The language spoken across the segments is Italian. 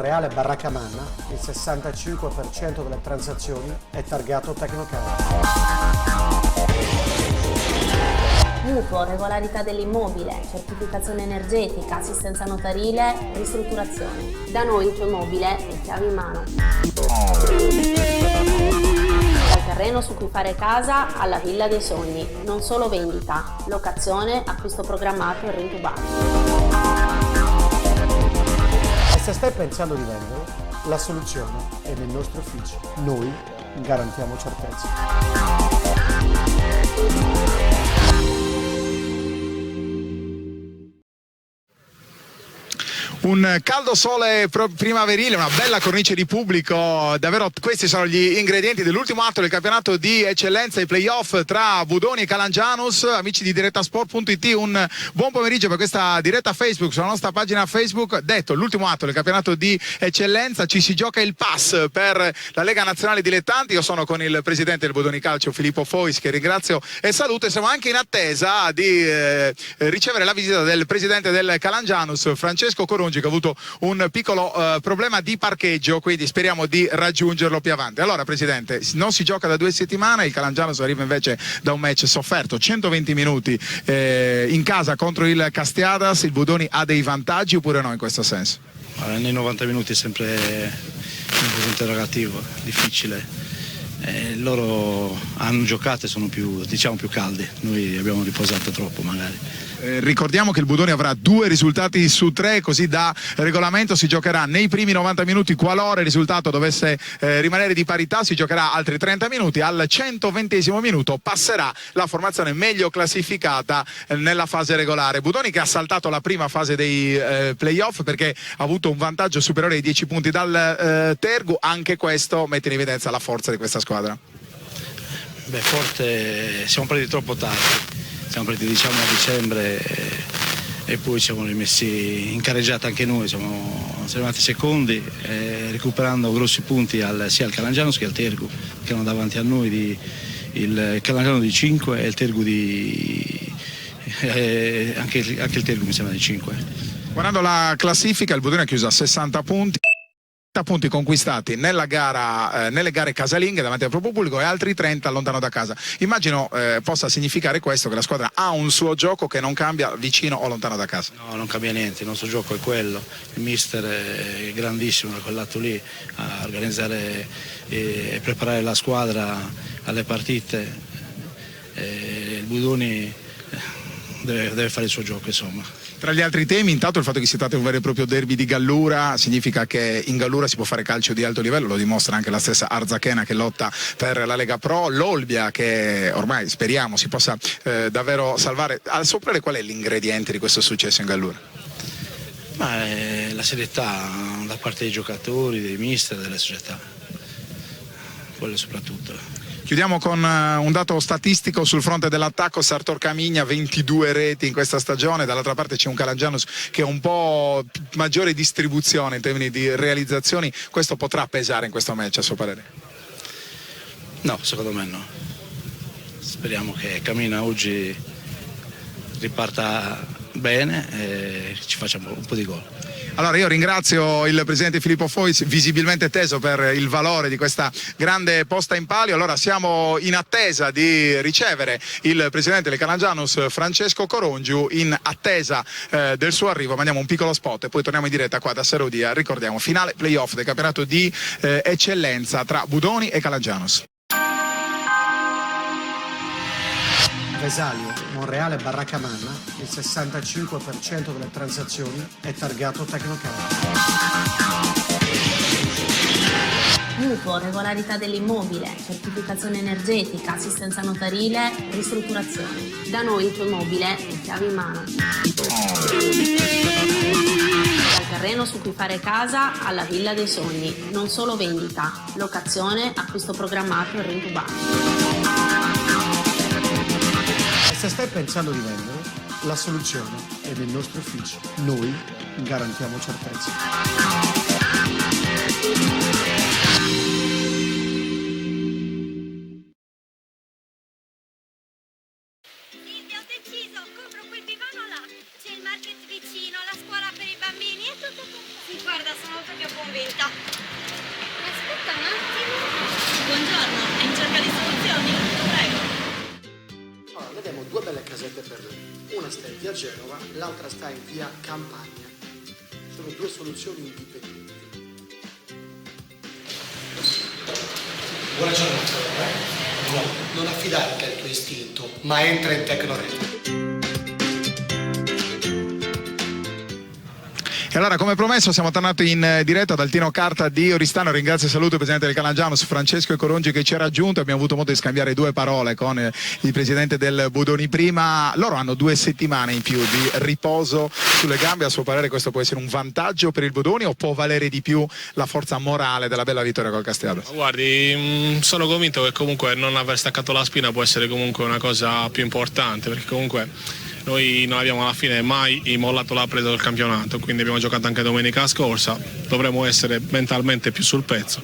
Monreale Barracamanna, il 65% delle transazioni è targato Tecnocard. Mutuo, regolarità dell'immobile, certificazione energetica, assistenza notarile, ristrutturazione. Da noi il tuo immobile è chiave in mano. Dal terreno su cui fare casa alla villa dei sogni, non solo vendita, locazione, acquisto programmato e rintubato. E se stai pensando di vendere, la soluzione è nel nostro ufficio. Noi garantiamo certezza. Un caldo sole primaverile, una bella cornice di pubblico, davvero questi sono gli ingredienti dell'ultimo atto del campionato di eccellenza, i playoff tra Budoni e Calangianus. Amici di direttasport.it, un buon pomeriggio per questa diretta Facebook sulla nostra pagina Facebook. Detto l'ultimo atto del campionato di eccellenza, ci si gioca il pass per la Lega Nazionale Dilettanti. Io sono con il presidente del Budoni Calcio, Filippo Fois, che ringrazio e saluto, e siamo anche in attesa di ricevere la visita del presidente del Calangianus, Francesco Corongi, che ha avuto un piccolo problema di parcheggio, quindi speriamo di raggiungerlo più avanti. Allora, presidente, non si gioca da 2 settimane, il Calangianus arriva invece da un match sofferto, 120 minuti in casa contro il Castiadas. Il Budoni ha dei vantaggi oppure no in questo senso? Nei 90 minuti è sempre un po' interrogativo, difficile. Loro hanno giocato e sono più caldi, noi abbiamo riposato troppo magari. Ricordiamo che il Budoni avrà 2 risultati su 3, così da regolamento si giocherà nei primi 90 minuti. Qualora il risultato dovesse rimanere di parità, si giocherà altri 30 minuti. Al 120° minuto passerà la formazione meglio classificata nella fase regolare. Budoni che ha saltato la prima fase dei playoff perché ha avuto un vantaggio superiore ai 10 punti dal Tergu. Anche questo mette in evidenza la forza di questa squadra. Forte, siamo partiti troppo tardi. Siamo partiti a dicembre e poi ci siamo rimessi in carreggiata anche noi, siamo arrivati secondi, recuperando grossi punti sia al Calangianus che al Tergu, che erano davanti a noi, il Calangianus di 5 e il Tergu anche il Tergu mi sembra di 5. Guardando la classifica, il Budoni ha chiuso a 60 punti. Punti conquistati nelle gare casalinghe davanti al proprio pubblico e altri 30 lontano da casa. Immagino possa significare questo, che la squadra ha un suo gioco che non cambia vicino o lontano da casa. No, non cambia niente, il nostro gioco è quello. Il mister è grandissimo da quel lato lì a organizzare e preparare la squadra alle partite. Il Budoni deve fare il suo gioco, insomma. Tra gli altri temi, intanto il fatto che si tratti di un vero e proprio derby di Gallura significa che in Gallura si può fare calcio di alto livello, lo dimostra anche la stessa Arzachena che lotta per la Lega Pro, l'Olbia che ormai speriamo si possa davvero salvare. Al Soprele, qual è l'ingrediente di questo successo in Gallura? La serietà da parte dei giocatori, dei mister, delle società, quello soprattutto. Chiudiamo con un dato statistico sul fronte dell'attacco. Sartor Camigna 22 reti in questa stagione, dall'altra parte c'è un Calangianus che ha un po' maggiore distribuzione in termini di realizzazioni. Questo potrà pesare in questo match, a suo parere? No, secondo me no. Speriamo che Camina oggi riparta bene e ci faccia un po' di gol. Allora io ringrazio il presidente Filippo Fois, visibilmente teso per il valore di questa grande posta in palio. Allora siamo in attesa di ricevere il presidente del Calangianus, Francesco Corongiu, in attesa del suo arrivo. Mandiamo un piccolo spot e poi torniamo in diretta qua da Serodia. Ricordiamo, finale playoff del campionato di eccellenza tra Budoni e Calangianus. Vesalio, Monreale Barracamanna, il 65% delle transazioni è targato Tecnocard. Mutuo, regolarità dell'immobile, certificazione energetica, assistenza notarile, ristrutturazione. Da noi il tuo immobile è chiave in mano. Dal terreno su cui fare casa alla villa dei sogni, non solo vendita, locazione, acquisto programmato e rintubato. Se stai pensando di vendere, la soluzione è nel nostro ufficio. Noi garantiamo certezza. Silvia, ho deciso, compro quel divano là. C'è il market vicino, la scuola per i bambini. bambini, è tutto perfetto. Sì, guarda, sono molto più convinta. Aspetta un attimo. Buongiorno, è in cerca di soluzioni? Prego. Allora, vediamo due belle casette per lei. Una sta in via Genova, l'altra sta in via Campagna. Sono due soluzioni indipendenti. Buona giornata, non affidarti al tuo istinto, ma entra in Tecnored. E allora, come promesso, siamo tornati in diretta dal Tino Carta di Oristano. Ringrazio e saluto il presidente del Calangianus, Francesco Corongi, che ci ha raggiunto. Abbiamo avuto modo di scambiare due parole con il presidente del Budoni prima. Loro hanno 2 settimane in più di riposo sulle gambe. A suo parere questo può essere un vantaggio per il Budoni o può valere di più la forza morale della bella vittoria col Castello? Guardi, sono convinto che comunque non aver staccato la spina può essere comunque una cosa più importante, perché comunque noi non abbiamo alla fine mai mollato la presa del campionato, quindi abbiamo giocato anche domenica scorsa, dovremmo essere mentalmente più sul pezzo,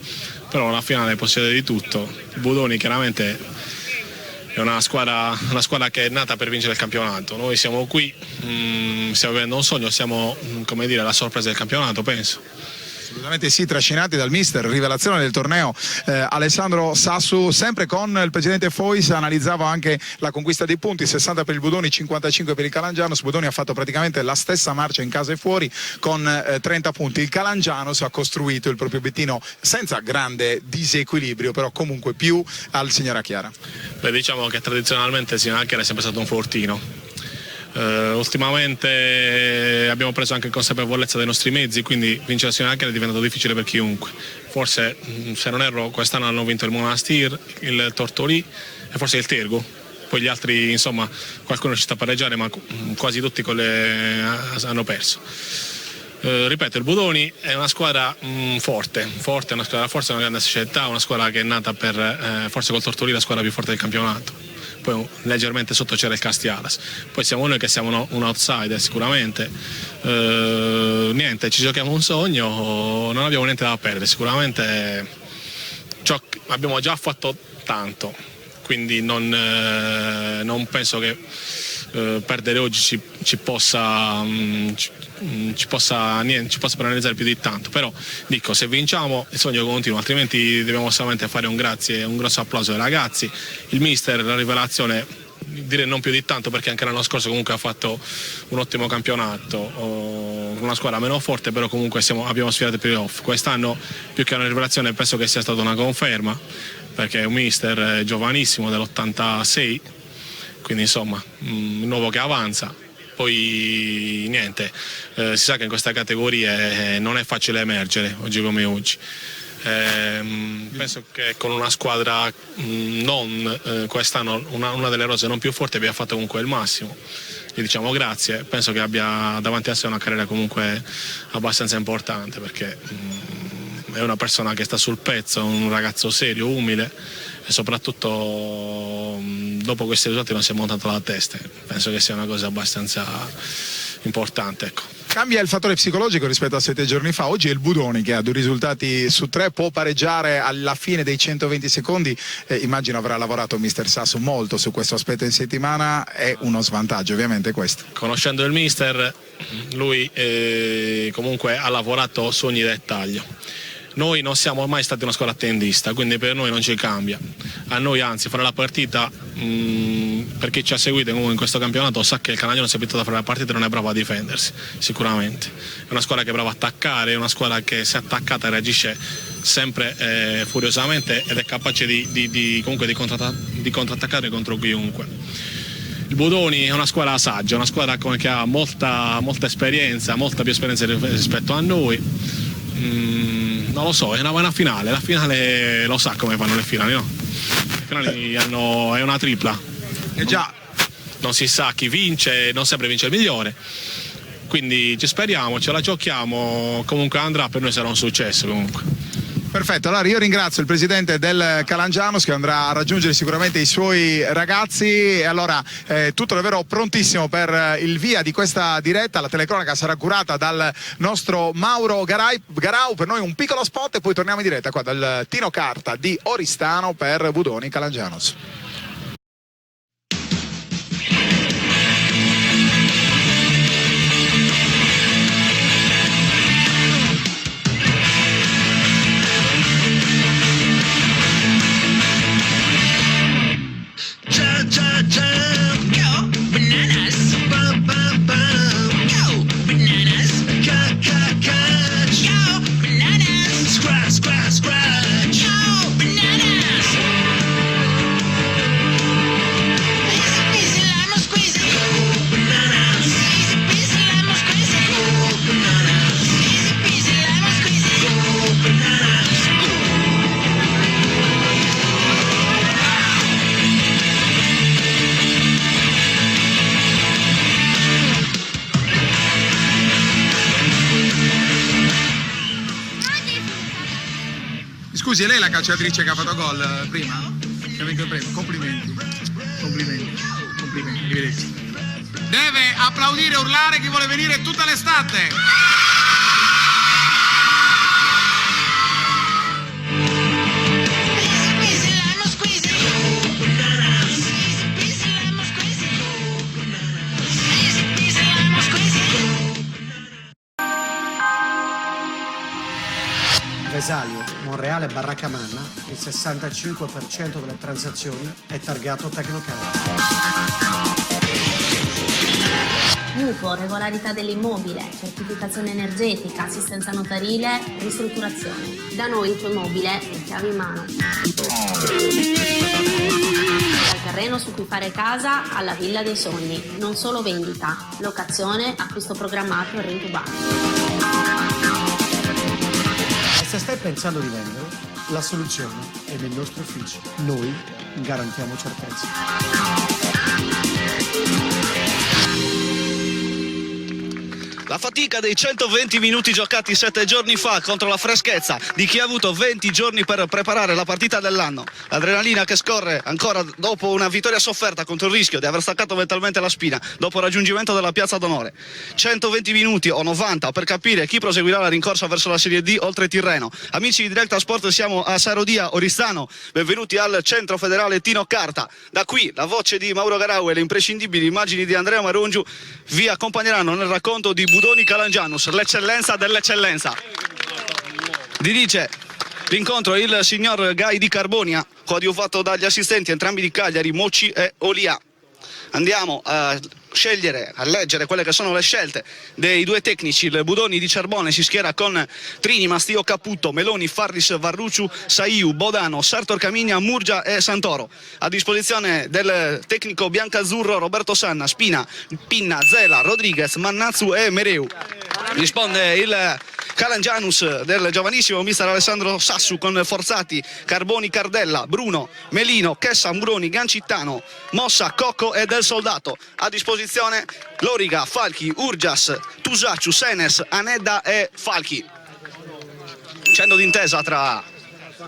però alla finale possiede di tutto. Il Budoni chiaramente è una squadra che è nata per vincere il campionato, noi siamo qui, stiamo vivendo un sogno, siamo, come dire, la sorpresa del campionato, penso. Assolutamente sì, trascinati dal mister, rivelazione del torneo Alessandro Sassu. Sempre con il presidente Fois analizzava anche la conquista dei punti, 60 per il Budoni, 55 per il Calangianus. Budoni ha fatto praticamente la stessa marcia in casa e fuori con 30 punti. Il Calangianus ha costruito il proprio obiettivo senza grande disequilibrio, però comunque più al Signora Chiara. Beh, diciamo che tradizionalmente il Signora Chiara è sempre stato un fortino. Ultimamente abbiamo preso anche consapevolezza dei nostri mezzi, quindi vincere la Signora Chiara è diventato difficile per chiunque. Forse, se non erro, quest'anno hanno vinto il Monastir, il Tortolì e forse il Tergo. Poi gli altri, insomma, qualcuno ci sta a pareggiare, ma quasi tutti hanno perso. Ripeto, il Budoni è una squadra forte, una squadra forte, una grande società, una squadra che è nata per, forse col Tortolì, la squadra più forte del campionato. Poi leggermente sotto c'era il Castialas, poi siamo noi che siamo un outsider sicuramente. Niente, ci giochiamo un sogno, non abbiamo niente da perdere, sicuramente abbiamo già fatto tanto, quindi non penso che perdere oggi ci possa penalizzare più di tanto, però dico, se vinciamo il sogno continua, altrimenti dobbiamo solamente fare un grazie, un grosso applauso ai ragazzi, il mister, la rivelazione, direi non più di tanto, perché anche l'anno scorso comunque ha fatto un ottimo campionato, una squadra meno forte, però comunque abbiamo sfidato i playoff. Quest'anno più che una rivelazione penso che sia stata una conferma, perché è un mister giovanissimo dell'86, quindi insomma un nuovo che avanza. Poi niente, si sa che in queste categorie non è facile emergere oggi come oggi. Penso che con una squadra quest'anno una delle rose non più forti abbia fatto comunque il massimo. Gli diciamo grazie, penso che abbia davanti a sé una carriera comunque abbastanza importante, perché è una persona che sta sul pezzo, un ragazzo serio, umile, e soprattutto dopo questi risultati non si è montato la testa. Penso che sia una cosa abbastanza importante, ecco. Cambia il fattore psicologico rispetto a 7 giorni fa. Oggi è il Budoni che ha 2 risultati su 3, può pareggiare alla fine dei 120 secondi. Immagino avrà lavorato mister Sassu molto su questo aspetto in settimana, è uno svantaggio ovviamente questo. Conoscendo il mister, lui comunque ha lavorato su ogni dettaglio. Noi non siamo mai stati una squadra attendista, quindi per noi non ci cambia. A noi anzi fare la partita, per chi ci ha seguito comunque in questo campionato sa che il Calangianus è abituato a fare la partita e non è bravo a difendersi, sicuramente. È una squadra che è brava a attaccare, è una squadra che se attaccata reagisce sempre furiosamente ed è capace comunque di contrattaccare contro chiunque. Il Budoni è una squadra saggia, una squadra che ha molta esperienza, molta più esperienza rispetto a noi. Non lo so, è una finale, la finale lo sa come fanno le finali, no? Le finali è una tripla. E già. Non si sa chi vince, non sempre vince il migliore. Quindi ci speriamo, ce la giochiamo, comunque andrà, per noi sarà un successo comunque. Perfetto, allora io ringrazio il presidente del Calangianus che andrà a raggiungere sicuramente i suoi ragazzi, e allora tutto davvero prontissimo per il via di questa diretta. La telecronaca sarà curata dal nostro Mauro Garau, per noi un piccolo spot e poi torniamo in diretta qua dal Tino Carta di Oristano per Budoni Calangianus. Scusi, è lei la calciatrice che ha fatto gol prima? Che ha vinto il premio? Complimenti. Complimenti. Complimenti. Arrivederci. Deve applaudire e urlare chi vuole venire tutta l'estate. Vesalio, Monreale, Barracca Manna, il 65% delle transazioni è targato Tecnocard. Mutuo, regolarità dell'immobile, certificazione energetica, assistenza notarile, ristrutturazione. Da noi il tuo immobile è chiave in mano. Dal terreno su cui fare casa alla villa dei sogni. Non solo vendita, locazione, acquisto programmato e rento banco. Se stai pensando di vendere, la soluzione è nel nostro ufficio. Noi garantiamo certezza. La fatica dei 120 minuti giocati 7 giorni fa contro la freschezza di chi ha avuto 20 giorni per preparare la partita dell'anno. L'adrenalina che scorre ancora dopo una vittoria sofferta contro il rischio di aver staccato mentalmente la spina dopo il raggiungimento della piazza d'onore. 120 minuti o 90 per capire chi proseguirà la rincorsa verso la Serie D oltre Tirreno. Amici di Directa Sport, siamo a Sarodia, Oristano. Benvenuti al Centro Federale Tino Carta. Da qui la voce di Mauro Garau e le imprescindibili immagini di Andrea Marongiu vi accompagneranno nel racconto di Budoni Calangianus, l'eccellenza dell'eccellenza. Dirige l'incontro il signor Gai di Carbonia, coadiuvato dagli assistenti entrambi di Cagliari, Mocci e Olia. Andiamo a scegliere, a leggere quelle che sono le scelte dei due tecnici. Il Budoni di Cerbone si schiera con Trini, Mastio, Caputo, Meloni, Farris, Varrucciu, Saiu, Bodano, Sartor Camigna, Murgia e Santoro. A disposizione del tecnico biancazzurro Roberto Sanna, Spina, Pinna, Zela, Rodriguez, Mannazzu e Mereu. Risponde il Calangianus del giovanissimo mister Alessandro Sassu con Forzati, Carboni, Cardella, Bruno, Melino, Chessa, Muroni, Gancittano, Mossa, Cocco e Del Soldato. A disposizione Loriga, Falchi, Urgias, Tusacciu, Senes, Anedda e Falchi. Scendo d'intesa tra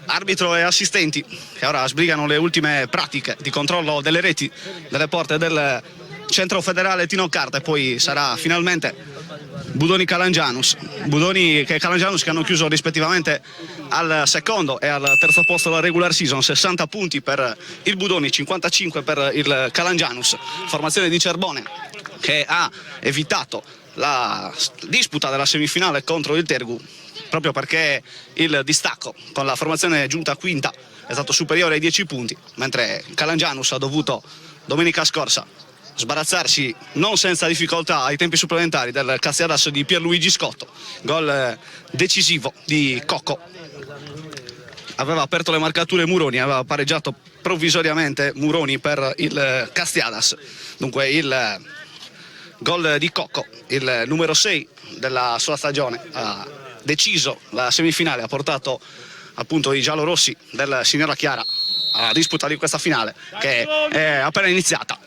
arbitro e assistenti che ora sbrigano le ultime pratiche di controllo delle reti, delle porte del Centro Federale Tino Carta, e poi sarà finalmente Budoni Calangianus. Budoni e Calangianus che hanno chiuso rispettivamente al secondo e al terzo posto della regular season, 60 punti per il Budoni, 55 per il Calangianus. Formazione di Cerbone che ha evitato la disputa della semifinale contro il Tergu proprio perché il distacco con la formazione giunta quinta è stato superiore ai 10 punti, mentre Calangianus ha dovuto domenica scorsa sbarazzarsi non senza difficoltà ai tempi supplementari del Castiadas di Pierluigi Scotto. Gol decisivo di Cocco. Aveva aperto le marcature Muroni, aveva pareggiato provvisoriamente Muroni per il Castiadas. Dunque il gol di Cocco, il numero 6 della sua stagione, ha deciso la semifinale, ha portato appunto i giallorossi del Signora Chiara alla disputa di questa finale che è appena iniziata,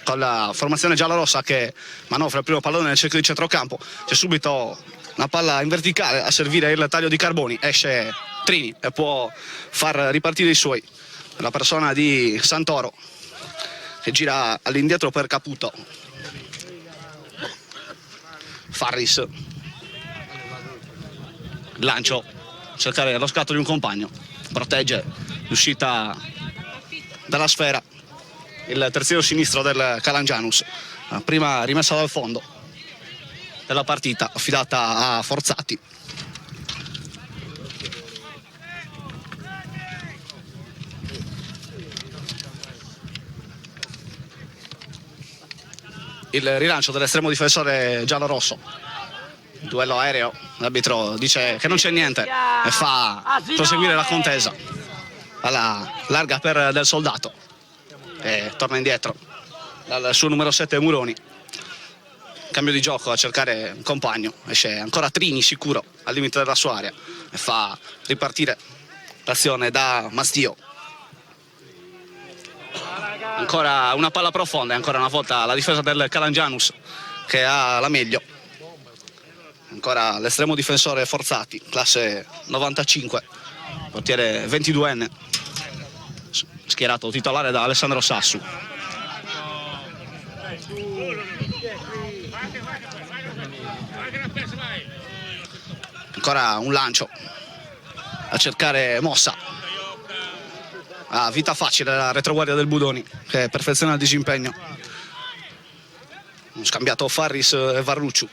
con la formazione giallorossa che manovra il primo pallone nel cerchio di centrocampo. C'è subito una palla in verticale a servire il taglio di Carboni, esce Trini e può far ripartire i suoi, la persona di Santoro che gira all'indietro per Caputo. Farris, lancio, cercare lo scatto di un compagno, protegge l'uscita dalla sfera il terzino sinistro del Calangianus. La prima rimessa dal fondo della partita affidata a Forzati. Il rilancio dell'estremo difensore giallorosso, duello aereo, l'arbitro dice che non c'è niente e fa proseguire la contesa. Alla larga per Del Soldato e torna indietro dal suo numero 7 Muroni. Cambio di gioco a cercare un compagno, esce ancora Trini sicuro al limite della sua area e fa ripartire l'azione da Mastio. Ancora una palla profonda e ancora una volta la difesa del Calangianus che ha la meglio. Ancora l'estremo difensore Forzati, classe 95, portiere 22enne, schierato titolare da Alessandro Sassu. Ancora un lancio a cercare Mossa. Ha vita facile la retroguardia del Budoni, che perfeziona il disimpegno. Scambiato Farris e Varrucciu.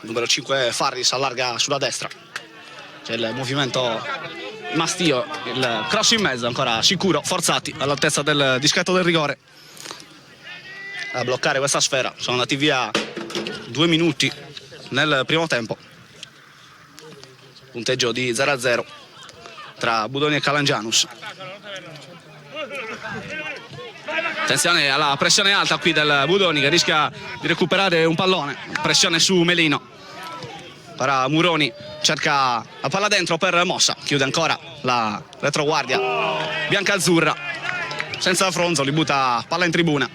Numero 5 Farris allarga sulla destra. C'è il movimento Mastio, il cross in mezzo, ancora sicuro, Forzati all'altezza del dischetto del rigore a bloccare questa sfera. Sono andati via 2 minuti nel primo tempo. Punteggio di 0-0 tra Budoni e Calangianus. Attenzione alla pressione alta qui del Budoni, che rischia di recuperare un pallone. Pressione su Melino. Ora Muroni cerca la palla dentro per Mossa, chiude ancora la retroguardia bianca-azzurra, senza Fronzoli, butta palla in tribuna.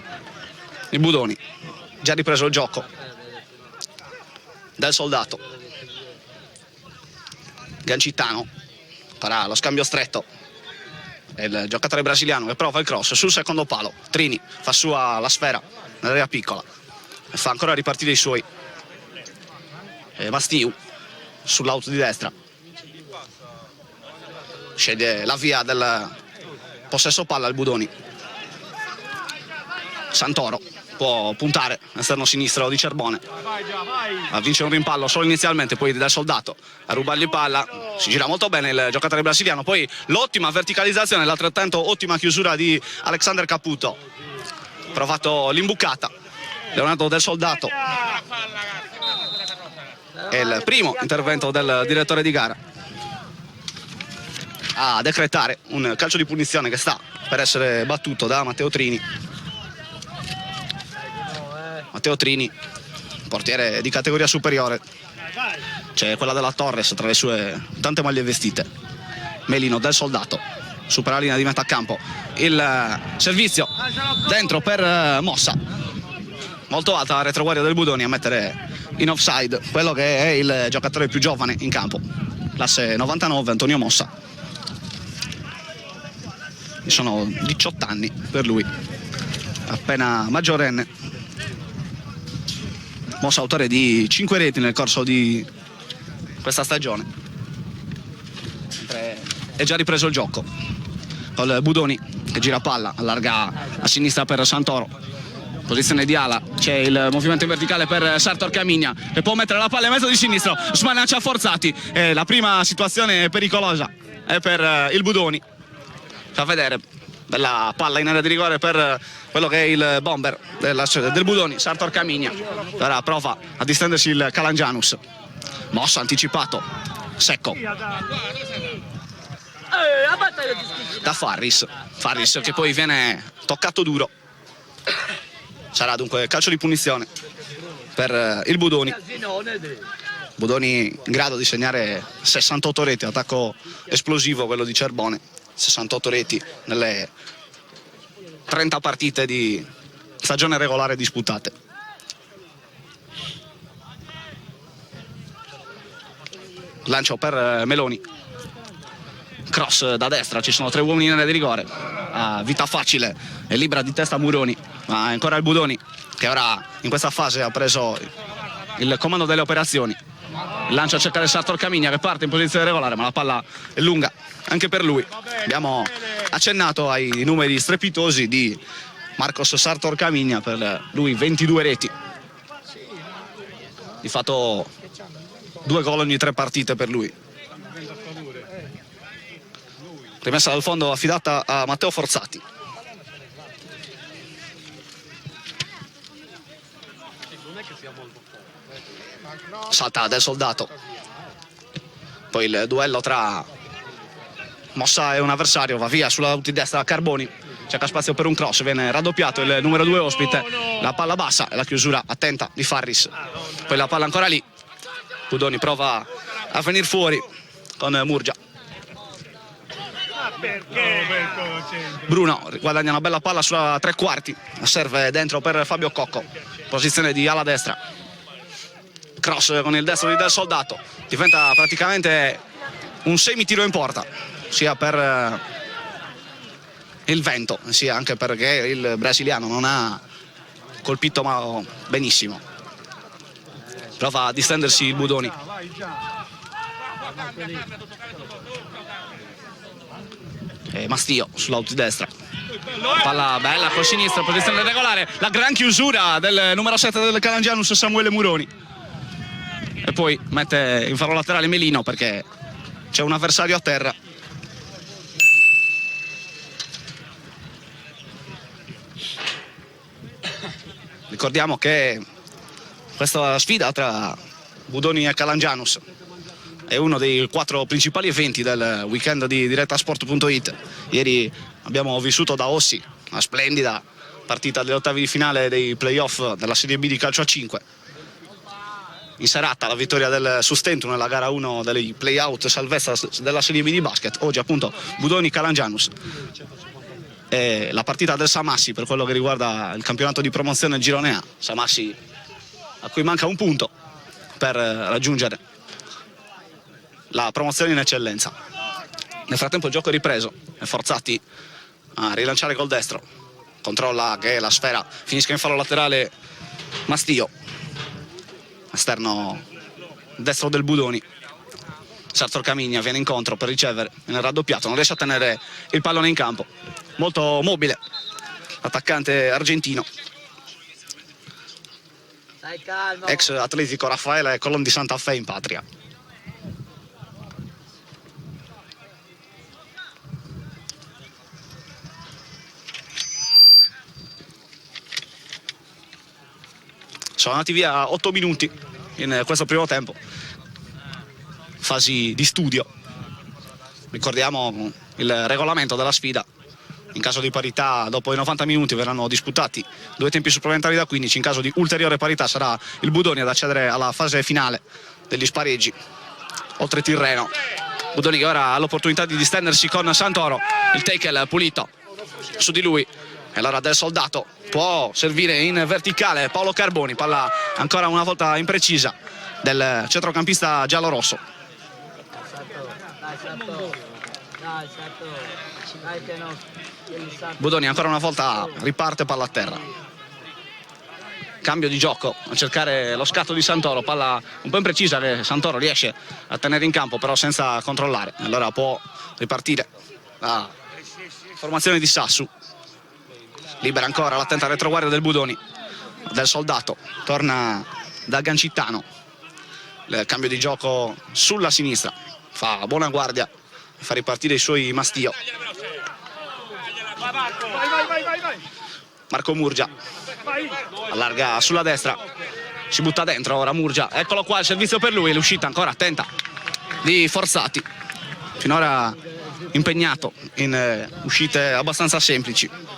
Il Budoni, già ripreso il gioco. Del Soldato. Gancitano, farà lo scambio stretto. È il giocatore brasiliano che prova il cross sul secondo palo. Trini fa sua la sfera nell'area piccola e fa ancora ripartire i suoi. Mastiu sull'auto di destra sceglie la via del possesso palla al Budoni. Santoro può puntare esterno sinistro di Cerbone, ma vince un rimpallo solo inizialmente, poi Del Soldato a rubargli palla. Si gira molto bene il giocatore brasiliano, poi l'ottima verticalizzazione, l'altrettanto ottima chiusura di Alexander Caputo. Provato l'imbucata Leonardo Del Soldato. È il primo intervento del direttore di gara a decretare un calcio di punizione che sta per essere battuto da Matteo Trini. Matteo Trini, portiere di categoria superiore. C'è quella della Torres tra le sue tante maglie vestite. Melino, Del Soldato, supera la linea di metà campo. Il servizio dentro per Mossa. Molto alta la retroguardia del Budoni a mettere in offside quello che è il giocatore più giovane in campo, classe 99, Antonio Mossa. Sono 18 anni per lui, appena maggiorenne. Mossa autore di 5 reti nel corso di questa stagione. È già ripreso il gioco col Budoni che gira palla, allarga a sinistra per Santoro. Posizione di ala, c'è il movimento in verticale per Sartor Camigna che può mettere la palla in mezzo di sinistro, smanaccia Forzati. La prima situazione pericolosa è per il Budoni. Fa vedere bella palla in area di rigore per quello che è il bomber del Budoni, Sartor Camigna. Ora prova a distendersi il Calangianus. Mossa anticipato, secco da Farris che poi viene toccato duro. Sarà dunque calcio di punizione per il Budoni. Budoni in grado di segnare 68 reti, attacco esplosivo quello di Cerbone. 68 reti nelle 30 partite di stagione regolare disputate. Lancio per Meloni. Cross da destra, ci sono 3 uomini in area di rigore. Vita facile e libera di testa Muroni, ma ancora il Budoni che ora in questa fase ha preso il comando delle operazioni. Il lancio a cercare Sartor Camigna che parte in posizione regolare, ma la palla è lunga anche per lui. Abbiamo accennato ai numeri strepitosi di Marcos Sartor Camigna, per lui 22 reti. Di fatto 2 gol ogni 3 partite per lui. Rimessa dal fondo affidata a Matteo Forzati. Salta Del Soldato. Poi il duello tra Mossa e un avversario, va via sulla di destra Carboni. Cerca spazio per un cross, viene raddoppiato il numero 2 ospite. La palla bassa e la chiusura attenta di Farris. Poi la palla ancora lì. Budoni prova a venire fuori con Murgia. Bruno guadagna una bella palla sulla 3/4, serve dentro per Fabio Cocco, posizione di ala destra. cross con il destro di Del Soldato, diventa praticamente un semitiro in porta, sia per il vento sia anche perché il brasiliano non ha colpito benissimo. Prova a distendersi il Budoni. E Mastio sull'out di destra, palla bella col sinistro, posizione regolare, la gran chiusura del numero 7 del Calangianus, Samuele Muroni, e poi mette in fallo laterale Melino perché c'è un avversario a terra. Ricordiamo che questa sfida tra Budoni e Calangianus è uno dei 4 principali eventi del weekend di Direttasport.it. Ieri abbiamo vissuto da Ossi una splendida partita degli ottavi di finale dei playoff della Serie B di calcio a 5. In serata la vittoria del Sustentu nella gara 1 dei play-out salvezza della Serie B di basket. Oggi appunto Budoni-Calangianus. E la partita del Samassi per quello che riguarda il campionato di promozione del Girone A. Samassi a cui manca un punto per raggiungere la promozione in eccellenza. Nel frattempo il gioco è ripreso e forzati a rilanciare col destro. Controlla che la sfera finisca in fallo laterale Mastio, esterno destro del Budoni. Sartor Camigna viene incontro per ricevere, viene raddoppiato, non riesce a tenere il pallone in campo. Molto mobile l'attaccante argentino, ex Atletico Raffaele e Colón di Santa Fe in patria. Sono andati via 8 minuti in questo primo tempo, fasi di studio. Ricordiamo il regolamento della sfida: in caso di parità dopo i 90 minuti verranno disputati 2 tempi supplementari da 15, in caso di ulteriore parità sarà il Budoni ad accedere alla fase finale degli spareggi oltre Tirreno. Budoni che ora ha l'opportunità di distendersi con Santoro, il tackle pulito su di lui, e allora Del Soldato può servire in verticale Paolo Carboni, palla ancora una volta imprecisa del centrocampista giallorosso. Budoni ancora una volta riparte, palla a terra. Cambio di gioco a cercare lo scatto di Santoro, palla un po' imprecisa che Santoro riesce a tenere in campo però senza controllare, allora può ripartire la formazione di Sassu. Libera ancora l'attenta retroguardia del Budoni. Del Soldato torna da Gancittano, il cambio di gioco sulla sinistra, fa buona guardia e fa ripartire i suoi Mastio. Marco Murgia allarga sulla destra, si butta dentro ora Murgia, eccolo qua il servizio per lui, l'uscita ancora attenta di Forzati, finora impegnato in uscite abbastanza semplici.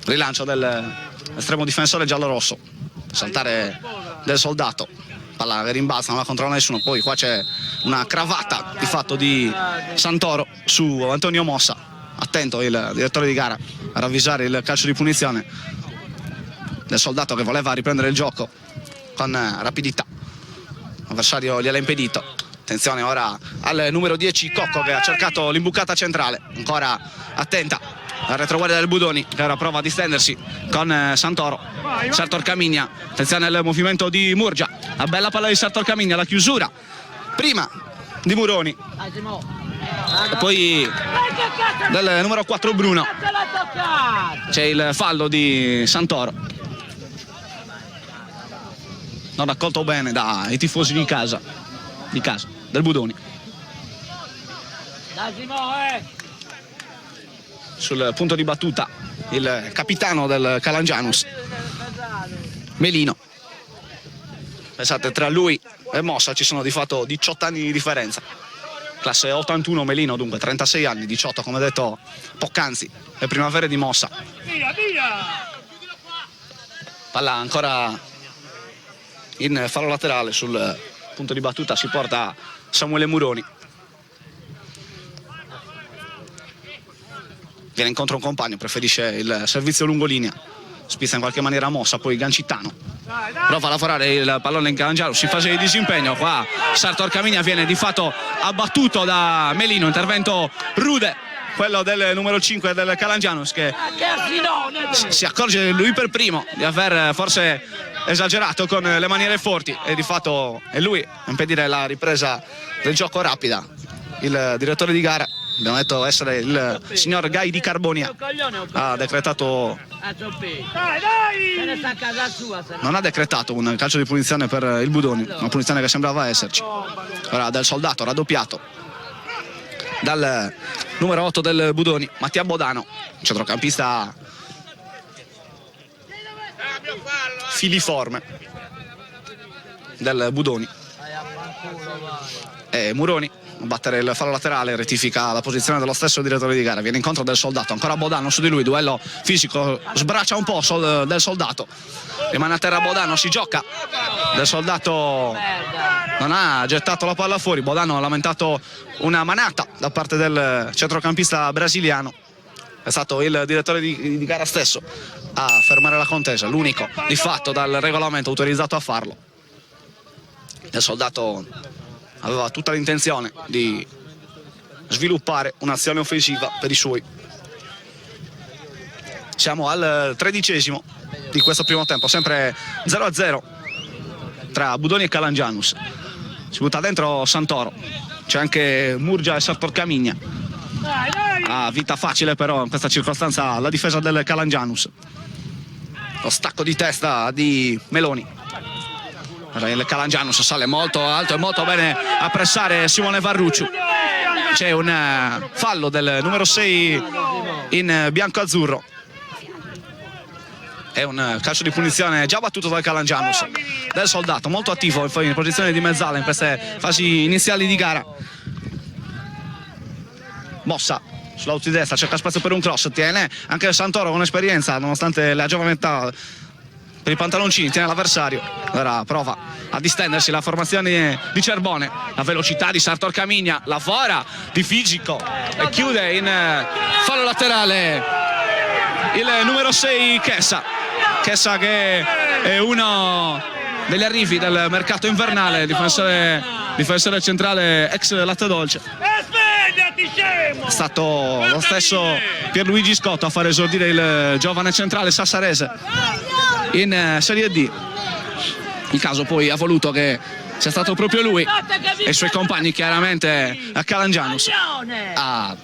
Rilancio dell'estremo difensore giallorosso, saltare Del Soldato, palla che rimbalza, non la controlla nessuno, poi qua c'è una cravata di fatto di Santoro su Antonio Mossa, attento il direttore di gara a ravvisare il calcio di punizione. Del Soldato che voleva riprendere il gioco con rapidità, l'avversario gliel'ha impedito. Attenzione ora al numero 10 Cocco che ha cercato l'imbucata centrale, ancora attenta la retroguardia del Budoni che ora prova a distendersi con Santoro. Sartor Camigna, attenzione al movimento di Murgia, la bella palla di Sartor Camigna, la chiusura prima di Muroni e poi del numero 4 Bruno. C'è il fallo di Santoro, non accolto bene dai tifosi di casa del Budoni. Sul punto di battuta il capitano del Calangianus, Melino. Pensate, tra lui e Mossa ci sono di fatto 18 anni di differenza. Classe 81 Melino, dunque 36 anni, 18 come detto poc'anzi, le primavere di Mossa. Palla ancora in fallo laterale, sul punto di battuta si porta Samuele Muroni. viene incontro un compagno, preferisce il servizio lungolinea, spizza in qualche maniera mossa, poi Gancitano prova a lavorare il pallone in Calangianus in fase di disimpegno. Qua Sartor Camigna viene di fatto abbattuto da Melino, intervento rude quello del numero 5 del Calangianus, che si accorge lui per primo di aver forse esagerato con le maniere forti e di fatto è lui a impedire la ripresa del gioco rapida. Il direttore di gara, abbiamo detto essere il signor Gai di Carbonia, ha decretato, non ha decretato un calcio di punizione per il Budoni, una punizione che sembrava esserci. Ora del Soldato raddoppiato dal numero 8 del Budoni, Mattia Bodano, centrocampista filiforme del Budoni, e Muroni a battere il fallo laterale, rettifica la posizione dello stesso direttore di gara, viene incontro del Soldato, ancora Bodano su di lui, duello fisico, sbraccia un po' del Soldato, rimane a terra Bodano, si gioca, del Soldato non ha gettato la palla fuori, Bodano ha lamentato una manata da parte del centrocampista brasiliano, è stato il direttore di gara stesso a fermare la contesa, l'unico di fatto dal regolamento autorizzato a farlo. Il Soldato aveva tutta l'intenzione di sviluppare un'azione offensiva per i suoi. Siamo al 13° di questo primo tempo, sempre 0-0 tra Budoni e Calangianus. Si butta dentro Santoro, c'è anche Murgia e Sartor Camigna. Ha vita facile però in questa circostanza la difesa del Calangianus. Lo stacco di testa di Meloni. Il Calangianus sale molto alto e molto bene a pressare Simone Varrucciu. C'è un fallo del numero 6 in bianco-azzurro. È un calcio di punizione già battuto dal Calangianus, del Soldato, molto attivo in posizione di mezzala in queste fasi iniziali di gara. Mossa sull'auto di destra, cerca spazio per un cross, tiene anche Santoro con esperienza nonostante la giovane età per i pantaloncini, tiene l'avversario. Ora prova a distendersi la formazione di Cerbone, la velocità di Sartor Camigna, lavora di fisico e chiude in fallo laterale il numero 6 Chessa che è uno degli arrivi del mercato invernale, difensore centrale ex Latte Dolce. È stato lo stesso Pierluigi Scotto a far esordire il giovane centrale sassarese in Serie D. Il caso poi ha voluto che sia stato proprio lui e i suoi compagni chiaramente a Calangianus a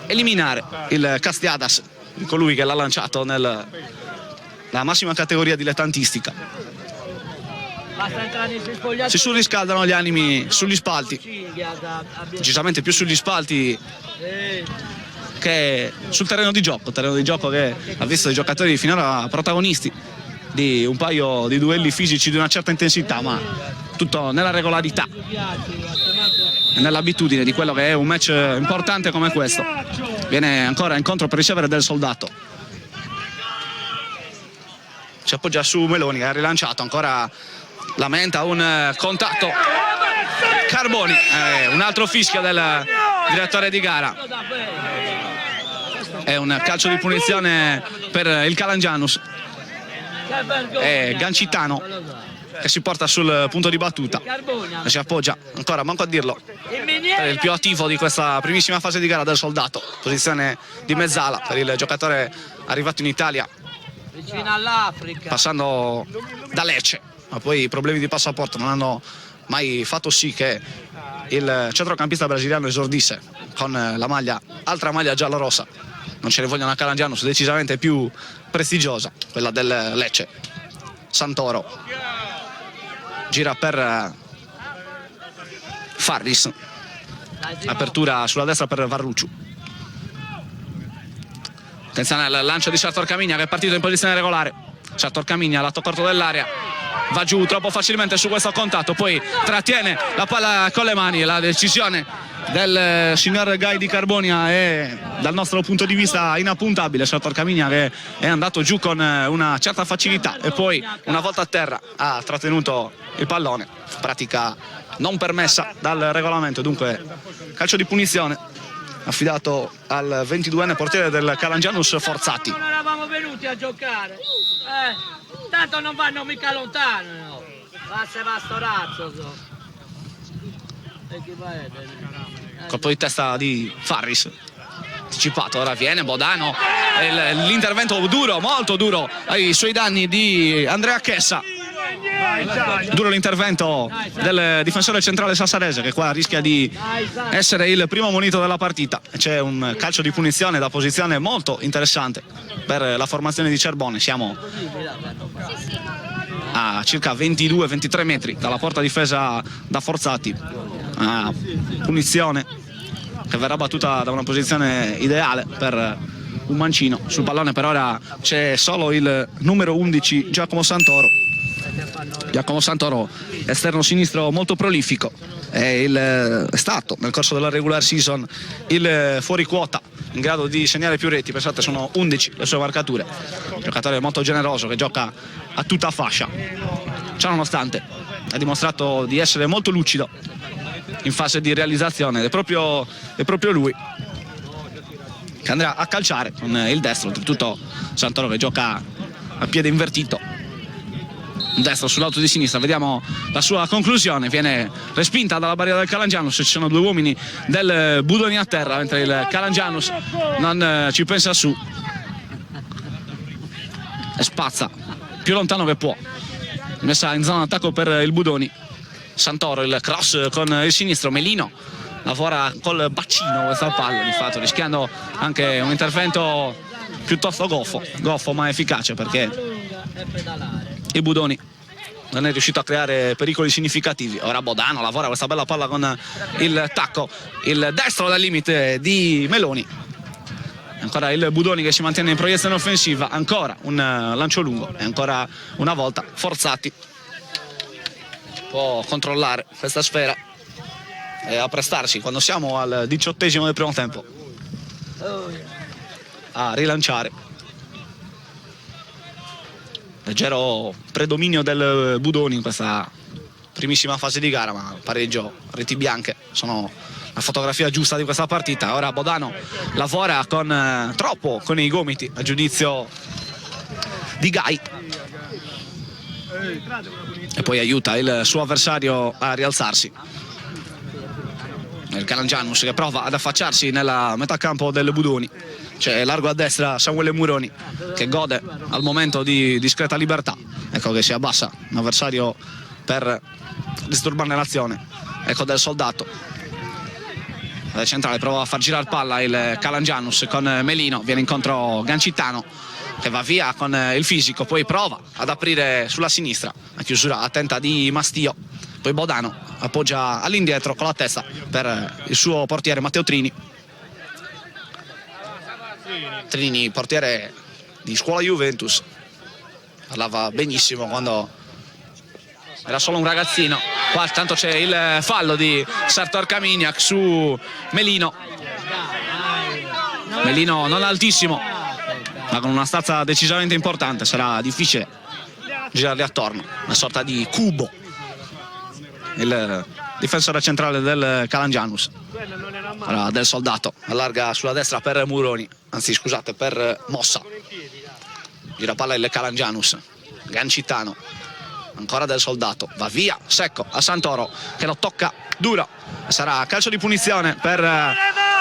eliminare il Castiadas, colui che l'ha lanciato nella massima categoria dilettantistica. Si surriscaldano gli animi sugli spalti, decisamente più sugli spalti che sul terreno di gioco che ha visto i giocatori finora protagonisti di un paio di duelli fisici di una certa intensità, ma tutto nella regolarità e nell'abitudine di quello che è un match importante come questo. Viene ancora incontro per ricevere del Soldato, si appoggia su Meloni, ha rilanciato, ancora lamenta un contatto Carboni, un altro fischio del direttore di gara. È un calcio di punizione per il Calangianus. È Gancitano che si porta sul punto di battuta e si appoggia ancora, manco a dirlo, per il più attivo di questa primissima fase di gara del Soldato, posizione di mezzala per il giocatore arrivato in Italia passando da Lecce, ma poi i problemi di passaporto non hanno mai fatto sì che il centrocampista brasiliano esordisse con la maglia, altra maglia giallorossa. Non ce ne vogliono a Calangianus, decisamente più prestigiosa, quella del Lecce. Santoro gira per Farris, apertura sulla destra per Varrucciu. Attenzione al lancio di Sartor Camigna che è partito in posizione regolare. Sartor Camigna, lato corto dell'area, va giù troppo facilmente su questo contatto, poi trattiene la palla con le mani. La decisione del signor Gai di Carbonia è dal nostro punto di vista inappuntabile. Sartor Camigna che è andato giù con una certa facilità e poi una volta a terra ha trattenuto il pallone, pratica non permessa dal regolamento, dunque calcio di punizione affidato al 22enne portiere del Calangianus Forzati. Non eravamo venuti a giocare, tanto non vanno mica lontano, no. Va sto razzo, so. E chi va Colpo di testa di Farris, anticipato, ora viene Bodano, l'intervento duro, molto duro ai suoi danni di Andrea Chessa. Duro l'intervento del difensore centrale sassarese, che qua rischia di essere il primo monito della partita. C'è un calcio di punizione da posizione molto interessante per la formazione di Cerbone. Siamo a circa 22-23 metri dalla porta difesa da Forzati. Punizione che verrà battuta da una posizione ideale per un mancino. Sul pallone per ora c'è solo il numero 11 Giacomo Santoro, esterno sinistro molto prolifico, è stato nel corso della regular season il fuori quota in grado di segnare più reti. Pensate, sono 11 le sue marcature, un giocatore molto generoso che gioca a tutta fascia. Ciononostante ha dimostrato di essere molto lucido in fase di realizzazione ed è proprio lui che andrà a calciare con il destro. Oltretutto Santoro che gioca a piede invertito, destro sull'auto di sinistra. Vediamo la sua conclusione, viene respinta dalla barriera del Calangianus. Ci sono due uomini del Budoni a terra, mentre il Calangianus non ci pensa su e spazza più lontano che può. Messa in zona d'attacco per il Budoni. Santoro, il cross con il sinistro, Melino lavora col bacino questa palla, di fatto rischiando anche un intervento piuttosto goffo ma efficace, perché il Budoni non è riuscito a creare pericoli significativi. Ora Bodano lavora questa bella palla con il tacco, il destro dal limite di Meloni. Ancora il Budoni che si mantiene in proiezione offensiva, ancora un lancio lungo e ancora una volta Forzati può controllare questa sfera e apprestarsi, quando siamo al 18° del primo tempo, a rilanciare. Leggero predominio del Budoni in questa primissima fase di gara, ma pareggio, reti bianche sono la fotografia giusta di questa partita. Ora Bodano lavora troppo con i gomiti, a giudizio di Gai, e poi aiuta il suo avversario a rialzarsi. Il Calangianus che prova ad affacciarsi nella metà campo del Budoni. C'è largo a destra Samuele Muroni che gode al momento di discreta libertà. Ecco che si abbassa un avversario per disturbarne l'azione. Ecco del Soldato. La centrale prova a far girare palla il Calangianus con Melino, viene incontro Gancitano che va via con il fisico, poi prova ad aprire sulla sinistra, la chiusura attenta di Mastio, poi Bodano appoggia all'indietro con la testa per il suo portiere Matteo Trini, portiere di scuola Juventus, parlava benissimo quando era solo un ragazzino. Qua tanto c'è il fallo di Sartor Camignac su Melino non altissimo ma con una stazza decisamente importante, sarà difficile girarli attorno, una sorta di cubo il difensore centrale del Calangianus. Ora del Soldato allarga sulla destra per Muroni, anzi scusate, per Mossa, gira palla il Calangianus, Gancitano, ancora del Soldato, va via secco a Santoro che lo tocca duro, sarà calcio di punizione per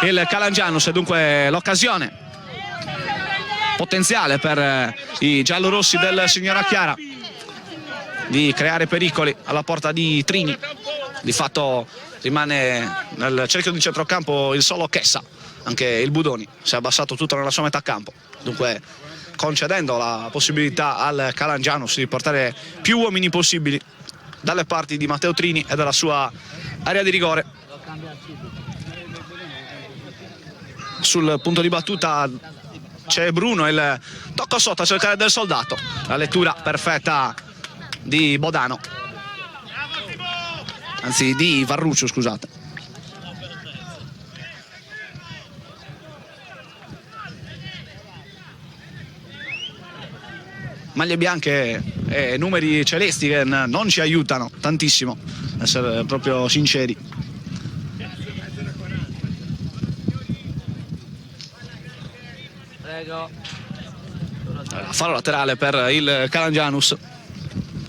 il Calangianus e dunque l'occasione potenziale per i giallorossi del Signora Chiara di creare pericoli alla porta di Trini. Di fatto rimane nel cerchio di centrocampo il solo Chessa, anche il Budoni si è abbassato tutto nella sua metà campo, dunque concedendo la possibilità al Calangianus di portare più uomini possibili dalle parti di Matteo Trini e dalla sua area di rigore. Sul punto di battuta c'è Bruno, il tocco sotto a cercare del Soldato, la lettura perfetta di Bodano, anzi di Varruccio, scusate. Maglie bianche e numeri celesti che non ci aiutano tantissimo, ad essere proprio sinceri. Prego. Fallo laterale per il Calangianus.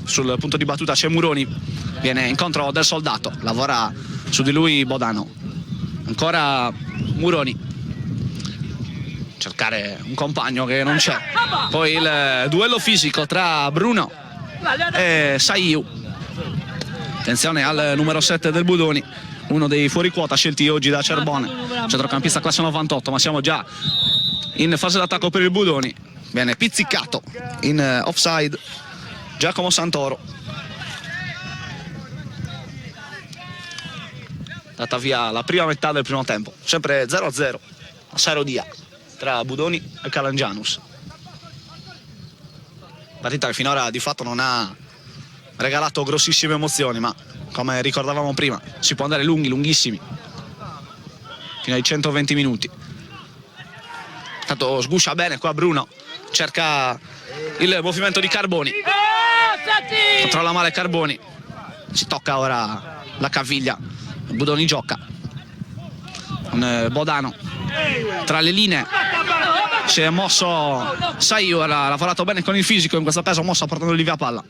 Sul punto di battuta c'è Muroni, viene incontro del Soldato, lavora su di lui Bodano. Ancora Muroni, cercare un compagno che non c'è. Poi il duello fisico tra Bruno e Saiu. Attenzione al numero 7 del Budoni, uno dei fuoriquota scelti oggi da Cerbone, centrocampista classe 98, ma siamo già in fase d'attacco per il Budoni. Viene pizzicato in offside Giacomo Santoro. Data via la prima metà del primo tempo, sempre 0-0 a Sarodia tra Budoni e Calangianus. Partita che finora di fatto non ha regalato grossissime emozioni, ma come ricordavamo prima si può andare lunghi, lunghissimi, fino ai 120 minuti. Tanto sguscia bene qua Bruno, cerca il movimento di Carboni, controlla male Carboni, si tocca ora la caviglia. Budoni gioca con Bodano tra le linee, si è mosso Saiu, ha lavorato bene con il fisico, in questo caso mossa portandoli via palla.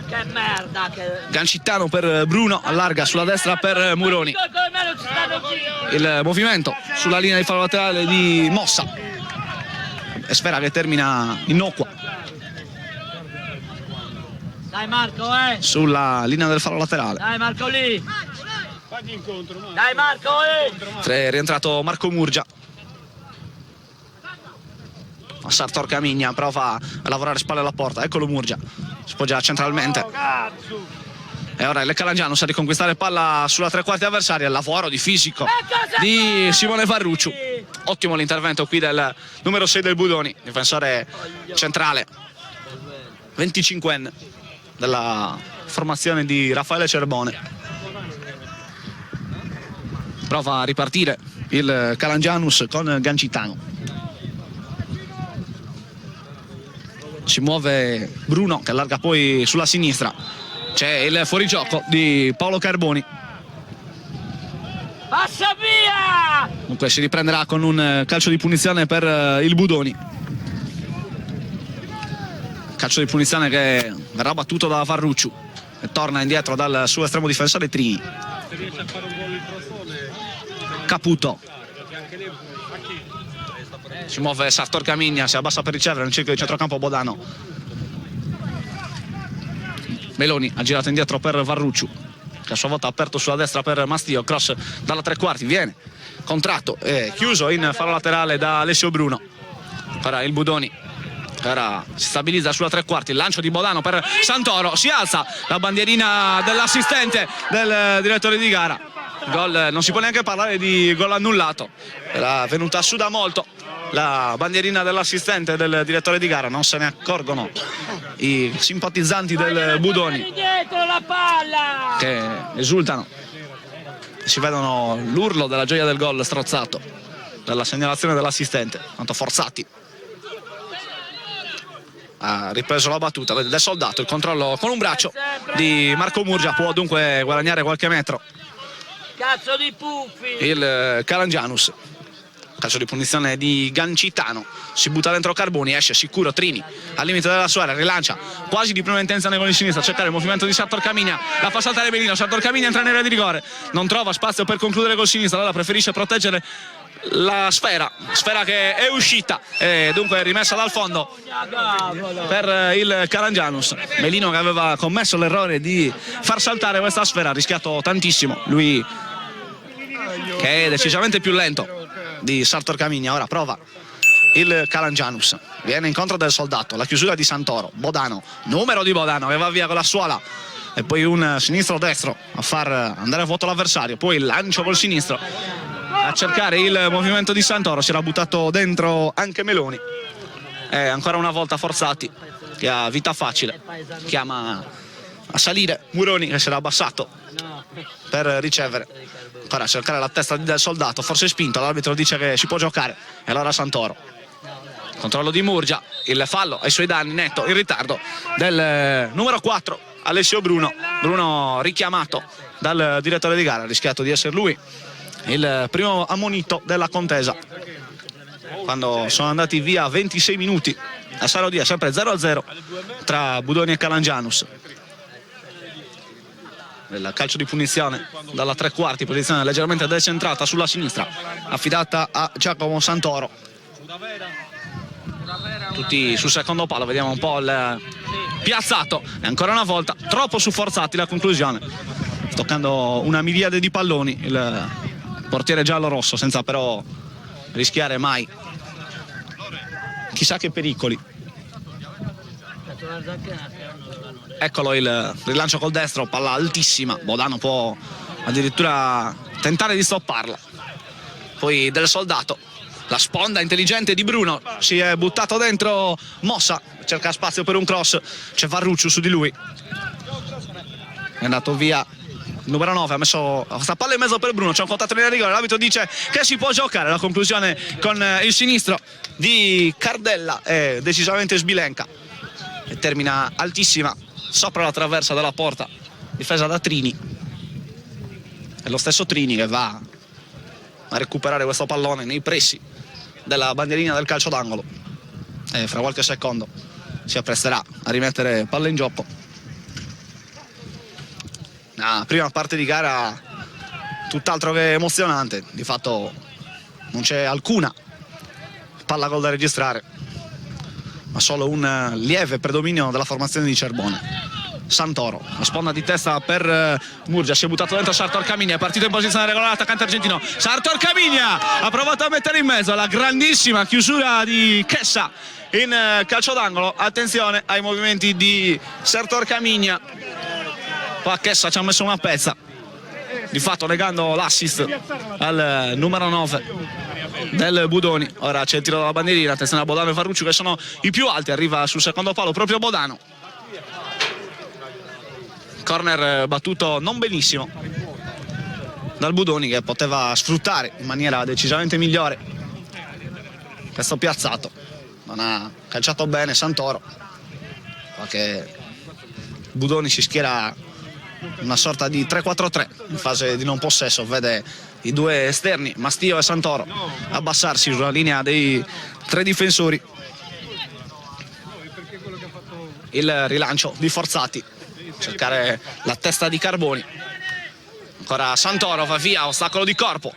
Che merda che... Gancittano per Bruno, allarga sulla destra per Muroni, il movimento sulla linea di fallo laterale di Mossa e Sfera che termina innocua Dai Marco, sulla linea del fallo laterale. Dai Marco lì. Dai Marco, È rientrato Marco Murgia. Sartor Camigna prova a lavorare spalle alla porta, eccolo Murgia, si poggia centralmente. E ora il Calangianus a riconquistare palla sulla tre quarti avversaria, il lavoro di fisico di Simone Varrucciu. Ottimo l'intervento qui del numero 6 del Budoni, difensore centrale, 25enne della formazione di Raffaele Cerbone. Prova a ripartire il Calangianus con Gancitano. Si muove Bruno che allarga poi sulla sinistra. C'è il fuorigioco di Paolo Carboni. passa via! Dunque si riprenderà con un calcio di punizione per il Budoni. Calcio di punizione che verrà battuto da Varrucciu e torna indietro dal suo estremo difensore Trini. Caputo. Si muove Sartor Camigna, si abbassa per ricevere nel cerchio di centrocampo Bodano. Meloni ha girato indietro per Varrucciu, che a sua volta ha aperto sulla destra per Mastio. Cross dalla tre quarti, viene contratto e chiuso in fallo laterale da Alessio Bruno. Ora il Budoni, ora si stabilizza sulla tre quarti, il lancio di Bodano per Santoro, si alza la bandierina dell'assistente del direttore di gara. Gol, non si può neanche parlare di gol annullato, era venuta su da molto la bandierina dell'assistente del direttore di gara, non se ne accorgono i simpatizzanti del Budoni che esultano, si vedono l'urlo della gioia del gol strozzato dalla segnalazione dell'assistente. Quanto forzati. Ha ripreso la battuta del Soldato, il controllo con un braccio di Marco Murgia può dunque guadagnare qualche metro. Cazzo di puffi! Il Calangianus, calcio di punizione di Gancitano, si butta dentro Carboni, esce sicuro Trini al limite della sua area, rilancia quasi di prima intenzione con il sinistro, cercare il movimento di Sartor Camigna, la fa saltare Belino, Sartor Camigna entra in area di rigore, non trova spazio per concludere col sinistro, allora preferisce proteggere la sfera che è uscita e dunque è rimessa dal fondo per il Calangianus. Melino che aveva commesso l'errore di far saltare questa sfera, ha rischiato tantissimo, lui che è decisamente più lento di Sartor Camigna. Ora prova il Calangianus, viene incontro del Soldato, la chiusura di Santoro, Bodano, numero di Bodano che va via con la suola e poi un sinistro-destro a far andare a vuoto l'avversario, poi il lancio col sinistro a cercare il movimento di Santoro, si era buttato dentro anche Meloni e ancora una volta forzati, che ha vita facile, chiama a salire Muroni che si era abbassato per ricevere, ancora a cercare la testa del Soldato, forse spinto, l'arbitro dice che si può giocare e allora Santoro, controllo di Murgia, il fallo ai suoi danni, netto in ritardo del numero 4 Alessio Bruno richiamato dal direttore di gara, ha rischiato di essere lui il primo ammonito della contesa. quando sono andati via 26 minuti. A Sarodia sempre 0-0 tra Budoni e Calangianus. Il calcio di punizione dalla 3/4, posizione leggermente decentrata sulla sinistra, affidata a Giacomo Santoro. Tutti sul secondo palo, vediamo un po' il piazzato, e ancora una volta troppo sforzati la conclusione, toccando una miriade di palloni il portiere giallo-rosso, senza però rischiare mai chissà che pericoli. Eccolo il rilancio col destro, palla altissima, Bodano può addirittura tentare di stopparla. Poi Del Soldato, la sponda intelligente di Bruno, si è buttato dentro Mossa, cerca spazio per un cross, c'è Varrucciu su di lui, è andato via il numero 9, ha messo questa palla in mezzo per Bruno, c'è un contatto in rigore, l'arbitro dice che si può giocare. La conclusione con il sinistro di Cardella è decisamente sbilenca e termina altissima sopra la traversa della porta, difesa da Trini. È lo stesso Trini che va a recuperare questo pallone nei pressi della bandierina del calcio d'angolo e fra qualche secondo si appresterà a rimettere palla in gioco. Una prima parte di gara tutt'altro che emozionante, di fatto non c'è alcuna palla gol da registrare, ma solo un lieve predominio della formazione di Cerbone. Santoro, la sponda di testa per Murgia, si è buttato dentro Sartor Camigna, è partito in posizione regolare l'attaccante argentino. Sartor Camigna ha provato a mettere in mezzo la grandissima chiusura di Chessa in calcio d'angolo. Attenzione ai movimenti di Sartor Camigna, qua Chessa ci ha messo una pezza, di fatto legando l'assist al numero 9 del Budoni. Ora c'è il tiro dalla bandierina, attenzione a Bodano e Varrucciu che sono i più alti, arriva sul secondo palo proprio Bodano. Corner battuto non benissimo dal Budoni, che poteva sfruttare in maniera decisamente migliore questo piazzato. Non ha calciato bene Santoro, perché Budoni si schiera una sorta di 3-4-3 in fase di non possesso, vede i due esterni Mastio e Santoro abbassarsi sulla linea dei tre difensori. Il rilancio di Forzati, cercare la testa di Carboni, ancora Santoro va via, ostacolo di corpo,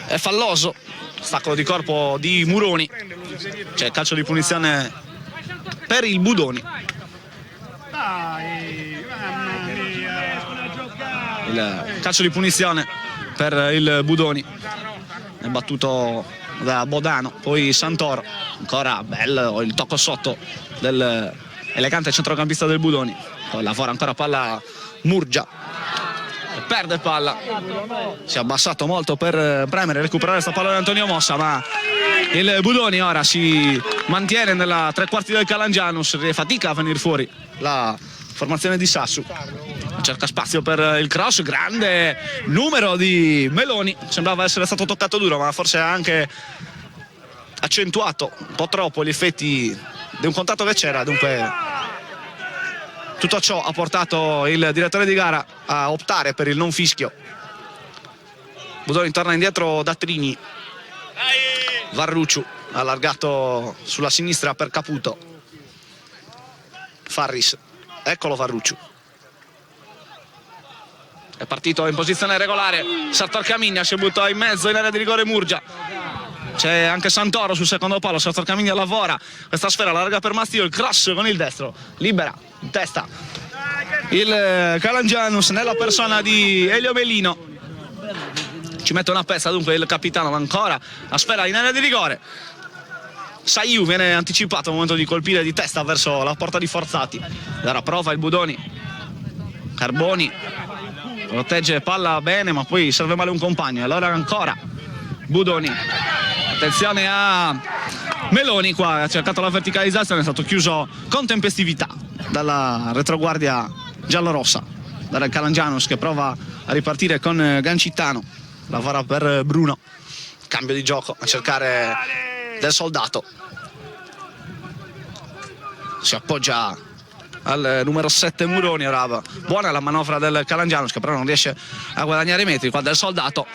è falloso, ostacolo di corpo di Muroni, c'è calcio di punizione per il Budoni. Il calcio di punizione per il Budoni è battuto da Bodano, poi Santoro, ancora bello il tocco sotto dell'elegante centrocampista del Budoni. Poi lavora ancora palla Murgia, perde palla, si è abbassato molto per premere e recuperare questa palla di Antonio Mossa, ma il Budoni ora si mantiene nella 3/4 del Calangianus, fatica a venire fuori la formazione di Sassu, cerca spazio per il cross, grande numero di Meloni, sembrava essere stato toccato duro, ma forse ha anche accentuato un po' troppo gli effetti di un contatto che c'era. Dunque tutto ciò ha portato il direttore di gara a optare per il non fischio. Budoni torna indietro da Trini, Varrucciu allargato sulla sinistra per Caputo, Farris, eccolo Varrucciu, è partito in posizione regolare Sartor Camigna, si butta in mezzo in area di rigore Murgia, c'è anche Santoro sul secondo palo, Sartor Camigna lavora questa sfera, larga per Mastio, il cross con il destro, libera in testa il Calangianus nella persona di Elio Bellino, ci mette una pezza dunque il capitano, ma ancora la sfera in area di rigore. Saiu viene anticipato al momento di colpire di testa verso la porta di Forzati, ora prova il Budoni, Carboni protegge palla bene ma poi serve male un compagno, allora ancora Budoni, attenzione a Meloni, qua ha cercato la verticalizzazione, è stato chiuso con tempestività dalla retroguardia giallorossa, dal Calangianus che prova a ripartire con Gancittano, lavora per Bruno, cambio di gioco a cercare Del Soldato, si appoggia al numero 7 Muroni, ora buona la manovra del Calangianus che però non riesce a guadagnare i metri, qua Del Soldato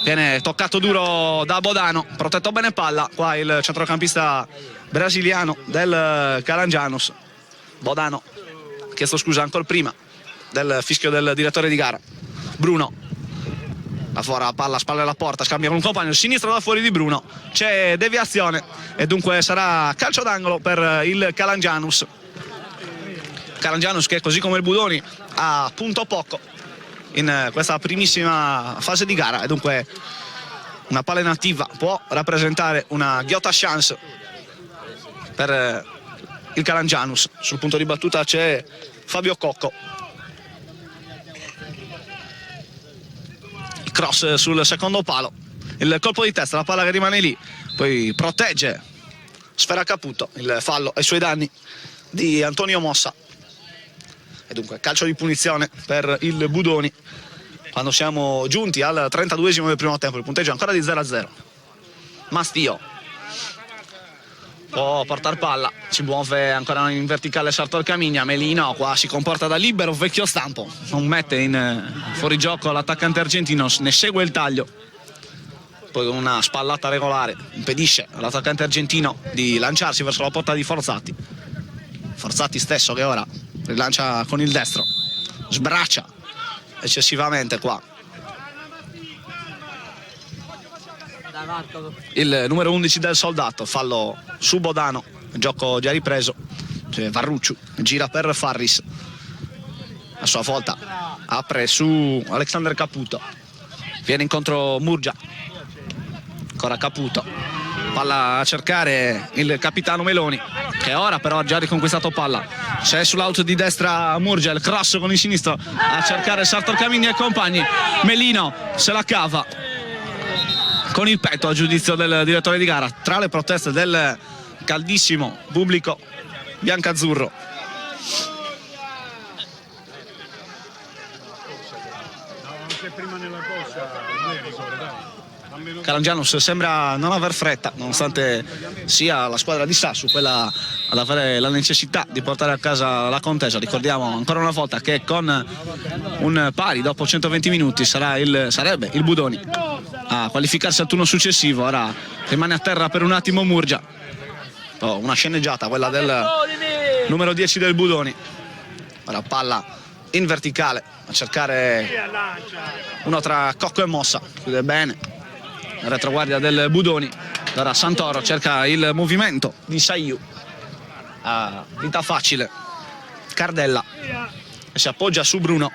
viene toccato duro da Bodano, protetto bene palla, qua il centrocampista brasiliano del Calangianus. Bodano ha chiesto scusa ancora prima del fischio del direttore di gara. Bruno, la fuori la palla, spalle alla porta, scambia con un compagno, il sinistro da fuori di Bruno, c'è deviazione e dunque sarà calcio d'angolo per il Calangianus. Calangianus che così come il Budoni ha punto poco in questa primissima fase di gara e dunque una palla inattiva può rappresentare una ghiotta chance per il Calangianus. Sul punto di battuta c'è Fabio Cocco. Il cross sul secondo palo, il colpo di testa, la palla che rimane lì, poi protegge Sfera Caputo, il fallo ai suoi danni di Antonio Mossa. E dunque calcio di punizione per il Budoni quando siamo giunti al 32esimo del primo tempo. Il punteggio è ancora di 0-0. Mastio può portare palla, si muove ancora in verticale Sartor Camigna. Melino qua si comporta da libero, vecchio stampo, non mette in fuorigioco l'attaccante argentino, ne segue il taglio, poi con una spallata regolare impedisce all'attaccante argentino di lanciarsi verso la porta di Forzati. Forzati stesso che ora rilancia con il destro, sbraccia eccessivamente qua il numero 11 del Soldato. Fallo su Bodano, gioco già ripreso, cioè Varrucciu gira per Farris, a sua volta apre su Alexander Caputo, viene incontro Murgia, ancora Caputo, palla a cercare il capitano Meloni che ora però ha già riconquistato palla, c'è sull'out di destra Murgia, il cross con il sinistro a cercare Sartor Camini e compagni. Melino se la cava con il petto a giudizio del direttore di gara, tra le proteste del caldissimo pubblico biancazzurro. Calangianus sembra non aver fretta, nonostante sia la squadra di Sassu quella ad avere la necessità di portare a casa la contesa. Ricordiamo ancora una volta che con un pari dopo 120 minuti sarebbe il Budoni a qualificarsi al turno successivo. Ora rimane a terra per un attimo Murgia, una sceneggiata quella del numero 10 del Budoni. Ora palla in verticale a cercare uno tra Cocco e Mossa, chiude bene la retroguardia del Budoni. Ora Santoro cerca il movimento di Saiu, a vita facile Cardella e si appoggia su Bruno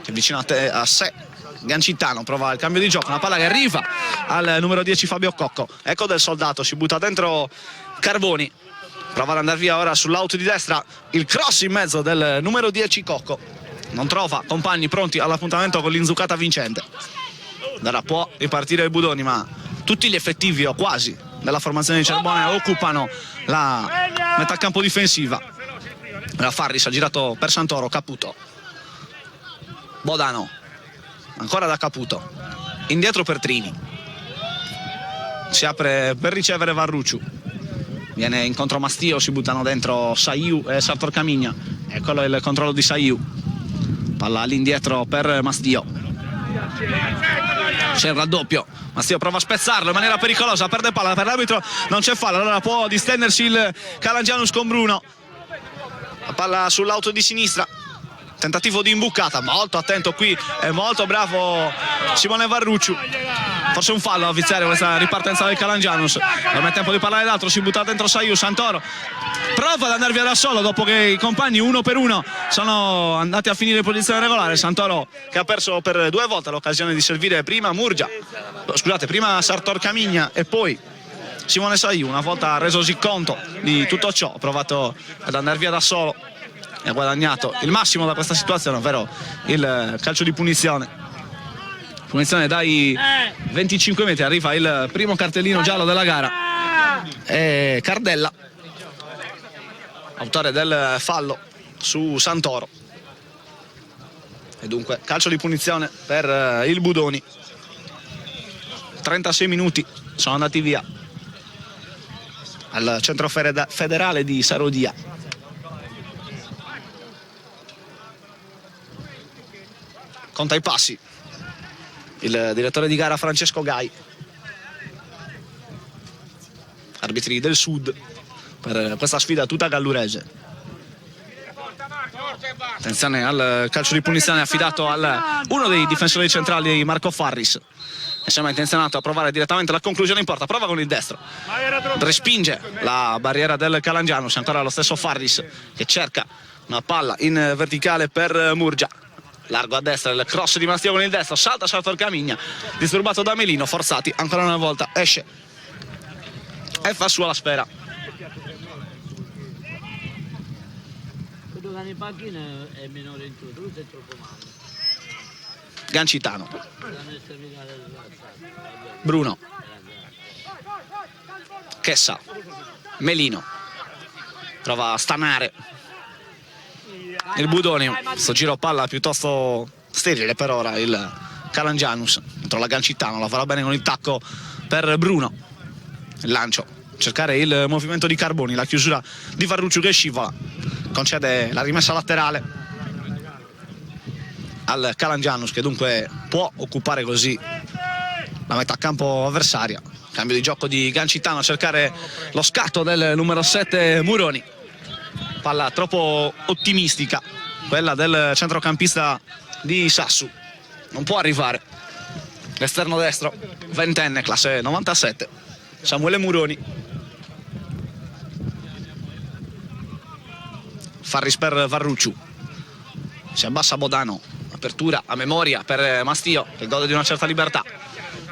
che vicino a sé Gancitano prova il cambio di gioco, una palla che arriva al numero 10 Fabio Cocco. Ecco del Soldato, si butta dentro Carboni, prova ad andare via ora sull'out di destra, il cross in mezzo del numero 10 Cocco, non trova compagni pronti all'appuntamento con l'inzuccata vincente. Ora può ripartire il Budoni, ma tutti gli effettivi o quasi della formazione di Cerbone occupano la metà campo difensiva. La Farris ha girato per Santoro, Caputo, Bodano ancora da Caputo, indietro per Trini, si apre per ricevere Varrucciu, viene incontro Mastio, si buttano dentro Saiu e Sartor Camigna. Eccolo il controllo di Saiu, palla all'indietro per Mastio, c'è il raddoppio, Mastio prova a spezzarlo in maniera pericolosa, perde palla, per l'arbitro non c'è fallo, allora può distendersi il Calangianus con Bruno. La palla sull'auto di sinistra, tentativo di imbucata, molto attento qui e molto bravo Simone Varrucciu. Forse un fallo a avviziare questa ripartenza del Calangianus. Non è tempo di parlare d'altro, si butta dentro Saiu. Santoro prova ad andare via da solo dopo che i compagni uno per uno sono andati a finire in posizione regolare. Santoro che ha perso per due volte l'occasione di servire prima prima Sartor Camigna e poi Simone Saiu. Una volta resosi conto di tutto ciò, ha provato ad andare via da solo e ha guadagnato il massimo da questa situazione, ovvero il calcio di punizione. Punizione dai 25 metri, arriva il primo cartellino giallo della gara e Cardella, autore del fallo su Santoro. E dunque calcio di punizione per il Budoni. 36 minuti sono andati via al centro federale di Sarodia. Conta i passi il direttore di gara Francesco Gai, arbitri del Sud per questa sfida tutta gallurese. Attenzione al calcio di punizione affidato a uno dei difensori centrali, Marco Farris, che sembra intenzionato a provare direttamente la conclusione in porta. Prova con il destro, respinge la barriera del Calangianus. Ancora lo stesso Farris che cerca una palla in verticale per Murgia, largo a destra, il cross di Mastio con il destro, salta Sartor Camigna, disturbato da Melino. Forzati ancora una volta, esce e fa sua la sfera. Quello che in panchina è minore in tutto, lui è troppo male. Gancitano, Bruno, Chessa, Melino, prova a stanare il Budoni. Sto giro palla piuttosto sterile per ora il Calangianus. Dentro la Gancitano, lavora bene con il tacco per Bruno. Il lancio, cercare il movimento di Carboni, la chiusura di Varrucciu che scivola, concede la rimessa laterale al Calangianus, che dunque può occupare così la metà campo avversaria. Cambio di gioco di Gancitano a cercare lo scatto del numero 7 Muroni. Palla troppo ottimistica quella del centrocampista di Sassu, non può arrivare. L'esterno destro, ventenne, classe 97, Samuele Muroni. Farris per Varrucciu, si abbassa Bodano, apertura a memoria per Mastio che gode di una certa libertà.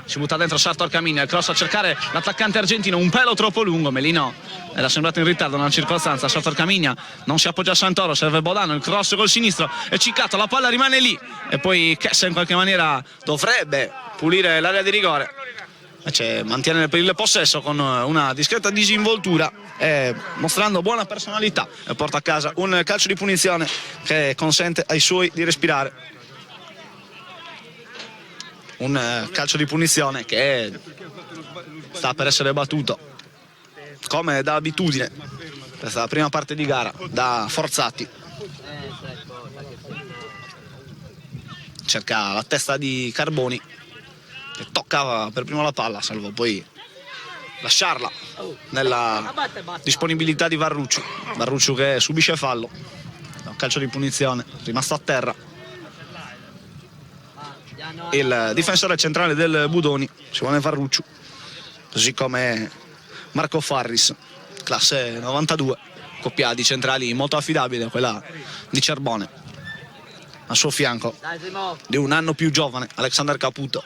Si butta dentro Sartor Camigna, il cross a cercare l'attaccante argentino, un pelo troppo lungo. Melino era sembrato in ritardo nella circostanza. Sartor Camigna non si appoggia a Santoro, serve Bodano, il cross col sinistro è ciccato, la palla rimane lì e poi Chessa in qualche maniera dovrebbe pulire l'area di rigore, invece mantiene il possesso con una discreta disinvoltura e mostrando buona personalità, e porta a casa un calcio di punizione che consente ai suoi di respirare. Un calcio di punizione che sta per essere battuto come da abitudine questa prima parte di gara da Forzati. Cerca la testa di Carboni che tocca per primo la palla, salvo poi lasciarla nella disponibilità di Varrucciu che subisce fallo. Un calcio di punizione rimasto a terra. Il difensore centrale del Budoni, Simone Varrucciu, così come Marco Farris, classe 92, coppia di centrali molto affidabile, quella di Cerbone. A suo fianco, di un anno più giovane, Alexander Caputo.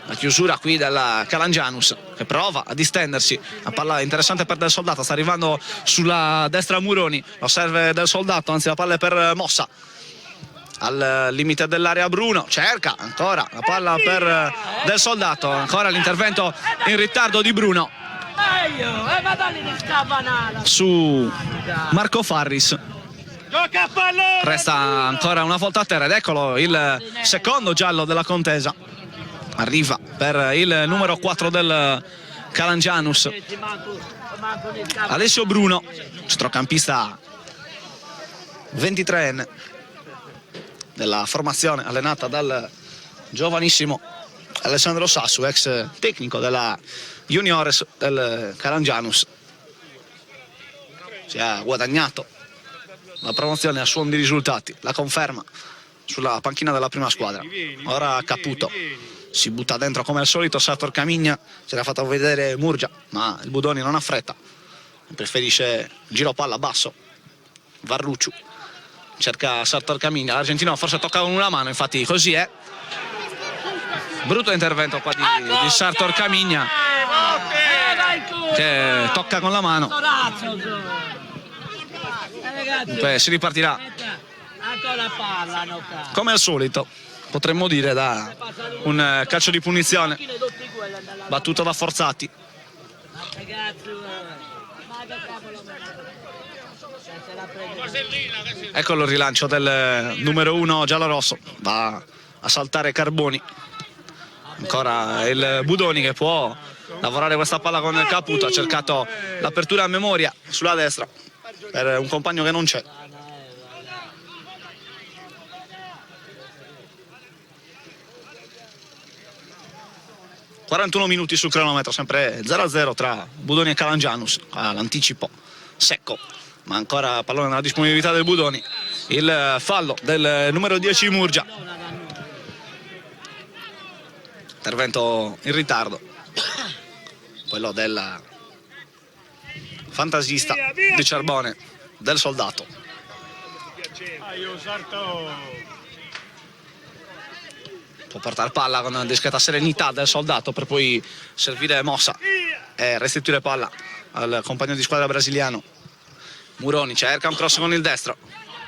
La chiusura qui della Calangianus che prova a distendersi, la palla interessante per Del Soldato, sta arrivando sulla destra Muroni, lo serve Del Soldato, anzi la palla è per Mossa. Al limite dell'area Bruno, cerca ancora la palla per Del Soldato, ancora l'intervento in ritardo di Bruno su Marco Farris. Resta ancora una volta a terra ed eccolo il secondo giallo della contesa. Arriva per il numero 4 del Calangianus, Alessio Bruno, centrocampista 23enne della formazione allenata dal giovanissimo Alessandro Sassu, ex tecnico della Juniores del Calangianus. Si è guadagnato la promozione a suon di risultati, la conferma sulla panchina della prima squadra. Ora Caputo si butta dentro come al solito. Sartor Camigna si era fatto vedere Murgia, ma il Budoni non ha fretta, preferisce giro palla basso. Varrucciu cerca Sartor Camigna, l'argentino forse tocca con una mano, infatti così è. Brutto intervento qua di Sartor Camigna che tocca con la mano. Dunque si ripartirà come al solito, potremmo dire, da un calcio di punizione battuto da Forzati. Eccolo il rilancio del numero 1 giallorosso, va a saltare Carboni. Ancora il Budoni che può lavorare questa palla con il Caputo, ha cercato l'apertura a memoria sulla destra per un compagno che non c'è. 41 minuti sul cronometro, sempre 0-0 tra Budoni e Calangianus, all'anticipo secco, ma ancora pallone nella disponibilità del Budoni. Il fallo del numero 10 Murgia, intervento in ritardo, quello del fantasista di Cerbone, del Soldato. Può portare palla con discreta serenità del Soldato per poi servire mossa e restituire palla al compagno di squadra brasiliano. Muroni cerca un cross con il destro,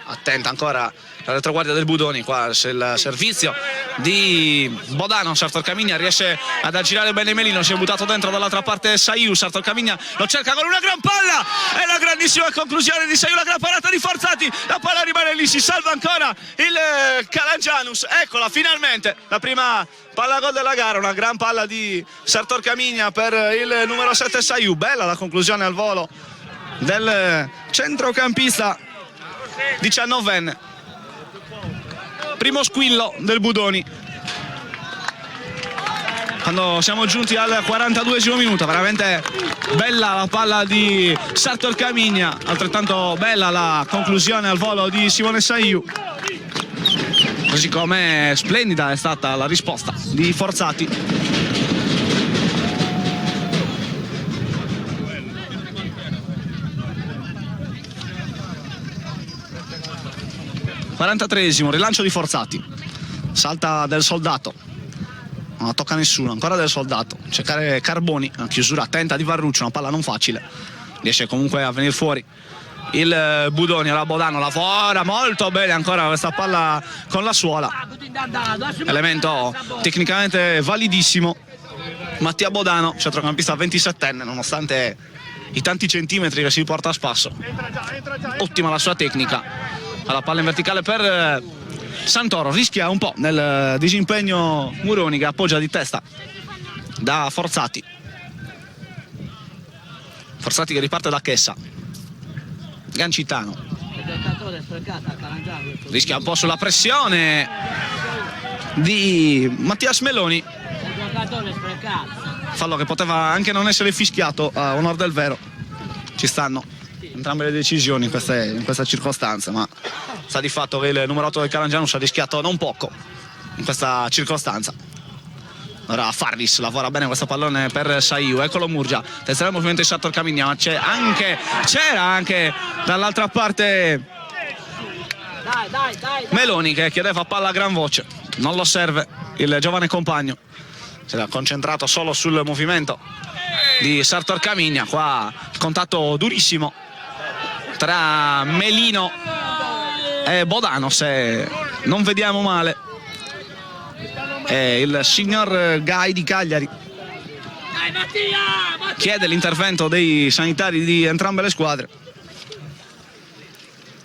attenta ancora la retroguardia del Budoni, qua il servizio di Bodano. Sartor Camigna riesce ad aggirare bene Melino, si è buttato dentro dall'altra parte Saiu. Sartor Camigna lo cerca con una gran palla e la grandissima conclusione di Saiu, la gran parata di Forzati, la palla rimane lì, si salva ancora il Calangianus. Eccola finalmente la prima palla gol della gara, una gran palla di Sartor Camigna per il numero 7 Saiu. Bella la conclusione al volo del centrocampista 19enne. Primo squillo del Budoni quando siamo giunti al 42esimo minuto. Veramente bella la palla di Sartor Camigna, altrettanto bella la conclusione al volo di Simone Saiu, così come splendida è stata la risposta di Forzati. (43esimo) rilancio di Forzati, salta del Soldato, non la tocca nessuno, ancora del Soldato, cercare Carboni, una chiusura attenta di Varruccio, una palla non facile, riesce comunque a venire fuori il Budoni. Alla Bodano lavora molto bene ancora questa palla con la suola, elemento tecnicamente validissimo. Mattia Bodano, centrocampista 27enne, nonostante i tanti centimetri che si porta a spasso, ottima la sua tecnica. Alla palla in verticale per Santoro, rischia un po' nel disimpegno Muroni che appoggia di testa da Forzati. Forzati che riparte da Chessa, Gancitano rischia un po' sulla pressione di Mattias Meloni, fallo che poteva anche non essere fischiato, a onor del vero. Ci stanno entrambe le decisioni in questa circostanza, ma sta di fatto che il numero 8 del Calangianus ha rischiato non poco in questa circostanza. Ora Farris lavora bene questo pallone per Saiu, eccolo Murgia, testerà il movimento di Sartor Camigna, ma c'era anche dall'altra parte Meloni che chiedeva palla a gran voce, non lo serve il giovane compagno, si era concentrato solo sul movimento di Sartor Camigna. Qua contatto durissimo tra Melino e Bodano, se non vediamo male, e il signor Gai di Cagliari chiede l'intervento dei sanitari di entrambe le squadre.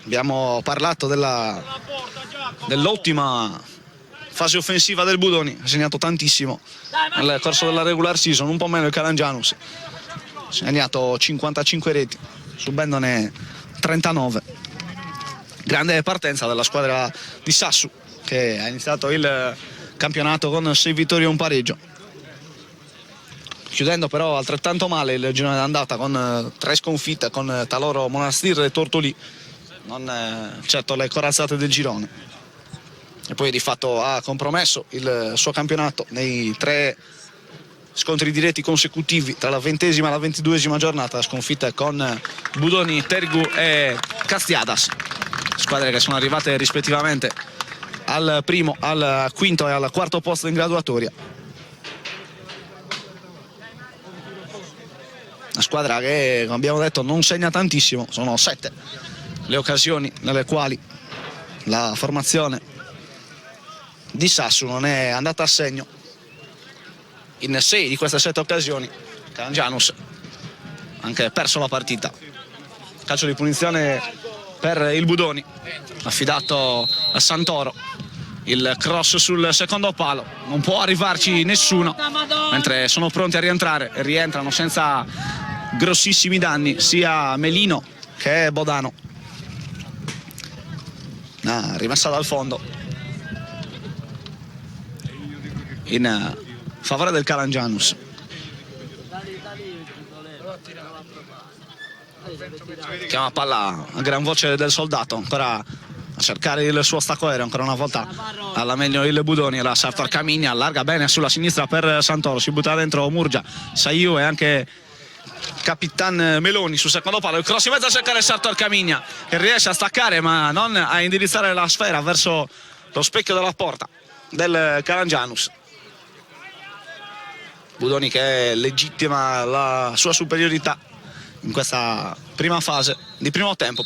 Abbiamo parlato dell'ottima fase offensiva del Budoni, ha segnato tantissimo nel corso della regular season, un po' meno il Calangianus, ha segnato 55 reti, subendone 39. Grande partenza della squadra di Sassu, che ha iniziato il campionato con 6 vittorie e un pareggio, chiudendo però altrettanto male il girone d'andata con 3 sconfitte con Taloro, Monastir e Tortolì, non certo le corazzate del girone, e poi di fatto ha compromesso il suo campionato nei 3 scontri diretti consecutivi tra la 20ª e la 22ª giornata, sconfitte con Budoni, Tergu e Castiadas, squadre che sono arrivate rispettivamente al primo, al quinto e al quarto posto in graduatoria. Una squadra che, come abbiamo detto, non segna tantissimo, sono 7 le occasioni nelle quali la formazione di Sassu non è andata a segno. In 6 di queste 7 occasioni Calangianus ha anche perso la partita. Calcio di punizione per il Budoni, affidato a Santoro, il cross sul secondo palo, non può arrivarci nessuno, mentre sono pronti a rientrare e rientrano senza grossissimi danni sia Melino che Bodano. Rimessa dal fondo in favore del Calangianus. Chiama palla a gran voce del soldato, ancora a cercare il suo stacco aereo, ancora una volta alla meglio il Budoni, la Sartor Camigna, allarga bene sulla sinistra per Santoro, si butta dentro Murgia, Saiu e anche Capitan Meloni sul secondo palo, il cross in mezzo a cercare Sartor Camigna che riesce a staccare ma non a indirizzare la sfera verso lo specchio della porta del Calangianus. Budoni che legittima la sua superiorità in questa prima fase di primo tempo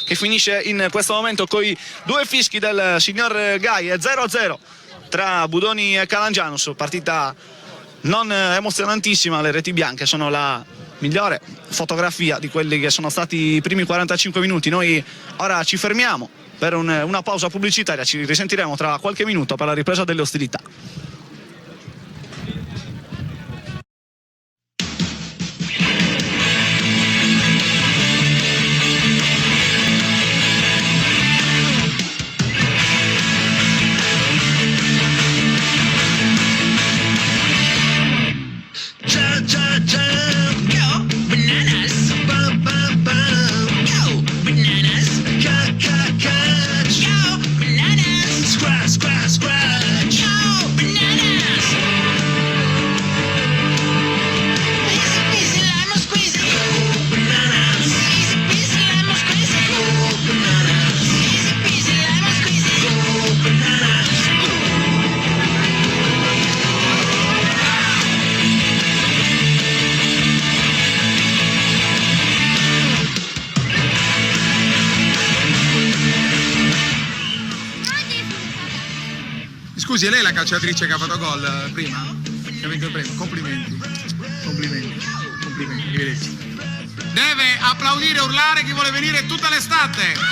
che finisce in questo momento con i due fischi del signor Gai, 0-0 tra Budoni e Calangianus, partita non emozionantissima. Le reti bianche sono la migliore fotografia di quelli che sono stati i primi 45 minuti. Noi ora ci fermiamo per una pausa pubblicitaria, ci risentiremo tra qualche minuto per la ripresa delle ostilità. Scusi, è lei la calciatrice che ha fatto gol prima? Che ha vinto il premio? Complimenti. Complimenti. Complimenti, arrivederci. Deve applaudire e urlare chi vuole venire tutta l'estate.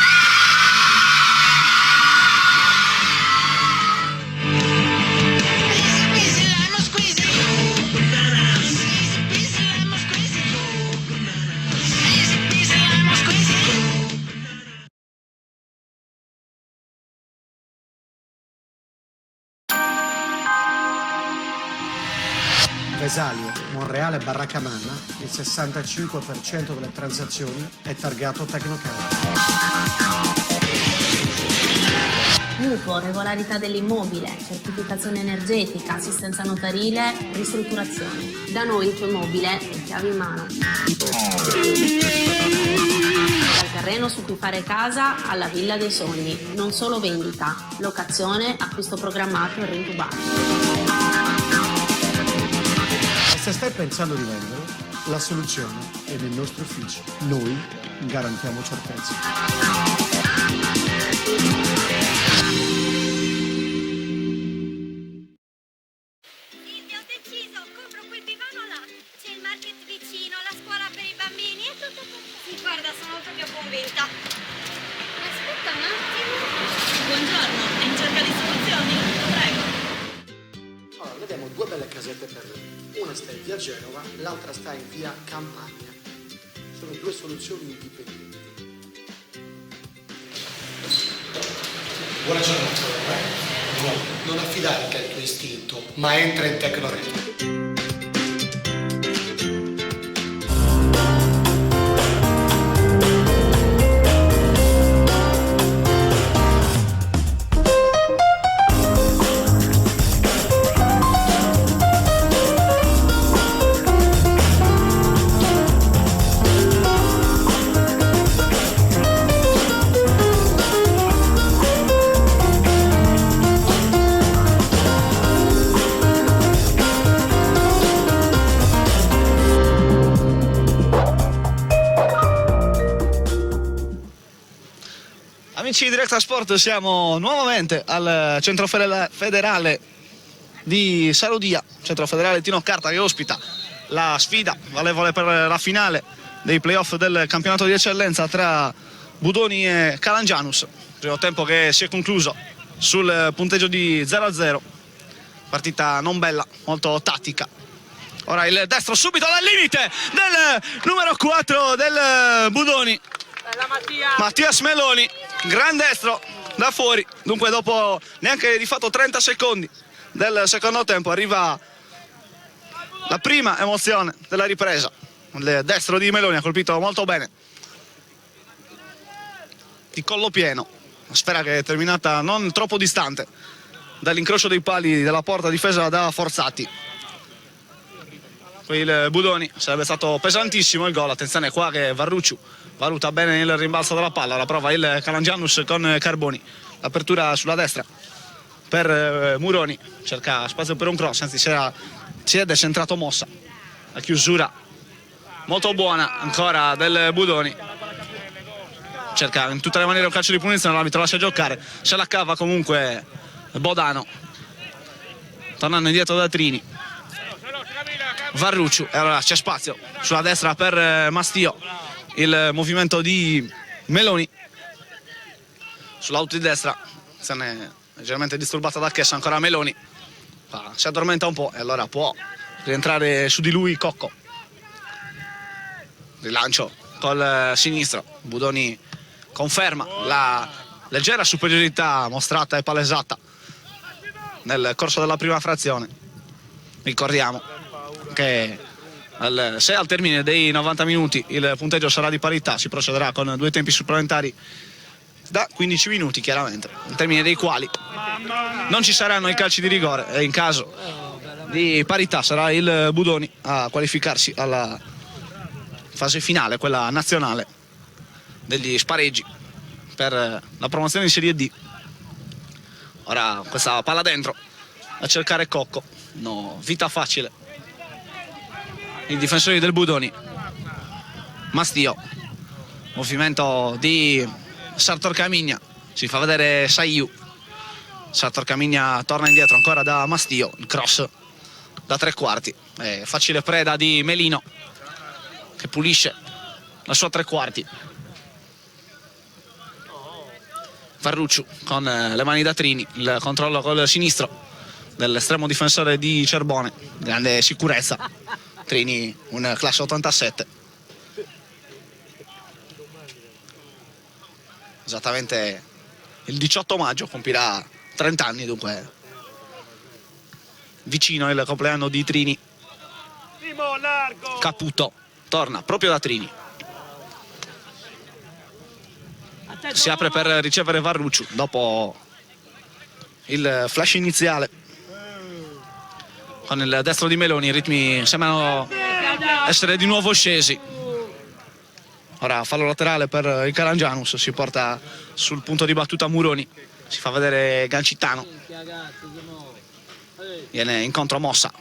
Vesalio, Monreale e Barracamana, il 65% delle transazioni è targato Tecnocard. Mutuo, regolarità dell'immobile, certificazione energetica, assistenza notarile, ristrutturazione. Da noi il tuo immobile è chiave in mano. Dal terreno su cui fare casa alla villa dei sogni. Non solo vendita, locazione, acquisto programmato e rintubato. Se stai pensando di vendere, la soluzione è nei nostri uffici. Noi garantiamo certezza. Silvia, ho deciso, compro quel divano là. C'è il market vicino, la scuola per i bambini e tutto. Sì, guarda, sono proprio convinta. Aspetta un attimo. Buongiorno, è in cerca di soluzioni? Prego. Allora, vediamo due belle casette per lei. Una sta in via Genova, l'altra sta in via Campagna. Sono due soluzioni indipendenti. Buona giornata. Non affidare al tuo istinto, ma entra in Tecnored. Amici di Directa Sport, siamo nuovamente al centro federale di Saludia, centro federale Tino Carta, che ospita la sfida valevole per la finale dei playoff del campionato di eccellenza tra Budoni e Calangianus. Primo tempo che si è concluso sul punteggio di 0-0, partita non bella, molto tattica. Ora il destro subito dal limite del numero 4 del Budoni, Mattias Meloni, gran destro da fuori. Dunque dopo neanche di fatto 30 secondi del secondo tempo arriva la prima emozione della ripresa. Il destro di Meloni ha colpito molto bene, di collo pieno, una sfera che è terminata non troppo distante dall'incrocio dei pali della porta difesa da Forzati. Poi il Budoni, sarebbe stato pesantissimo il gol. Attenzione qua che Varrucciu valuta bene il rimbalzo della palla, la prova il Calangianus con Carboni, l'apertura sulla destra per Muroni, cerca spazio per un cross, anzi si è decentrato Mossa, la chiusura molto buona ancora del Budoni, cerca in tutte le maniere un calcio di punizione, l'arbitro lascia giocare, se la cava comunque Bodano, tornando indietro da Trini. Varrucciu, e allora c'è spazio sulla destra per Mastio, il movimento di Meloni sull'auto di destra, se ne è leggermente disturbata da Chessa, ancora Meloni si addormenta un po' e allora può rientrare su di lui Cocco. Rilancio col sinistro, Budoni conferma la leggera superiorità mostrata e palesata nel corso della prima frazione. Ricordiamo che se al termine dei 90 minuti il punteggio sarà di parità, si procederà con 2 tempi supplementari da 15 minuti chiaramente, al termine dei quali non ci saranno i calci di rigore e in caso di parità sarà il Budoni a qualificarsi alla fase finale, quella nazionale degli spareggi per la promozione in Serie D. Ora questa palla dentro a cercare Cocco, no, vita facile i difensori del Budoni. Mastio, movimento di Sartor Camigna, si fa vedere Saiu, Sartor Camigna torna indietro ancora da Mastio, il cross da 3 quarti, facile preda di Melino che pulisce la sua 3 quarti. Varrucciu con le mani da Trini, il controllo col sinistro dell'estremo difensore di Cerbone, grande sicurezza. Trini, un classe 87. Esattamente il 18 maggio compirà 30 anni, dunque vicino il compleanno di Trini. Caputo torna proprio da Trini, si apre per ricevere Varrucciu dopo il flash iniziale con il destro di Meloni. I ritmi sembrano essere di nuovo scesi. Ora fallo laterale per il Calangianus, si porta sul punto di battuta Muroni, si fa vedere Gancitano, viene incontro Mossa,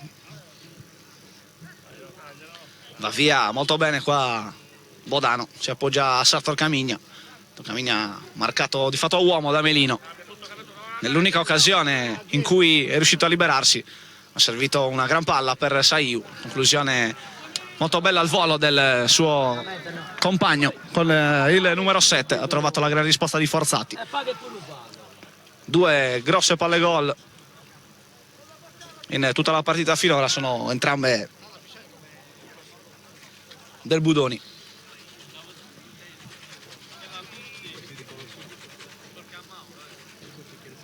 va via molto bene qua Bodano, si appoggia a Sartor Camigna. Camigna marcato di fatto a uomo da Melino, nell'unica occasione in cui è riuscito a liberarsi ha servito una gran palla per Saiu, conclusione molto bella al volo del suo compagno con il numero 7, ha trovato la gran risposta di Forzati. 2 grosse palle gol in tutta la partita finora, sono entrambe del Budoni.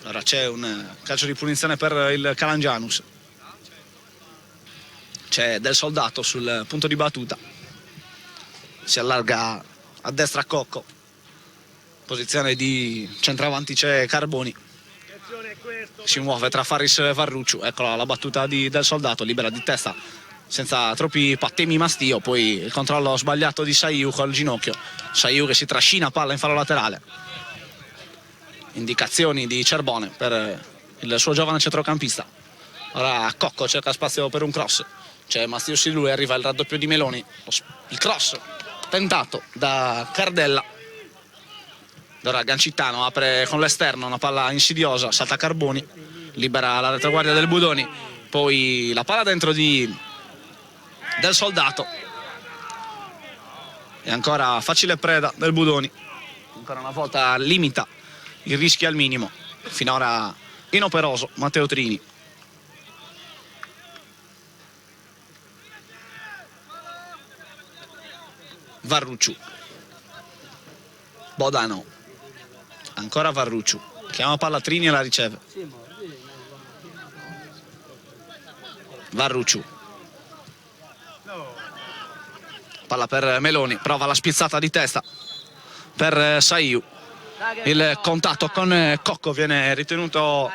Ora c'è un calcio di punizione per il Calangianus, c'è Del Soldato sul punto di battuta, si allarga a destra Cocco, posizione di centravanti c'è Carboni, si muove tra Faris e Varrucciu, eccola la battuta Del Soldato, libera di testa senza troppi patemi Mastio, poi il controllo sbagliato di Saiu col ginocchio, Saiu che si trascina palla in fallo laterale. Indicazioni di Cerbone per il suo giovane centrocampista. Ora Cocco cerca spazio per un cross, c'è Mastio su di lui, arriva il raddoppio di Meloni, il cross tentato da Cardella. Ora Gancitano apre con l'esterno, una palla insidiosa, salta Carboni, libera la retroguardia del Budoni, poi la palla dentro Del Soldato e ancora facile preda del Budoni, ancora una volta limita il rischio al minimo, finora inoperoso Matteo Trini. Varrucciu, Bodano, ancora Varrucciu, chiama palla Trini e la riceve. Varrucciu, Palla per Meloni, prova la spizzata di testa per Saiu. Il contatto con Cocco viene ritenuto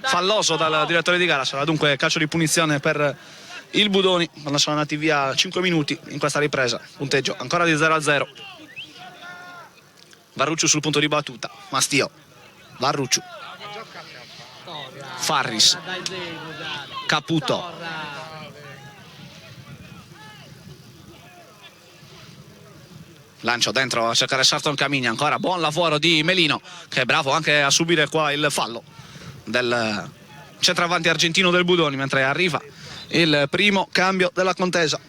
falloso dal direttore di gara, sarà dunque calcio di punizione per il Budoni quando sono andati via 5 minuti in questa ripresa. Punteggio ancora di 0-0. Varrucciu sul punto di battuta, Mastio, Varrucciu, Farris, Caputo, lancio dentro a cercare Sarton Camigna, ancora buon lavoro di Melino che è bravo anche a subire qua il fallo del centravanti argentino del Budoni, mentre arriva il primo cambio della contesa,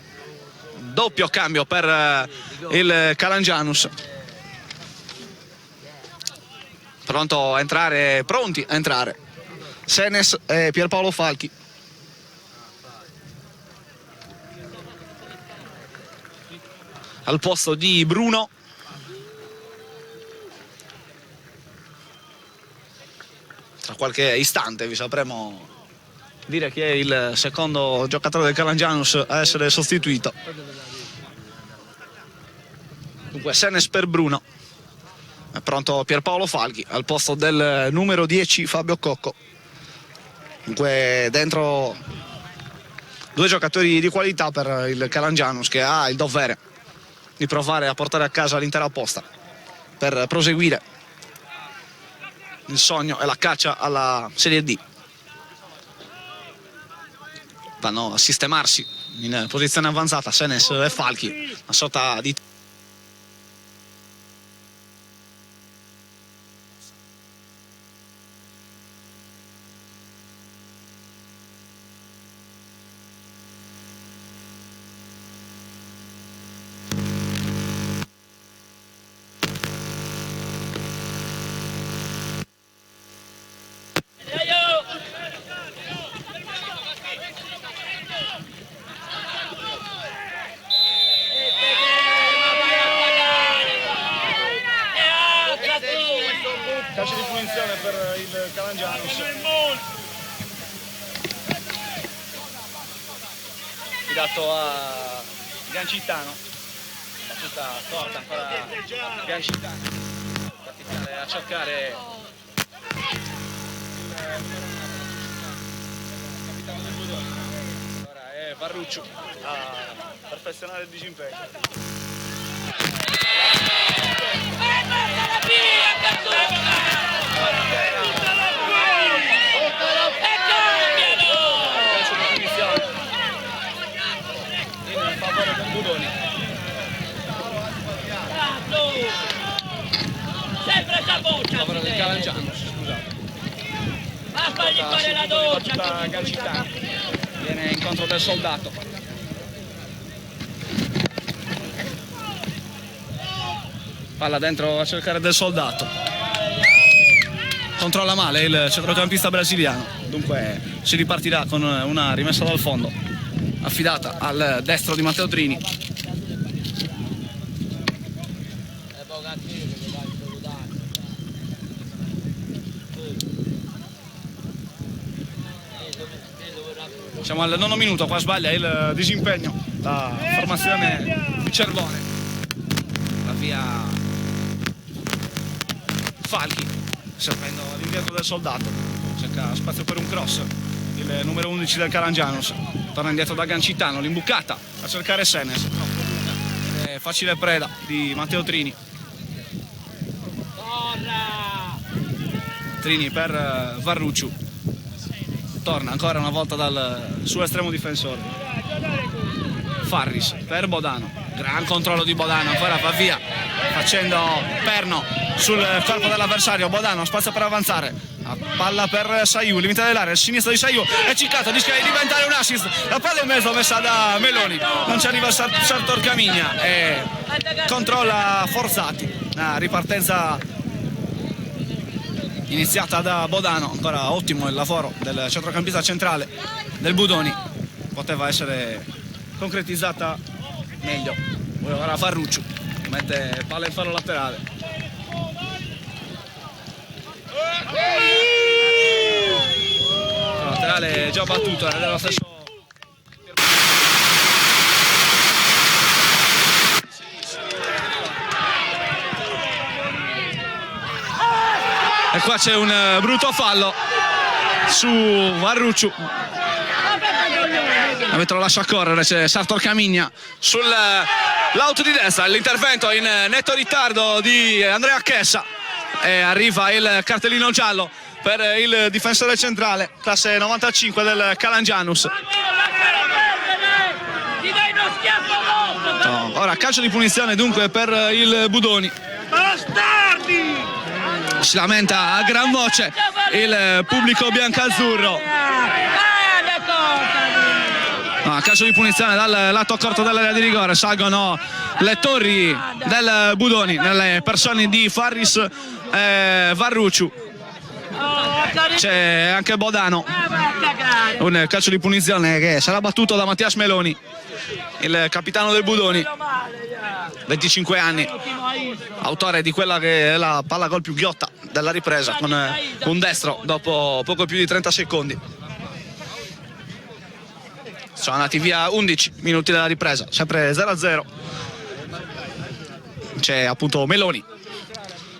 doppio cambio per il Calangianus, pronti a entrare Senes e Pierpaolo Falchi. Al posto di Bruno tra qualche istante vi sapremo dire chi è il secondo giocatore del Calangianus a essere sostituito. Dunque Senes per Bruno, è pronto Pierpaolo Falchi al posto del numero 10 Fabio Cocco. Dunque dentro due giocatori di qualità per il Calangianus, che ha il dovere di provare a portare a casa l'intera posta per proseguire il sogno e la caccia alla Serie D. Vanno a sistemarsi in posizione avanzata Senes e Falchi, una sorta di calcio di punizione per il Calangianus. Dato a Gancitano, battuta corta ancora Gancitano, partire a cercare il capitano del Budoni. Ora è Varrucciu a perfezionare il disimpegno. In favore del Budoni. Sempre sta boccia! Favore del Calangianus, scusate. Ma fagli fare la doccia! Gancitano viene incontro del soldato. Palla dentro a cercare del soldato. Controlla male il centrocampista brasiliano. Dunque si ripartirà con una rimessa dal fondo affidata al destro di Matteo Trini. Siamo al 9° minuto, qua sbaglia il disimpegno la formazione di Cervone. Va via Falchi, servendo all'indietro del soldato, cerca spazio per un cross il numero 11 del Calangianus, torna indietro da Gancitano, l'imbucata a cercare Senes, è facile preda di Matteo Trini. Trini per Varrucciu, torna ancora una volta dal suo estremo difensore. Farris per Bodano, gran controllo di Bodano, ancora va via facendo perno sul corpo dell'avversario. Bodano, spazio per avanzare, palla per Saiu, limite dell'area, il sinistro di Saiu è ciccato, rischia di diventare un assist, la palla in mezzo messa da Meloni, non ci arriva Sartor Camigna e controlla Forzati. Una ripartenza iniziata da Bodano, ancora ottimo il lavoro del centrocampista centrale del Budoni, poteva essere concretizzata meglio. Ora Varrucciu mette palla in fallo laterale. Il laterale già battuto, era dello stesso E qua c'è un brutto fallo su Varrucciu. L'arbitro lascia correre, c'è Sartor Camigna sull'auto di destra, l'intervento in netto ritardo di Andrea Chessa e arriva il cartellino giallo per il difensore centrale, classe 95 del Calangianus. Ora calcio di punizione dunque per il Budoni. Si lamenta a gran voce il pubblico biancazzurro. Calcio di punizione dal lato corto dell'area di rigore, salgono le torri del Budoni nelle persone di Farris e Varrucciu. C'è anche Bodano, un calcio di punizione che sarà battuto da Mattias Meloni, il capitano del Budoni, 25 anni, autore di quella che è la palla gol più ghiotta della ripresa, con un destro dopo poco più di 30 secondi. Sono andati via 11 minuti dalla ripresa, sempre 0-0. C'è appunto Meloni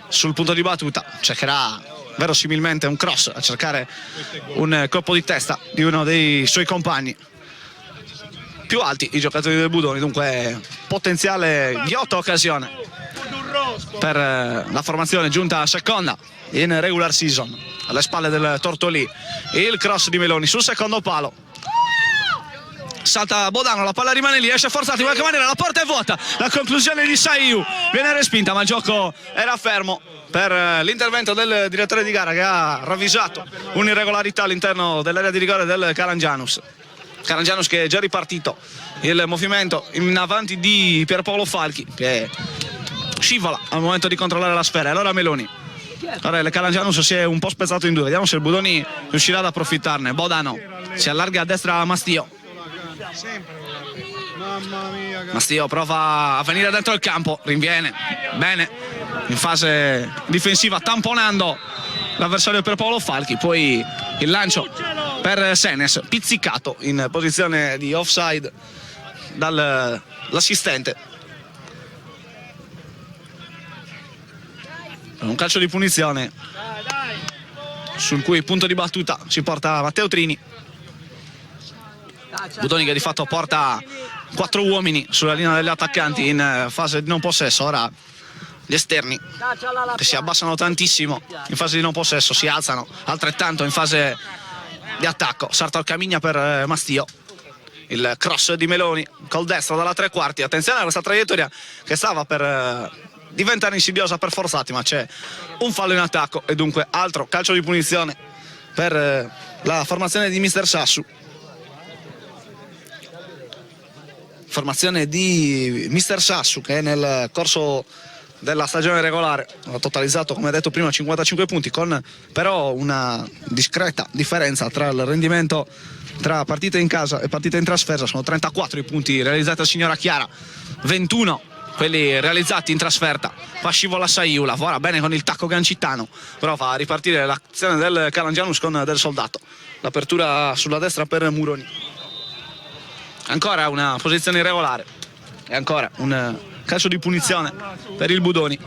sul punto di battuta, cercherà verosimilmente un cross a cercare un colpo di testa di uno dei suoi compagni. Più alti i giocatori del Budoni, dunque potenziale ghiotta occasione per la formazione giunta seconda in regular season, alle spalle del Tortolì. Il cross di Meloni sul secondo palo. Salta Bodano, la palla rimane lì, esce forzato in qualche maniera, la porta è vuota, la conclusione di Saiu viene respinta, ma il gioco era fermo per l'intervento del direttore di gara, che ha ravvisato un'irregolarità all'interno dell'area di rigore del Calangianus. Calangianus che è già ripartito, il movimento in avanti di Pierpaolo Falchi che scivola al momento di controllare la sfera. E allora Meloni, ora il Calangianus si è un po' spezzato in due, vediamo se il Budoni riuscirà ad approfittarne. Bodano si allarga a destra a Mastio. Mastio prova a venire dentro il campo, rinviene bene in fase difensiva tamponando l'avversario per Paolo Falchi, poi il lancio per Senes, pizzicato in posizione di offside dall'assistente. Un calcio di punizione sul cui punto di battuta si porta Matteo Trini. Budoni che di fatto porta 4 uomini sulla linea degli attaccanti in fase di non possesso. Ora gli esterni che si abbassano tantissimo in fase di non possesso si alzano altrettanto in fase di attacco. Sartor Camigna per Mastio, il cross di Meloni col destro dalla tre quarti. Attenzione a questa traiettoria che stava per diventare insidiosa per Forzati, ma c'è un fallo in attacco e dunque altro calcio di punizione per la formazione di Mister Sassu. Formazione di Mister Sassu che nel corso della stagione regolare ha totalizzato, come detto prima, 55 punti, con però una discreta differenza tra il rendimento tra partite in casa e partite in trasferta. Sono 34 i punti realizzati dal Signora Chiara, 21 quelli realizzati in trasferta. Fa scivola Saiu, lavora bene con il tacco Gancitano, però fa ripartire l'azione del Calangianus con del Soldato. L'apertura sulla destra per Muroni. Ancora una posizione irregolare e ancora un calcio di punizione per il Budoni.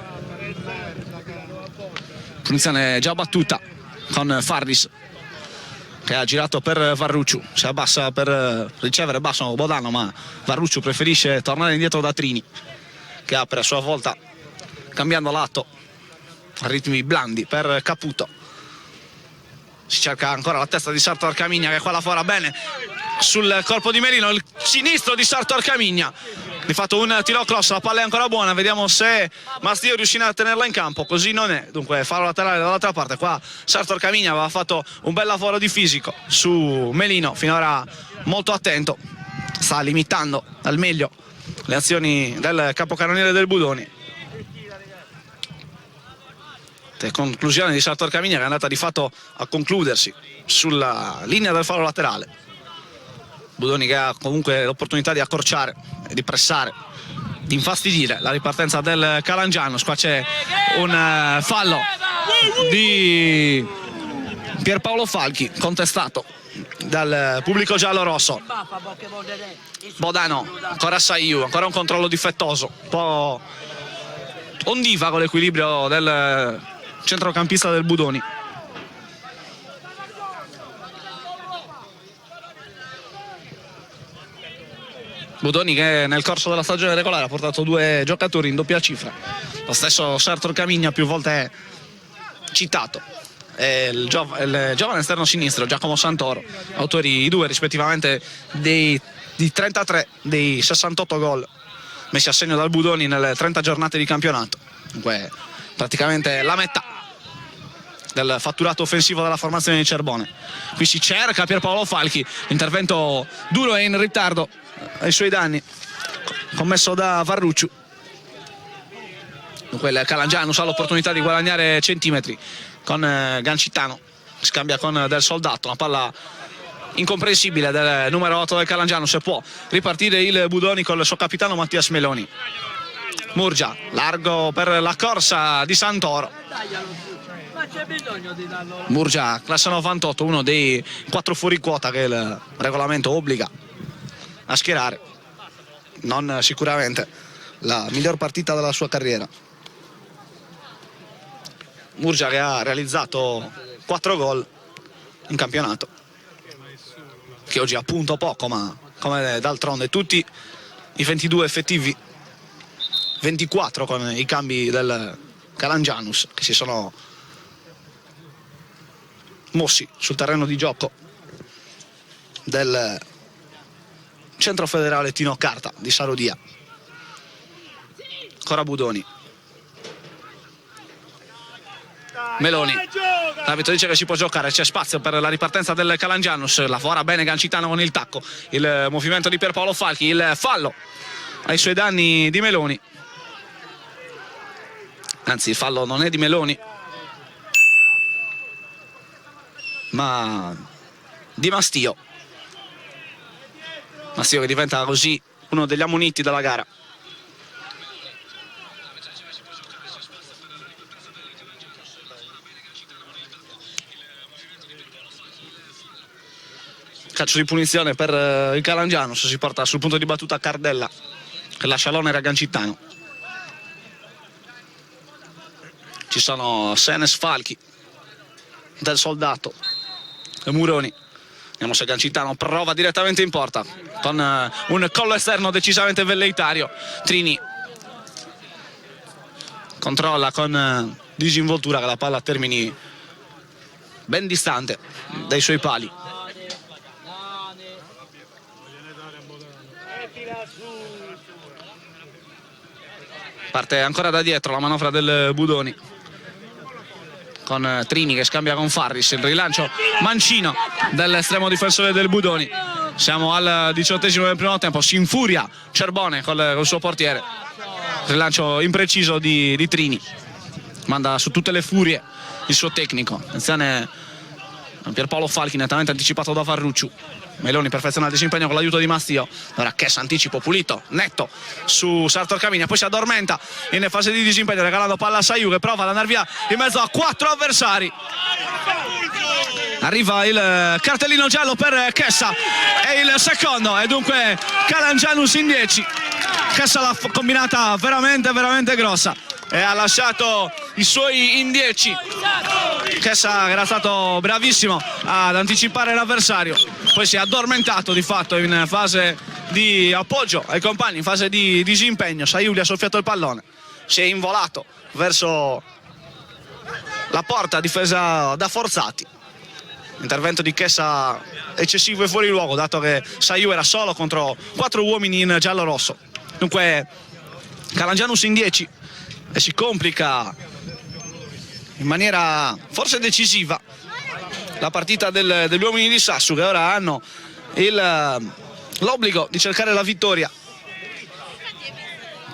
Punizione già battuta con Farris che ha girato per Varrucciu, si abbassa per ricevere basso Bodano, ma Varrucciu preferisce tornare indietro da Trini che apre a sua volta cambiando lato a ritmi blandi per Caputo. Si cerca ancora la testa di Sartor Camigna che qua lavora bene sul colpo di Melino, il sinistro di Sartor Camigna. Di fatto un tiro cross, la palla è ancora buona, vediamo se Mastio riuscirà a tenerla in campo, così non è. Dunque fallo laterale dall'altra parte, qua Sartor Camigna aveva fatto un bel lavoro di fisico su Melino, finora molto attento, sta limitando al meglio le azioni del capocannoniere del Budoni. Conclusione di Sartor Camigna che è andata di fatto a concludersi sulla linea del fallo laterale. Budoni che ha comunque l'opportunità di accorciare e di pressare, di infastidire la ripartenza del Calangianus. Qua c'è un fallo di Pierpaolo Falchi contestato dal pubblico giallo-rosso. Bodano, ancora Saiu, ancora un controllo difettoso, un po' ondivago l'equilibrio del centrocampista del Budoni. Budoni che nel corso della stagione regolare ha portato 2 giocatori in doppia cifra. Lo stesso Sartor Camigna più volte citato. E il giovane esterno sinistro Giacomo Santoro, autori i 2 rispettivamente di 33 dei 68 gol messi a segno dal Budoni nelle 30 giornate di campionato. Dunque praticamente la metà del fatturato offensivo della formazione di Cerbone. Qui si cerca Pierpaolo Falchi, l'intervento duro e in ritardo ai suoi danni commesso da Varrucciu. Dunque il Calangianus ha l'opportunità di guadagnare centimetri con Gancitano, scambia con Del Soldato, una palla incomprensibile del numero 8 del Calangianus, e può ripartire il Budoni con il suo capitano Mattias Meloni. Murgia, largo per la corsa di Santoro. Ma c'è bisogno di darlo. Murgia, classe 98, uno dei 4 fuori quota che il regolamento obbliga a schierare. Non sicuramente la miglior partita della sua carriera. Murgia che ha realizzato 4 gol in campionato, che oggi ha punto poco, ma come d'altronde tutti i 22 effettivi, 24 con i cambi del Calangianus che si sono mossi sul terreno di gioco del centro federale Tino Carta di Sarodia. Ancora Budoni. Meloni, l'arbitro dice che si può giocare, c'è spazio per la ripartenza del Calangianus, lavora bene Gancitano con il tacco, il movimento di Pierpaolo Falchi, il fallo ai suoi danni di Meloni, anzi il fallo non è di Meloni ma di Mastio che diventa così uno degli ammoniti della gara. Calcio di punizione per il Calangianus, si porta sul punto di battuta Cardella che lascia l'onere a Gancitano. Ci sono Senes, Falchi, Del Soldato e Muroni. Vediamo se Gancitano prova direttamente in porta con un collo esterno decisamente velleitario. Trini controlla con disinvoltura che la palla termini ben distante dai suoi pali. Parte ancora da dietro la manovra del Budoni con Trini che scambia con Farris, il rilancio mancino dell'estremo difensore del Budoni. Siamo al 18esimo del primo tempo, si infuria Cerbone col suo portiere, rilancio impreciso di Trini, manda su tutte le furie il suo tecnico. Attenzione Pierpaolo Falchi, nettamente anticipato da Varrucciu. Meloni perfeziona il disimpegno con l'aiuto di Mastio. Ora Chessa, anticipo pulito, netto su Sartor Camigna, poi si addormenta in fase di disimpegno regalando palla a Saiu che prova ad andare via in mezzo a 4 avversari. Arriva il cartellino giallo per Chessa, è il secondo e dunque Calangianus in 10. Chessa l'ha combinata veramente grossa e ha lasciato i suoi in 10. Chessa era stato bravissimo ad anticipare l'avversario, poi si è addormentato di fatto in fase di appoggio ai compagni, in fase di disimpegno. Saiu gli ha soffiato il pallone, si è involato verso la porta difesa da forzati. Intervento di Chessa eccessivo e fuori luogo, dato che Saiu era solo contro 4 uomini in giallo-rosso. Dunque Calangianus in 10 e si complica in maniera forse decisiva la partita degli uomini di Sassu, che ora hanno l'obbligo di cercare la vittoria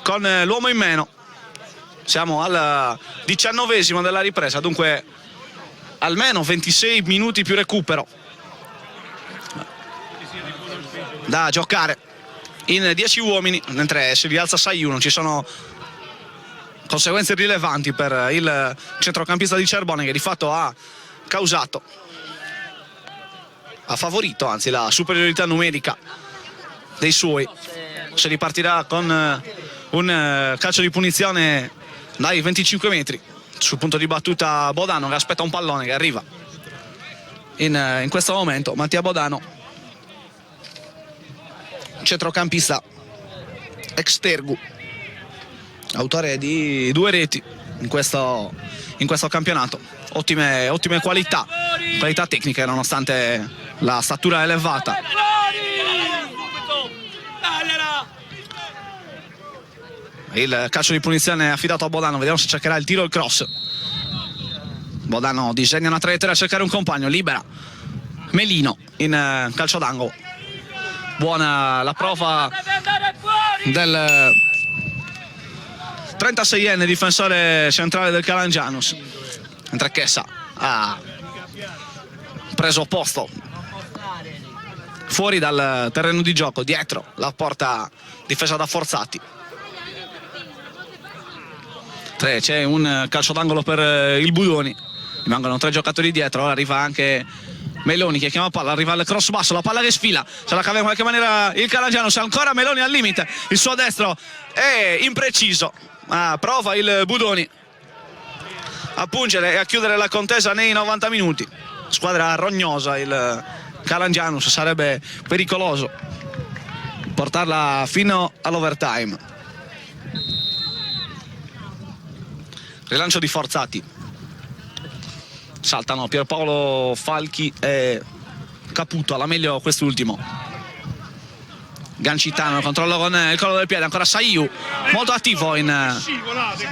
con l'uomo in meno. Siamo al 19esimo della ripresa, dunque almeno 26 minuti più recupero da giocare in 10 uomini, mentre si rialza 6-1. Non ci sono conseguenze rilevanti per il centrocampista di Cerbone, che di fatto ha favorito anzi la superiorità numerica dei suoi. Si ripartirà con un calcio di punizione dai 25 metri sul punto di battuta Bodano che aspetta un pallone che arriva in questo momento. Mattia Bodano, centrocampista ex Tergu, autore di 2 reti in questo campionato. Ottime qualità tecniche nonostante la statura elevata. Il calcio di punizione è affidato a Bodano, vediamo se cercherà il tiro o il cross. Bodano disegna una traiettoria a cercare un compagno, libera Melino in calcio d'angolo. Buona la prova del 36enne difensore centrale del Calangianus, mentre Chessa ha preso posto fuori dal terreno di gioco, dietro la porta difesa da Forzati. C'è un calcio d'angolo per il Budoni, rimangono 3 giocatori dietro. Ora arriva anche Meloni che chiama palla, arriva al cross basso, la palla che sfila, se la cava in qualche maniera il Calangianus, ancora Meloni al limite, il suo destro è impreciso, ma prova il Budoni a pungere e a chiudere la contesa nei 90 minuti. Squadra rognosa il Calangianus, sarebbe pericoloso portarla fino all'overtime. Rilancio di Forzati, saltano Pierpaolo Falchi e Caputo, alla meglio quest'ultimo. Gancitano, controllo con il collo del piede, ancora Saiu, molto attivo in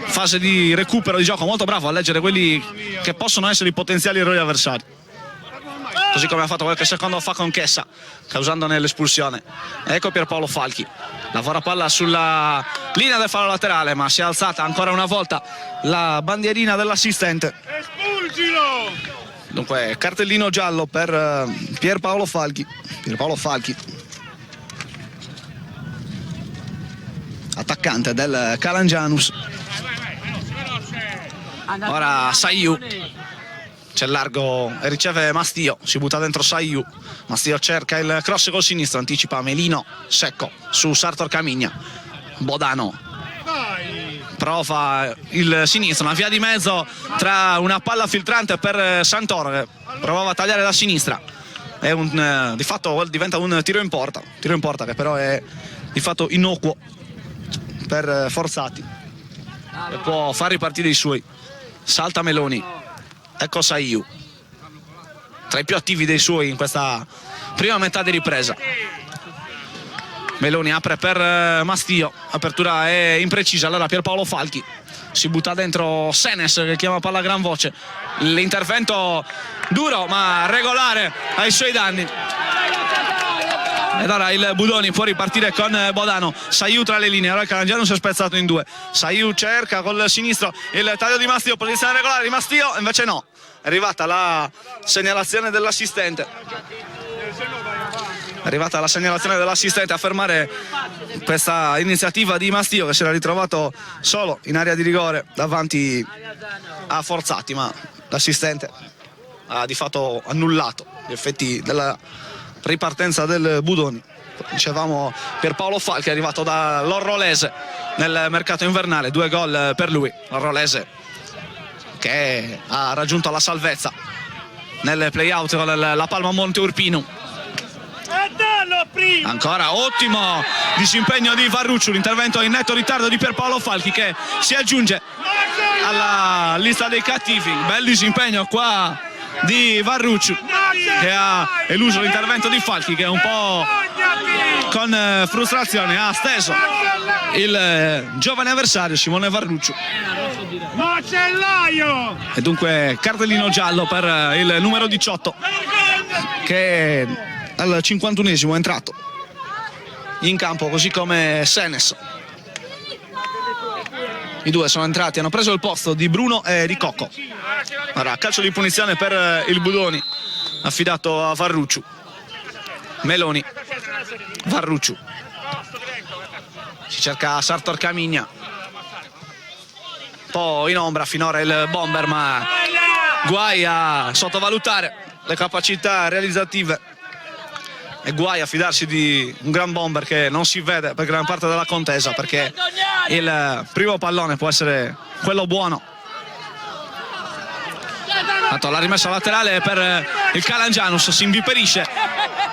fase di recupero di gioco, molto bravo a leggere quelli che possono essere i potenziali errori avversari, così come ha fatto qualche secondo fa con Chessa, causandone l'espulsione. Ecco Pierpaolo Falchi, lavora palla sulla linea del fallo laterale, ma si è alzata ancora una volta la bandierina dell'assistente. Dunque cartellino giallo per Pierpaolo Falchi. Attaccante del Calangianus. Ora Saiu, c'è largo e riceve Mastio, si butta dentro Saiu. Mastio cerca il cross col sinistro, anticipa Melino, secco su Sartor Camigna. Bodano prova il sinistro, una via di mezzo tra una palla filtrante per Santoro che provava a tagliare da sinistra. È di fatto diventa un tiro in porta che però è di fatto innocuo per Forzati e può far ripartire i suoi. Salta Meloni, ecco Saiu, tra i più attivi dei suoi in questa prima metà di ripresa. Meloni apre per Mastio, apertura è imprecisa, allora Pierpaolo Falchi si butta dentro Senes che chiama palla a gran voce, l'intervento duro ma regolare ai suoi danni. Ed ora il Budoni può ripartire con Bodano. Saiu tra le linee, ora il Calangiano si è spezzato in 2. Saiu cerca col sinistro il taglio di Mastio, posizione regolare di Mastio, invece no, è arrivata la segnalazione dell'assistente. A fermare questa iniziativa di Mastio, che si era ritrovato solo in area di rigore davanti a Forzati, ma l'assistente ha di fatto annullato gli effetti della ripartenza del Budoni. Dicevamo Pierpaolo Falchi è arrivato dall'Orrolese nel mercato invernale, 2 gol per lui. L'Orrolese che ha raggiunto la salvezza nel play-out con la Palma Monte Urpino. Ancora ottimo disimpegno di Varrucciu, l'intervento in netto ritardo di Pierpaolo Falchi che si aggiunge alla lista dei cattivi. Bel disimpegno qua di Varrucciu che ha eluso l'intervento di Falchi, che un po' con frustrazione ha steso il giovane avversario Simone Varrucciu. E dunque cartellino giallo per il numero 18 che al 51esimo è entrato in campo, così come Senes. I due sono entrati, hanno preso il posto di Bruno e di Cocco. Ora calcio di punizione per il Budoni affidato a Varrucciu. Meloni, Varrucciu, si cerca Sartor Camigna, un po' in ombra finora il bomber, ma guai a sottovalutare le capacità realizzative e guai a fidarsi di un gran bomber che non si vede per gran parte della contesa, perché il primo pallone può essere quello buono Tanto la rimessa laterale per il Calangianus, si inviperisce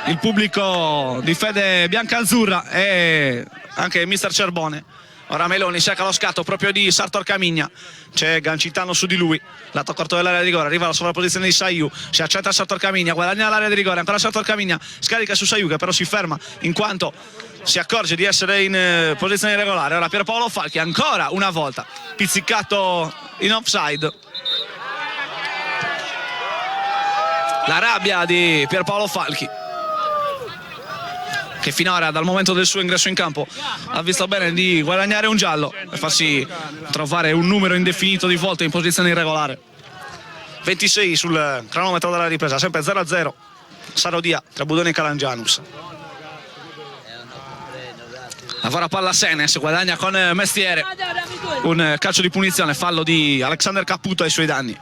il pubblico di fede bianca-azzurra e anche mister Cerbone. Ora Meloni cerca lo scatto proprio di Sartor Camigna, c'è Gancitano su di lui, lato corto dell'area di rigore, arriva la sovrapposizione di Saiu, si accetta Sartor Camigna, guadagna l'area di rigore, ancora Sartor Camigna, scarica su Saiu che però si ferma in quanto si accorge di essere in posizione irregolare. Ora Pierpaolo Falchi ancora una volta pizzicato in offside. La rabbia di Pierpaolo Falchi, che finora dal momento del suo ingresso in campo ha visto bene di guadagnare un giallo e farsi trovare un numero indefinito di volte in posizione irregolare. 26 sul cronometro della ripresa, sempre 0-0, Sarodia tra Budoni e Calangianus. Lavora palla Senes, guadagna con mestiere un calcio di punizione, fallo di Alexander Caputo ai suoi danni.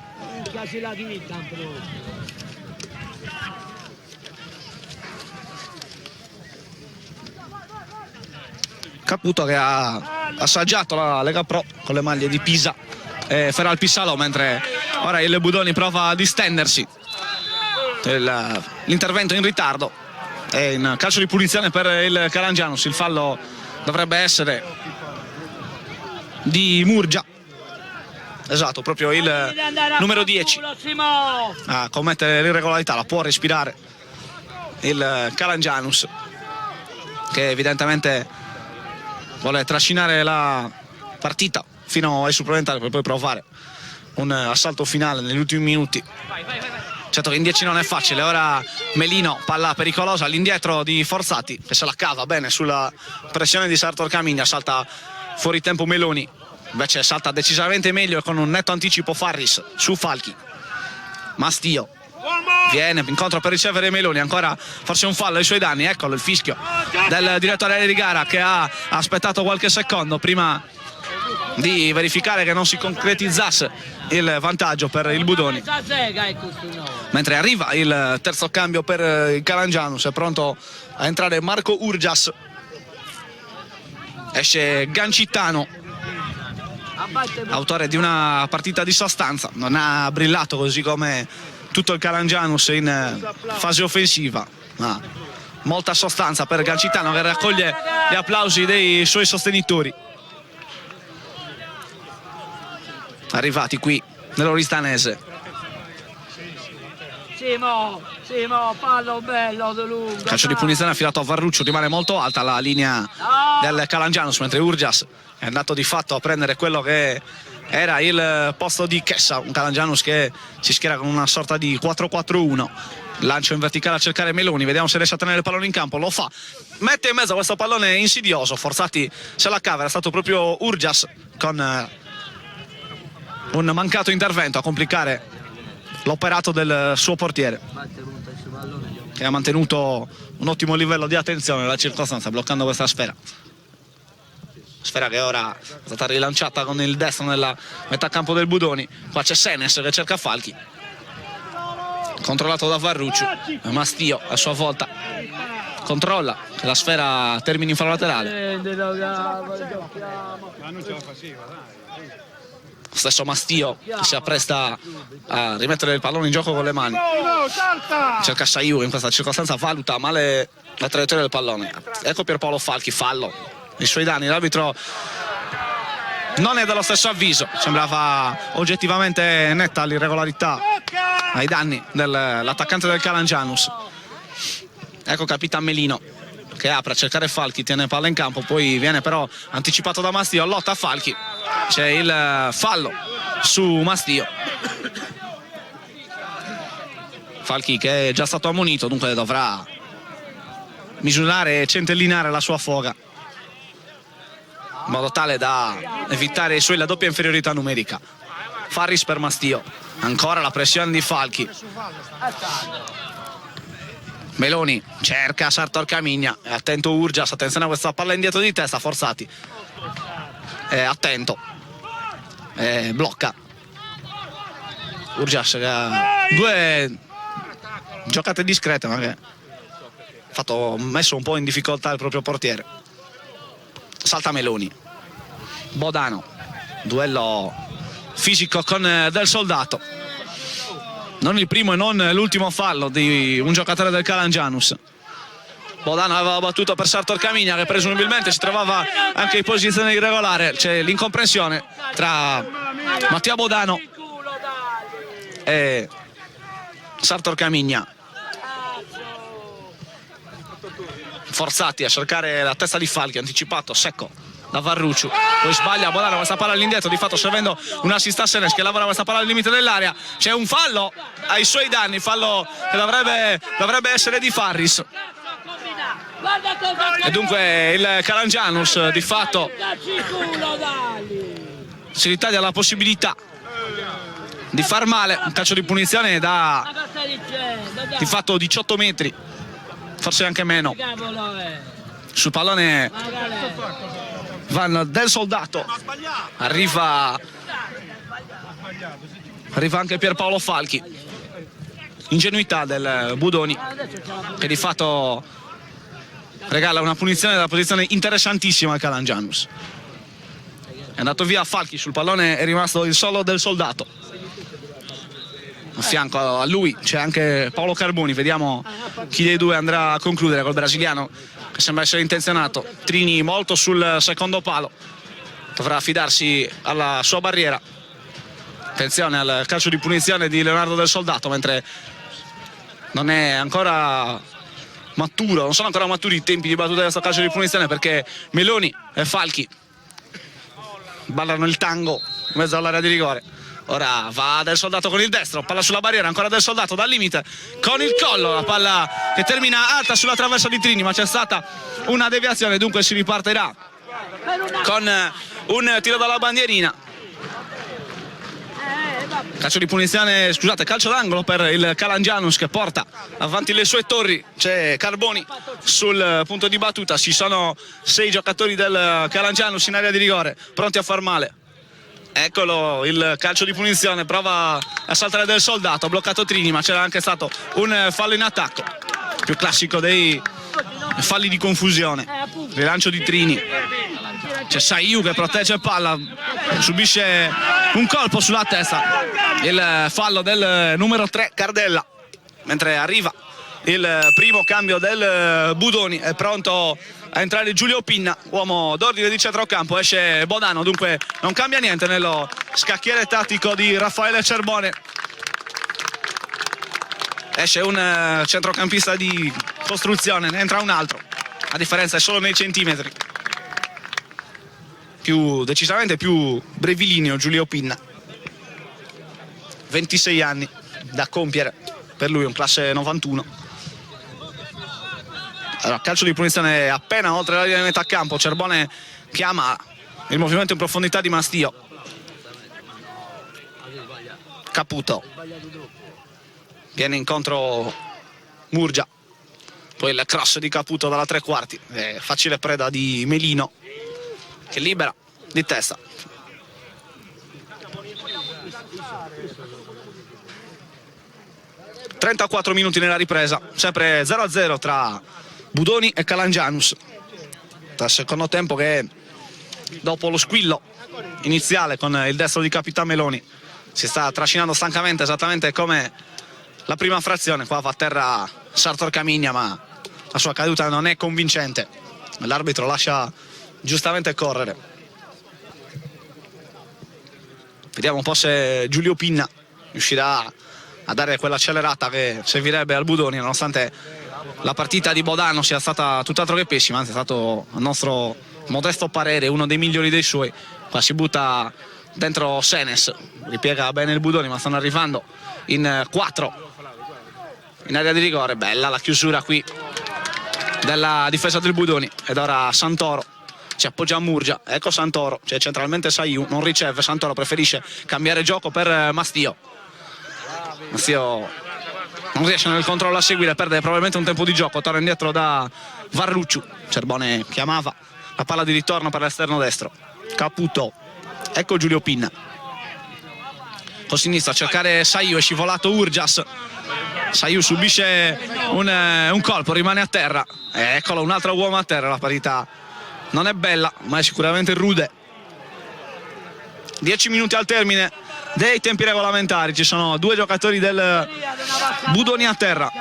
Caputo che ha assaggiato la Lega Pro con le maglie di Pisa e Feral Pisalo, mentre ora il Budoni prova a distendersi. L'intervento in ritardo è in calcio di punizione per il Calangianus. Il fallo dovrebbe essere di Murgia, esatto, proprio il numero 10 a commettere l'irregolarità. La può respirare il Calangianus, che evidentemente vuole trascinare la partita fino ai supplementari per poi provare un assalto finale negli ultimi minuti. Certo che in 10 non è facile. Ora Melino, palla pericolosa all'indietro di Forzati, che se la cava bene sulla pressione di Sartor Camigna. Salta fuori tempo Meloni, invece salta decisamente meglio e con un netto anticipo Farris su Falchi. Mastio viene incontro per ricevere Meloni, ancora forse un fallo ai suoi danni. Eccolo il fischio del direttore di gara, che ha aspettato qualche secondo prima di verificare che non si concretizzasse il vantaggio per il Budoni. Mentre arriva il terzo cambio per il Calangianus, è pronto a entrare Marco Urgias, esce Gancitano, autore di una partita di sostanza, non ha brillato così come tutto il Calangianus in fase offensiva, ma molta sostanza per Gancitano, che raccoglie gli applausi dei suoi sostenitori arrivati qui nell'Oristanese. Simo, fallo bello di lungo. Calcio di punizione affidato a Varruccio, rimane molto alta la linea del Calangianus, mentre Urgias è andato di fatto a prendere quello che era il posto di Chessa, un Calangianus che si schiera con una sorta di 4-4-1. Lancio in verticale a cercare Meloni, vediamo se riesce a tenere il pallone in campo, lo fa, mette in mezzo questo pallone insidioso, Forzati se la cava, era stato proprio Urgias con un mancato intervento a complicare l'operato del suo portiere, che ha mantenuto un ottimo livello di attenzione nella circostanza, bloccando questa sfera che ora è stata rilanciata con il destro nella metà campo del Budoni. Qua c'è Senes che cerca Falchi, controllato da Varruccio. Mastio a sua volta controlla che la sfera termini in fallo laterale. Stesso Mastio che si appresta a rimettere il pallone in gioco con le mani. Cerca Saiu, in questa circostanza valuta male la traiettoria del pallone. Ecco Pierpaolo Falchi, fallo i suoi danni. L'arbitro non è dello stesso avviso, sembrava oggettivamente netta l'irregolarità ai danni dell'attaccante del Calangianus. Ecco Capitan Melino che apre a cercare Falchi, tiene palla in campo, poi viene però anticipato da Mastio, lotta Falchi, c'è il fallo su Mastio. Falchi che è già stato ammonito, dunque dovrà misurare e centellinare la sua foga in modo tale da evitare la doppia inferiorità numerica. Farris per Mastio, ancora la pressione di Falchi. Meloni cerca Sartor Camigna, è attento Urgias, attenzione a questa palla indietro di testa, Forzati è attento, blocca Urgias, che ha due giocate discrete ma che ha messo un po' in difficoltà il proprio portiere. Salta Meloni, Bodano, duello fisico con Del Soldato. non il primo e non l'ultimo fallo di un giocatore del Calangianus. Bodano aveva battuto per Sartor Camigna, che presumibilmente si trovava anche in posizione irregolare. C'è l'incomprensione tra Mattia Bodano e Sartor Camigna, forzati a cercare la testa di Falchi, anticipato secco da Varrucciu, poi sbaglia Bodano questa palla all'indietro, di fatto servendo un assist a Senes che lavora questa palla al limite dell'area. C'è un fallo ai suoi danni, fallo che dovrebbe essere di Farris, e dunque il Calangianus di fatto si ritaglia la possibilità di far male. Un calcio di punizione da di fatto 18 metri, forse anche meno. Sul pallone Van del Soldato, arriva anche Pierpaolo Falchi. Ingenuità del Budoni, che di fatto regala una punizione dalla posizione interessantissima al Calangianus. È andato via Falchi, sul pallone è rimasto il solo del Soldato. A fianco a lui c'è anche Paolo Carboni, vediamo chi dei due andrà a concludere col brasiliano, che sembra essere intenzionato. Trini molto sul secondo palo, dovrà affidarsi alla sua barriera. Attenzione al calcio di punizione di Leonardo del Soldato, mentre non è ancora maturo, non sono ancora maturi i tempi di battuta di questo calcio di punizione, perché Meloni e Falchi ballano il tango in mezzo all'area di rigore. Ora va del Soldato con il destro, palla sulla barriera, ancora del Soldato dal limite con il collo, la palla che termina alta sulla traversa di Trini, ma c'è stata una deviazione, dunque si ripartirà con un tiro dalla bandierina. Calcio di punizione, scusate, calcio d'angolo per il Calangianus, che porta avanti le sue torri. C'è Carboni sul punto di battuta, ci sono 6 giocatori del Calangianus in area di rigore pronti a far male. Eccolo il calcio di punizione, prova a saltare del Soldato, ha bloccato Trini, ma c'era anche stato un fallo in attacco, più classico dei falli di confusione. Rilancio di Trini, c'è Saiu che protegge palla, subisce un colpo sulla testa, il fallo del numero 3 Cardella, mentre arriva il primo cambio del Budoni. È pronto a entrare Giulio Pinna, uomo d'ordine di centrocampo. Esce Bodano, dunque non cambia niente nello scacchiere tattico di Raffaele Cerbone. Esce un centrocampista di costruzione, ne entra un altro, la differenza è solo nei centimetri, decisamente più brevilineo Giulio Pinna, 26 anni da compiere per lui, un classe 91. Allora, calcio di punizione appena oltre la linea di metà campo. Cerbone chiama il movimento in profondità di Mastio. Caputo, viene incontro Murgia, poi il cross di Caputo dalla tre quarti, facile preda di Melino, che libera di testa. ...34 minuti nella ripresa, sempre 0-0 tra Budoni e Calangianus. Dal secondo tempo che, dopo lo squillo iniziale con il destro di Capitan Meloni, si sta trascinando stancamente, esattamente come la prima frazione. Qua va a terra Sartor Camigna, ma la sua caduta non è convincente. L'arbitro lascia giustamente correre. Vediamo un po' se Giulio Pinna riuscirà a dare quell'accelerata che servirebbe al Budoni, nonostante la partita di Bodano sia stata tutt'altro che pessima, anzi è stato, a nostro modesto parere, uno dei migliori dei suoi. Qua si butta dentro Senes, ripiega bene il Budoni, ma stanno arrivando in 4 in area di rigore. Bella la chiusura qui della difesa del Budoni, ed ora Santoro si appoggia a Murgia. Ecco Santoro, c'è centralmente Saiu, non riceve. Santoro preferisce cambiare gioco per Mastio. Mastio non riesce nel controllo a seguire, perde probabilmente un tempo di gioco, torna indietro da Varrucciu. Cerbone chiamava la palla di ritorno per l'esterno destro. Caputo, ecco Giulio Pinna con sinistra a cercare Saiu, è scivolato Urgias. Saiu subisce un colpo, rimane a terra. Eccolo, un altro uomo a terra. La parità non è bella, ma è sicuramente rude. 10 minuti al termine dei tempi regolamentari. Ci sono 2 giocatori del Budoni a terra.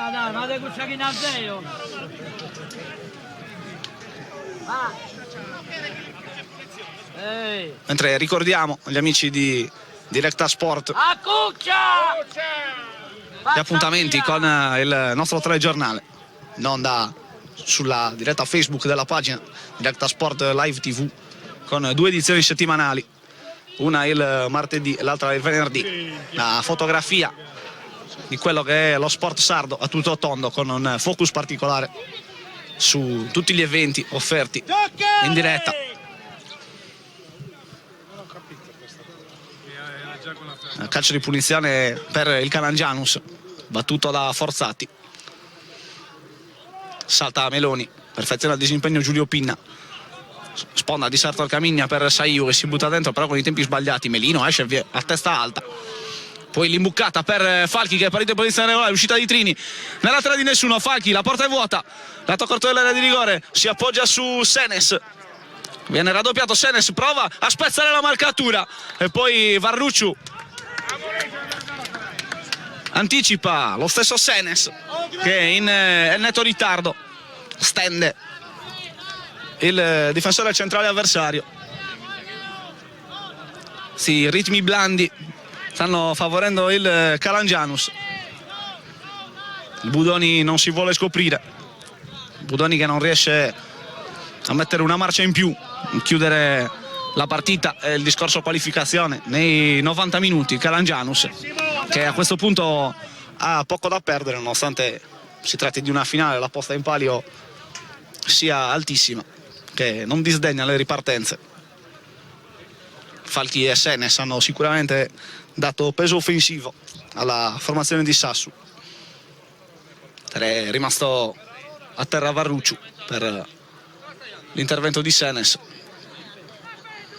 Mentre ricordiamo gli amici di Directa Sport gli appuntamenti con il nostro telegiornale in onda sulla diretta Facebook della pagina Directa Sport Live TV, con 2 edizioni settimanali, una il martedì e l'altra il venerdì. La fotografia di quello che è lo sport sardo a tutto tondo, con un focus particolare su tutti gli eventi offerti in diretta. Calcio di punizione per il Calangianus, battuto da Forzati. Salta Meloni, perfeziona il disimpegno Giulio Pinna. Sponda di Sartor Camigna per Saiu che si butta dentro però con i tempi sbagliati. Melino esce via a testa alta. Poi l'imbucata per Falchi che è partito in posizione regolare, uscita di Trini nella terra di nessuno. Falchi, la porta è vuota, lato corto dell'area di rigore, si appoggia su Senes, viene raddoppiato. Senes prova a spezzare la marcatura e poi Varrucciu anticipa lo stesso Senes che in netto ritardo stende il difensore centrale avversario. Sì, ritmi blandi stanno favorendo il Calangianus. Il Budoni non si vuole scoprire, Budoni che non riesce a mettere una marcia in più, chiudere la partita e il discorso qualificazione nei 90 minuti. Calangianus che a questo punto ha poco da perdere, nonostante si tratti di una finale, la posta in palio sia altissima, che non disdegna le ripartenze. Falchi e Senes hanno sicuramente dato peso offensivo alla formazione di Sassu. È rimasto a terra Varrucciu per l'intervento di Senes.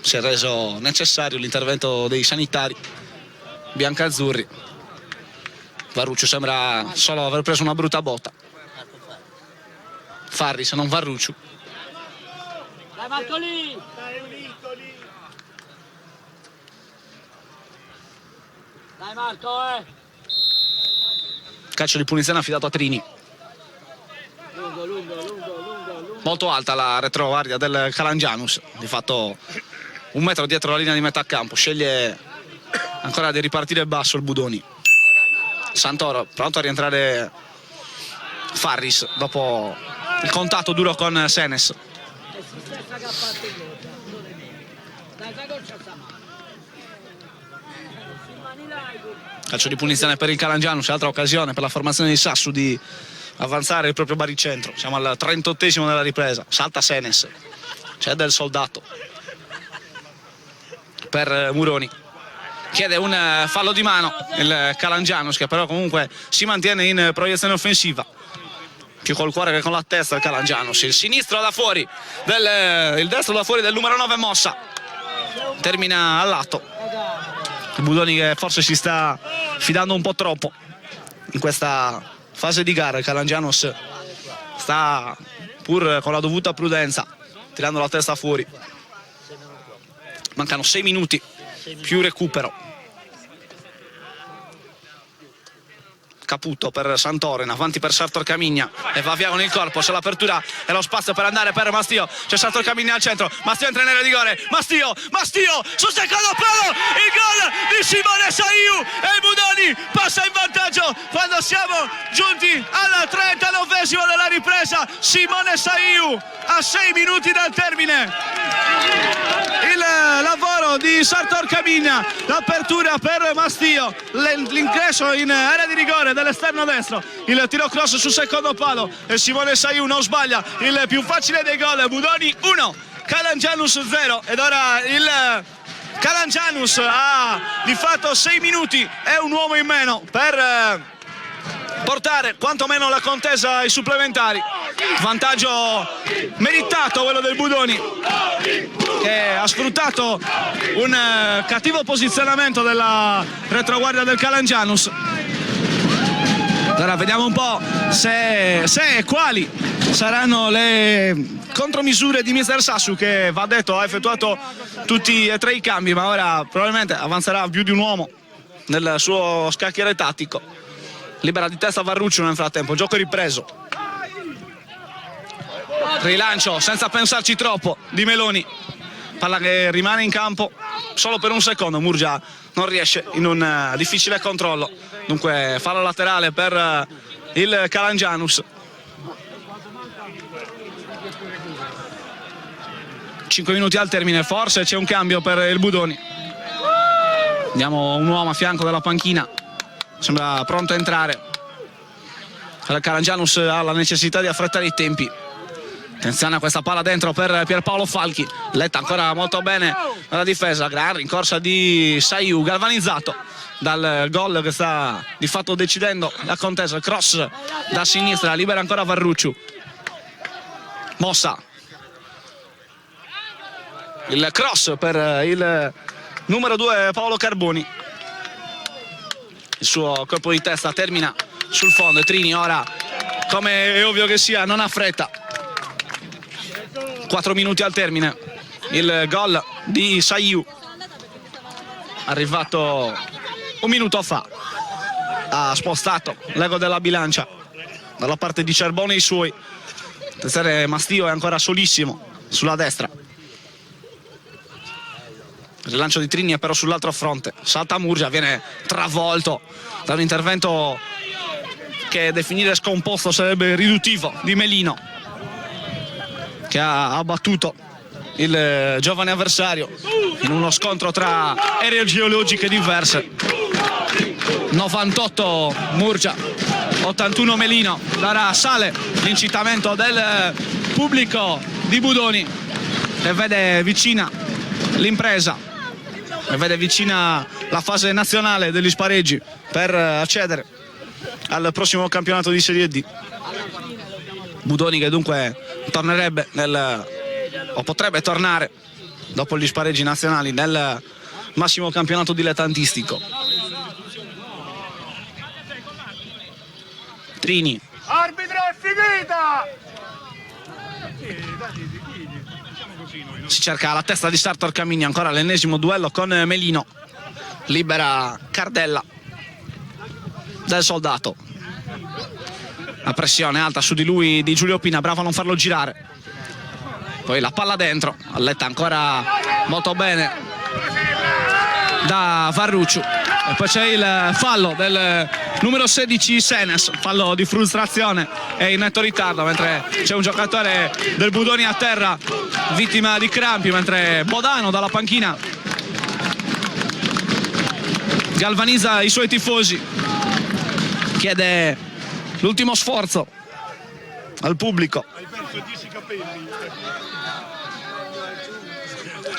Si è reso necessario l'intervento dei sanitari biancazzurri. Varrucciu sembra solo aver preso una brutta botta. Farri, se non Varrucciu. Dai Marco lì! Dai Marco, Calcio di punizione affidato a Trini. Lungo. Molto alta la retroguardia del Calangianus, di fatto 1 metro dietro la linea di metà campo. Sceglie ancora di ripartire basso il Budoni. Santoro pronto a rientrare Farris dopo il contatto duro con Senes. Calcio di punizione per il Calangianus, altra occasione per la formazione di Sassu di avanzare il proprio baricentro. Siamo al 38esimo della ripresa. Salta Senes, c'è del soldato per Muroni. Chiede un fallo di mano il Calangianus, che però comunque si mantiene in proiezione offensiva, più col cuore che con la testa il Calangianus. Il sinistro da fuori, il destro da fuori del numero 9 Mossa, termina al lato. Il Budoni che forse si sta fidando un po' troppo in questa fase di gara. Il Calangianus sta pur con la dovuta prudenza tirando la testa fuori. Mancano 6 minuti più recupero. Caputo per Santoren, avanti per Sartor Camigna e va via con il corpo. C'è l'apertura e lo spazio per andare per Mastio. C'è Sartor Camigna al centro, Mastio entra in area di rigore. Mastio sul secondo palo, il gol di Simone Saiu e il Budoni passa in vantaggio quando siamo giunti al 39esimo della ripresa. Simone Saiu a 6 minuti dal termine. Il lavoro di Sartor Camigna, l'apertura per Mastio, l'ingresso in area di rigore dell'esterno destro, il tiro cross sul secondo palo e Simone Saiu non sbaglia il più facile dei gol. Budoni 1, Calangianus 0, ed ora il Calangianus ha di fatto 6 minuti e un uomo in meno per portare quantomeno la contesa ai supplementari. Vantaggio meritato quello del Budoni, che ha sfruttato un cattivo posizionamento della retroguardia del Calangianus. Allora vediamo un po' se e quali saranno le contromisure di Mister Sassu, che va detto ha effettuato tutti e 3 i cambi, ma ora probabilmente avanzerà più di un uomo nel suo scacchiere tattico. Libera di testa Varruccio nel frattempo, gioco ripreso. Rilancio senza pensarci troppo di Meloni. Palla che rimane in campo solo per un secondo. Murgia non riesce in un difficile controllo. Dunque fallo laterale per il Calangianus. 5 minuti al termine, forse c'è un cambio per il Budoni. Vediamo un uomo a fianco della panchina, sembra pronto a entrare. Il Calangianus ha la necessità di affrettare i tempi. Attenzione a questa palla dentro per Pierpaolo Falchi, letta ancora molto bene dalla difesa. Gran rincorsa di Saiu, galvanizzato dal gol che sta di fatto decidendo la contesa. Cross da sinistra, libera ancora Varrucciu. Mossa, il cross per il numero 2 Paolo Carboni. Il suo colpo di testa termina sul fondo e Trini ora, come è ovvio che sia, non ha fretta. 4 minuti al termine, il gol di Saiu, arrivato un minuto fa, ha spostato l'ego della bilancia dalla parte di Cerbone e i suoi. Attenzione, Mastio è ancora solissimo sulla destra. Il rilancio di Trini è però sull'altro fronte, salta Murgia, viene travolto da un intervento che definire scomposto sarebbe riduttivo di Melino, che ha abbattuto il giovane avversario in uno scontro tra aree geologiche diverse. 98 Murgia, 81 Melino. Ora sale l'incitamento del pubblico di Budoni che vede vicina l'impresa e vede vicina la fase nazionale degli spareggi per accedere al prossimo campionato di Serie D. Budoni che dunque tornerebbe o potrebbe tornare dopo gli spareggi nazionali nel massimo campionato dilettantistico. Trini. Arbitro, è finita! Si cerca la testa di Sartor Camigni, ancora l'ennesimo duello con Melino. Libera Cardella del Soldato. La pressione alta su di lui di Giulio Pina, bravo a non farlo girare. Poi la palla dentro, alletta ancora molto bene da Varrucciu. E poi c'è il fallo del numero 16 Senes, fallo di frustrazione e in netto ritardo, mentre c'è un giocatore del Budoni a terra vittima di crampi, mentre Bodano dalla panchina galvanizza i suoi tifosi, chiede l'ultimo sforzo al pubblico.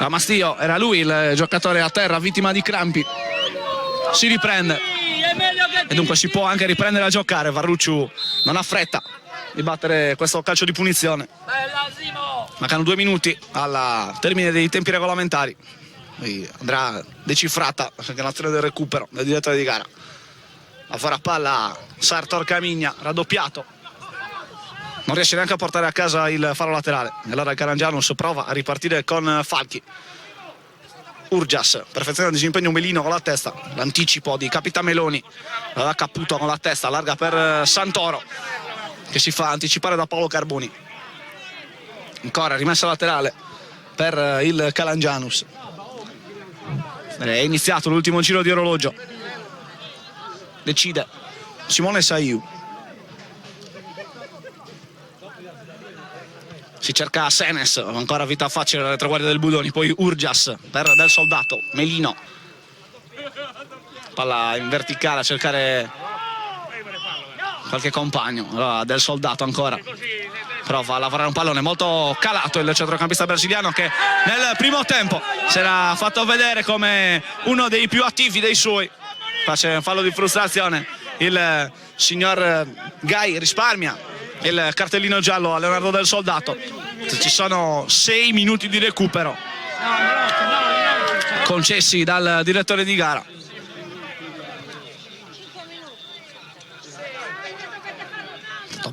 Mastio era lui il giocatore a terra vittima di crampi, si riprende e dunque si può anche riprendere a giocare. Varrucciu non ha fretta di battere questo calcio di punizione. Mancano 2 minuti al termine dei tempi regolamentari. Quindi andrà decifrata l'azione del recupero del direttore di gara. A fare a palla Sartor Camigna, raddoppiato, non riesce neanche a portare a casa il fallo laterale. E allora il Calangianus prova a ripartire con Falchi. Urgias perfeziona il disimpegno Melino con la testa, l'anticipo di Capitan Meloni, la Caputo con la testa, larga per Santoro che si fa anticipare da Paolo Carboni. Ancora rimessa laterale per il Calangianus. È iniziato l'ultimo giro di orologio, decide Simone Saiu. Si cerca Senes, ancora vita facile alla retroguardia del Budoni, poi Urgias per del Soldato, Melino. Palla in verticale a cercare qualche compagno, allora del Soldato ancora. Prova a lavorare un pallone molto calato il centrocampista brasiliano che nel primo tempo si era fatto vedere come uno dei più attivi dei suoi. Qua c'è un fallo di frustrazione, il signor Gai risparmia il cartellino giallo a Leonardo del Soldato. Ci sono 6 minuti di recupero concessi dal direttore di gara.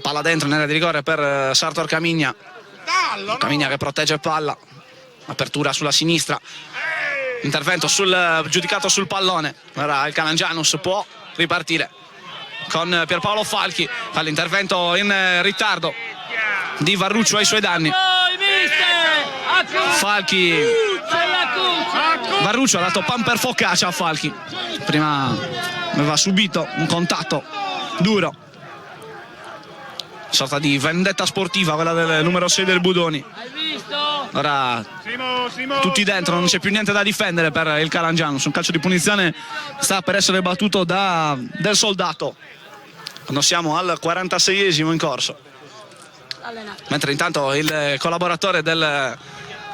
Palla dentro in area di rigore per Sartor Camigna. Camigna che protegge palla, apertura sulla sinistra, Intervento giudicato sul pallone. Ora il Calangianus può ripartire con Pierpaolo Falchi. Fa l'intervento in ritardo di Varruccio ai suoi danni. Falchi, Varruccio ha dato pan per focaccia a Falchi. Prima aveva subito un contatto duro, sorta di vendetta sportiva quella del numero 6 del Budoni. Ora tutti dentro, non c'è più niente da difendere per il Calangianus. Un calcio di punizione sta per essere battuto del Soldato quando siamo al 46esimo in corso, mentre intanto il collaboratore del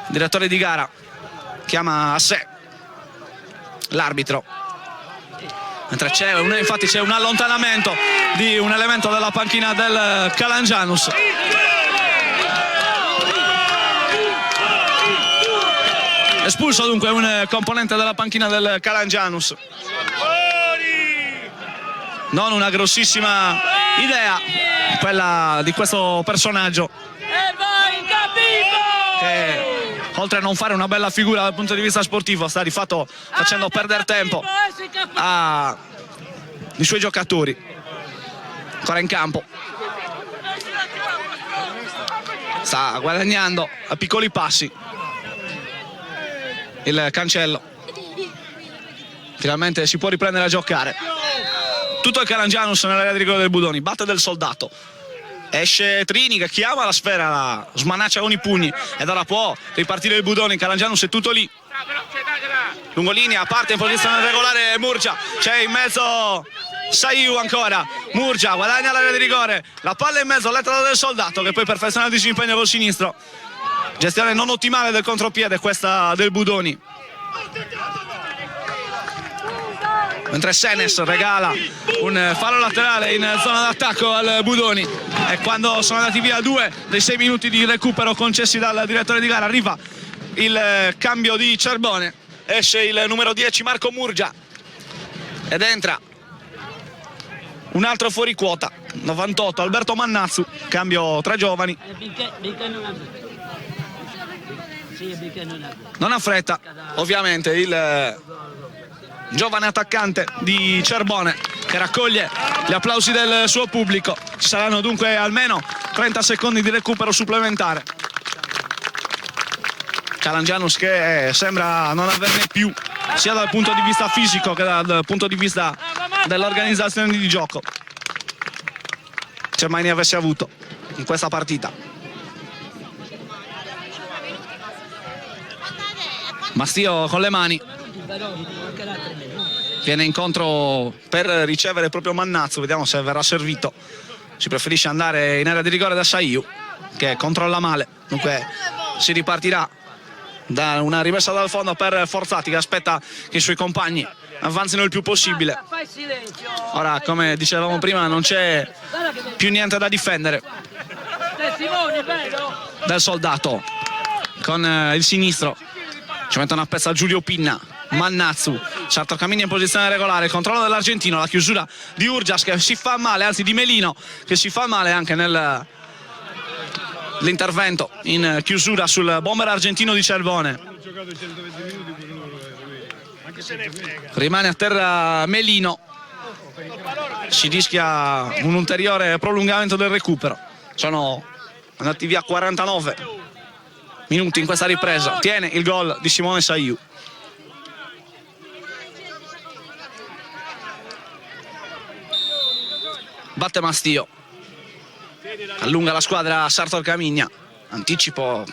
direttore di gara chiama a sé l'arbitro, mentre infatti c'è un allontanamento di un elemento della panchina del Calangianus. Espulso dunque un componente della panchina del Calangianus. Non una grossissima idea quella di questo personaggio, che oltre a non fare una bella figura dal punto di vista sportivo sta di fatto facendo perdere tempo ai suoi giocatori. Ancora in campo, sta guadagnando a piccoli passi il Cancello. Finalmente si può riprendere a giocare. Tutto il Calangianus nell'area di rigore del Budoni. Batte del Soldato, esce Trini che chiama la sfera, la smanaccia con i pugni ed ora può ripartire il Budoni. Il Calangianus è tutto lì, lungolinea, parte in posizione regolare Murgia, c'è in mezzo Saiu ancora. Murgia guadagna l'area di rigore, la palla in mezzo, letta del Soldato che poi perfeziona il disimpegno col sinistro. Gestione non ottimale del contropiede questa del Budoni, mentre Senes regala un fallo laterale in zona d'attacco al Budoni. E quando sono andati via 2 dei 6 minuti di recupero concessi dal direttore di gara, arriva il cambio di Cerbone, esce il numero 10 Marco Murgia ed entra un altro fuori quota, 98 Alberto Mannazzu. Cambio tra giovani, non ha fretta ovviamente il giovane attaccante di Cerbone, che raccoglie gli applausi del suo pubblico. Ci saranno dunque almeno 30 secondi di recupero supplementare. Calangianus che sembra non averne più, sia dal punto di vista fisico che dal punto di vista dell'organizzazione di gioco, se mai ne avesse avuto in questa partita. Mastio con le mani viene incontro per ricevere proprio Mannazzu, vediamo se verrà servito. Si preferisce andare in area di rigore da Saiu, che controlla male, dunque si ripartirà da una rimessa dal fondo per Forzati, che aspetta che i suoi compagni avanzino il più possibile. Ora, come dicevamo prima, non c'è più niente da difendere del Soldato. Con il sinistro ci mette una pezza Giulio Pinna. Mannazzu, Sartorcamini in posizione regolare, il controllo dell'argentino, la chiusura di Urgias che si fa male, anzi di Melino che si fa male anche nell'intervento in chiusura sul bomber argentino di Cerbone. Rimane a terra Melino, si rischia un ulteriore prolungamento del recupero. Sono andati via 49 minuti in questa ripresa. Tiene il gol di Simone Saiu. Batte Mastio, allunga la squadra Sartorcamigna, anticipo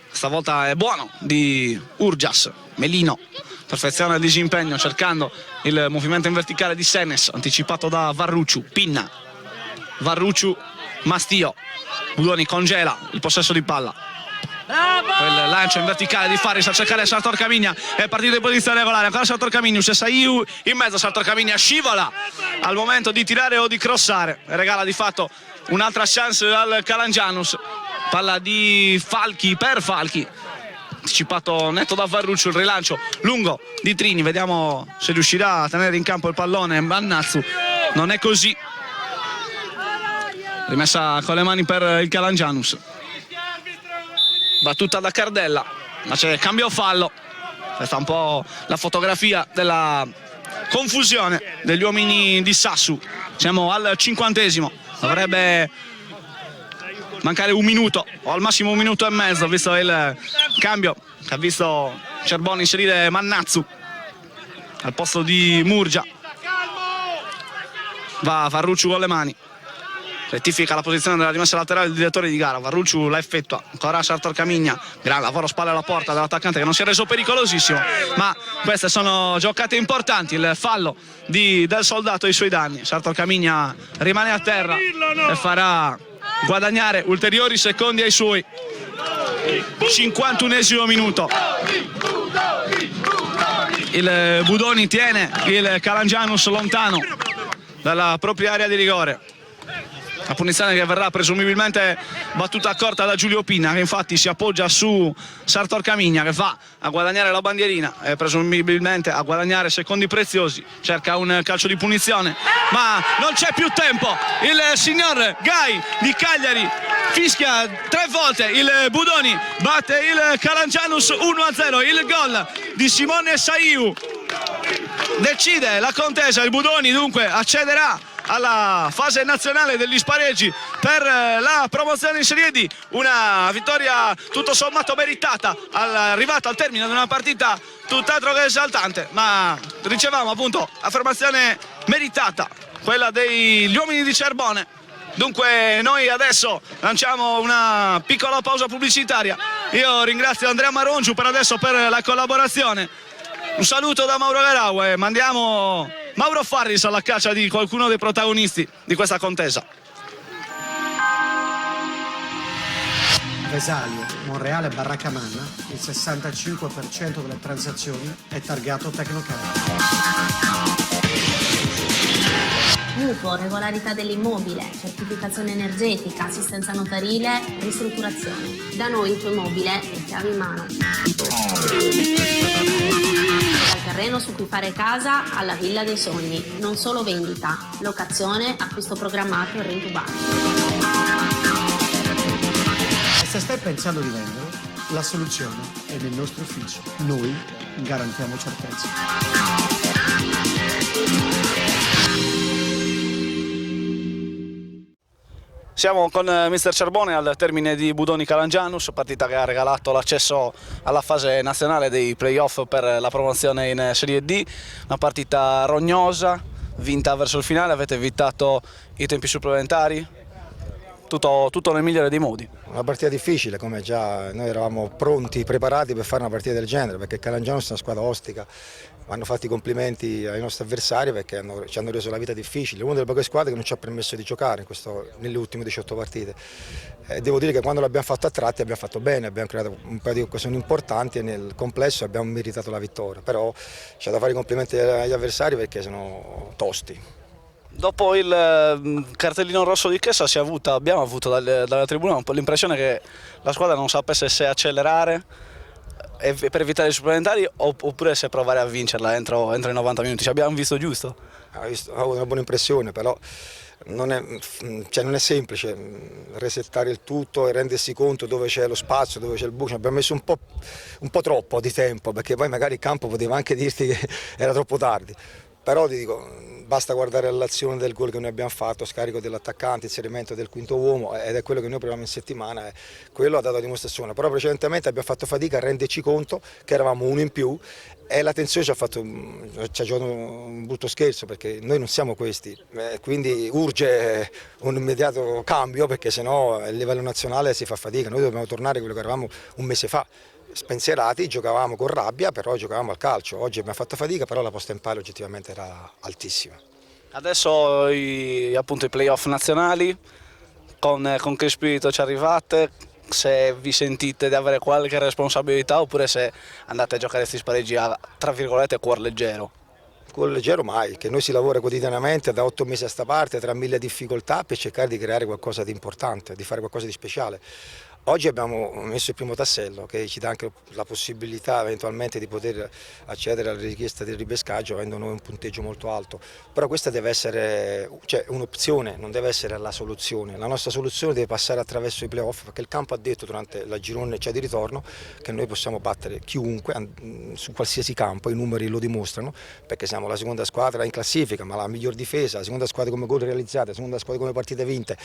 stavolta è buono di Urgias. Melino perfeziona il disimpegno cercando il movimento in verticale di Senes, anticipato da Varrucciu. Pinna, Varrucciu, Mastio. Budoni congela il possesso di palla, quel lancio in verticale di Faris a cercare Sartorcamigna. È partito in posizione regolare, ancora Sartorcamigna, c'è Saiu in mezzo. Sartorcamigna scivola al momento di tirare o di crossare, regala di fatto un'altra chance al Calangianus. Palla di Falchi per Falchi, anticipato netto da Varruccio. Il rilancio lungo di Trini, vediamo se riuscirà a tenere in campo il pallone Mannazzu. Non è così, rimessa con le mani per il Calangianus. Battuta da Cardella, ma c'è cambio fallo Questa è un po' la fotografia della confusione degli uomini di Sassu. Siamo al 50°, dovrebbe mancare un minuto o al massimo un minuto e mezzo, visto il cambio che ha visto Cerboni inserire Mannazzu al posto di Murgia. Va Varrucciu con le mani, rettifica la posizione della rimessa laterale del direttore di gara. Varrucciu la effettua, ancora Sartor Camigna, gran lavoro spalle alla porta dell'attaccante che non si è reso pericolosissimo, ma queste sono giocate importanti. Il fallo del Soldato ai suoi danni. Sartor Camigna rimane a terra e farà guadagnare ulteriori secondi ai suoi. 51° minuto. Il Budoni tiene il Calangianus lontano dalla propria area di rigore. La punizione che verrà presumibilmente battuta corta da Giulio Pinna, che infatti si appoggia su Sartor Camigna, che va a guadagnare la bandierina e presumibilmente a guadagnare secondi preziosi. Cerca un calcio di punizione, ma non c'è più tempo. Il signor Gai di Cagliari fischia 3 volte. Il Budoni batte il Calangianus 1-0. Il gol di Simone Saiu decide la contesa. Il Budoni dunque accederà alla fase nazionale degli spareggi per la promozione in Serie D. Una vittoria tutto sommato meritata, arrivata al termine di una partita tutt'altro che esaltante, ma ricevamo appunto affermazione meritata, quella degli uomini di Cerbone. Dunque noi adesso lanciamo una piccola pausa pubblicitaria. Io ringrazio Andrea Marongiu per adesso per la collaborazione. Un saluto da Mauro Garau e mandiamo Mauro Farris alla caccia di qualcuno dei protagonisti di questa contesa. Vesalio, Monreale, Barraccamanna, il 65% delle transazioni è targato Tecnocar. Mutuo, regolarità dell'immobile, certificazione energetica, assistenza notarile, ristrutturazione. Da noi il tuo immobile è chiave in mano. Dal terreno su cui fare casa alla villa dei sogni, non solo vendita, locazione, acquisto programmato e rintubato. E se stai pensando di vendere, la soluzione è nel nostro ufficio. Noi garantiamo certezza. Siamo con mister Cerbone al termine di Budoni Calangianus, partita che ha regalato l'accesso alla fase nazionale dei playoff per la promozione in Serie D. Una partita rognosa, vinta verso il finale, avete evitato i tempi supplementari, tutto nel migliore dei modi. Una partita difficile, come già noi eravamo pronti, preparati per fare una partita del genere, perché Calangianus è una squadra ostica. Vanno fatti i complimenti ai nostri avversari perché ci hanno reso la vita difficile. Una delle poche squadre che non ci ha permesso di giocare nelle ultime 18 partite. Devo dire che quando l'abbiamo fatto a tratti abbiamo fatto bene, abbiamo creato un paio di occasioni importanti e nel complesso abbiamo meritato la vittoria. Però c'è da fare i complimenti agli avversari perché sono tosti. Dopo il cartellino rosso di Chessa abbiamo avuto dalla tribuna un po' l'impressione che la squadra non sapesse se accelerare per evitare i supplementari oppure se provare a vincerla entro i 90 minuti. Ci abbiamo visto giusto? Ho avuto una buona impressione, però non è semplice resettare il tutto e rendersi conto dove c'è lo spazio, dove c'è il buco. Abbiamo messo un po' troppo di tempo, perché poi magari il campo poteva anche dirti che era troppo tardi. Però ti dico, basta guardare l'azione del gol che noi abbiamo fatto, scarico dell'attaccante, inserimento del quinto uomo, ed è quello che noi proviamo in settimana, quello ha dato la dimostrazione. Però precedentemente abbiamo fatto fatica a renderci conto che eravamo uno in più e la tensione ci ha giocato un brutto scherzo, perché noi non siamo questi, quindi urge un immediato cambio, perché sennò a livello nazionale si fa fatica. Noi dobbiamo tornare a quello che eravamo un mese fa. Spensierati, giocavamo con rabbia, però giocavamo al calcio. Oggi abbiamo fatto fatica, però la posta in palio oggettivamente era altissima. Adesso i playoff nazionali, con che spirito ci arrivate? Se vi sentite di avere qualche responsabilità oppure se andate a giocare questi spareggi a, tra virgolette, cuor leggero? Cuor leggero mai, che noi si lavora quotidianamente da 8 mesi a sta parte, tra mille difficoltà, per cercare di creare qualcosa di importante, di fare qualcosa di speciale. Oggi abbiamo messo il primo tassello che ci dà anche la possibilità eventualmente di poter accedere alla richiesta del ripescaggio avendo noi un punteggio molto alto, però questa deve essere un'opzione, non deve essere la soluzione. La nostra soluzione deve passare attraverso i playoff, perché il campo ha detto durante la girone di ritorno che noi possiamo battere chiunque su qualsiasi campo, i numeri lo dimostrano, perché siamo la seconda squadra in classifica, ma la miglior difesa, la seconda squadra come gol realizzate, la seconda squadra come partite vinte.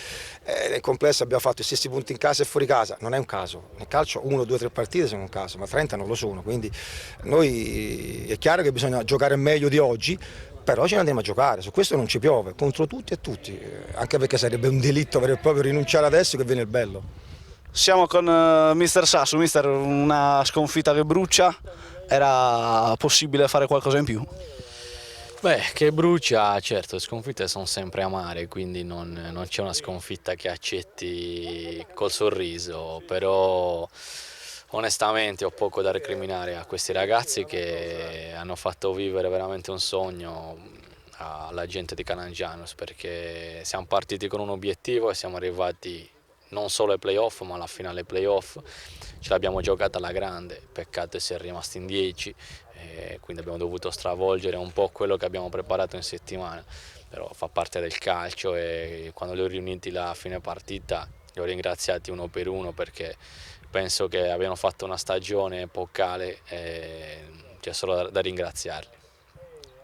Nel complesso abbiamo fatto gli stessi punti in casa e fuori casa. Non è un caso, nel calcio 1, 2, 3 partite sono un caso, ma 30 non lo sono, quindi noi è chiaro che bisogna giocare meglio di oggi, però ce ne andremo a giocare, su questo non ci piove, contro tutti e tutti, anche perché sarebbe un delitto vero e proprio rinunciare adesso che viene il bello. Siamo con mister Sasso. Mister, una sconfitta che brucia, era possibile fare qualcosa in più? Beh, che brucia, certo, le sconfitte sono sempre amare, quindi non c'è una sconfitta che accetti col sorriso, però onestamente ho poco da recriminare a questi ragazzi che hanno fatto vivere veramente un sogno alla gente di Calangianus, perché siamo partiti con un obiettivo e siamo arrivati non solo ai playoff ma alla finale playoff, ce l'abbiamo giocata alla grande, peccato essere rimasti in 10, quindi abbiamo dovuto stravolgere un po' quello che abbiamo preparato in settimana, però fa parte del calcio e quando li ho riuniti la fine partita li ho ringraziati uno per uno perché penso che abbiano fatto una stagione epocale e c'è solo da ringraziarli.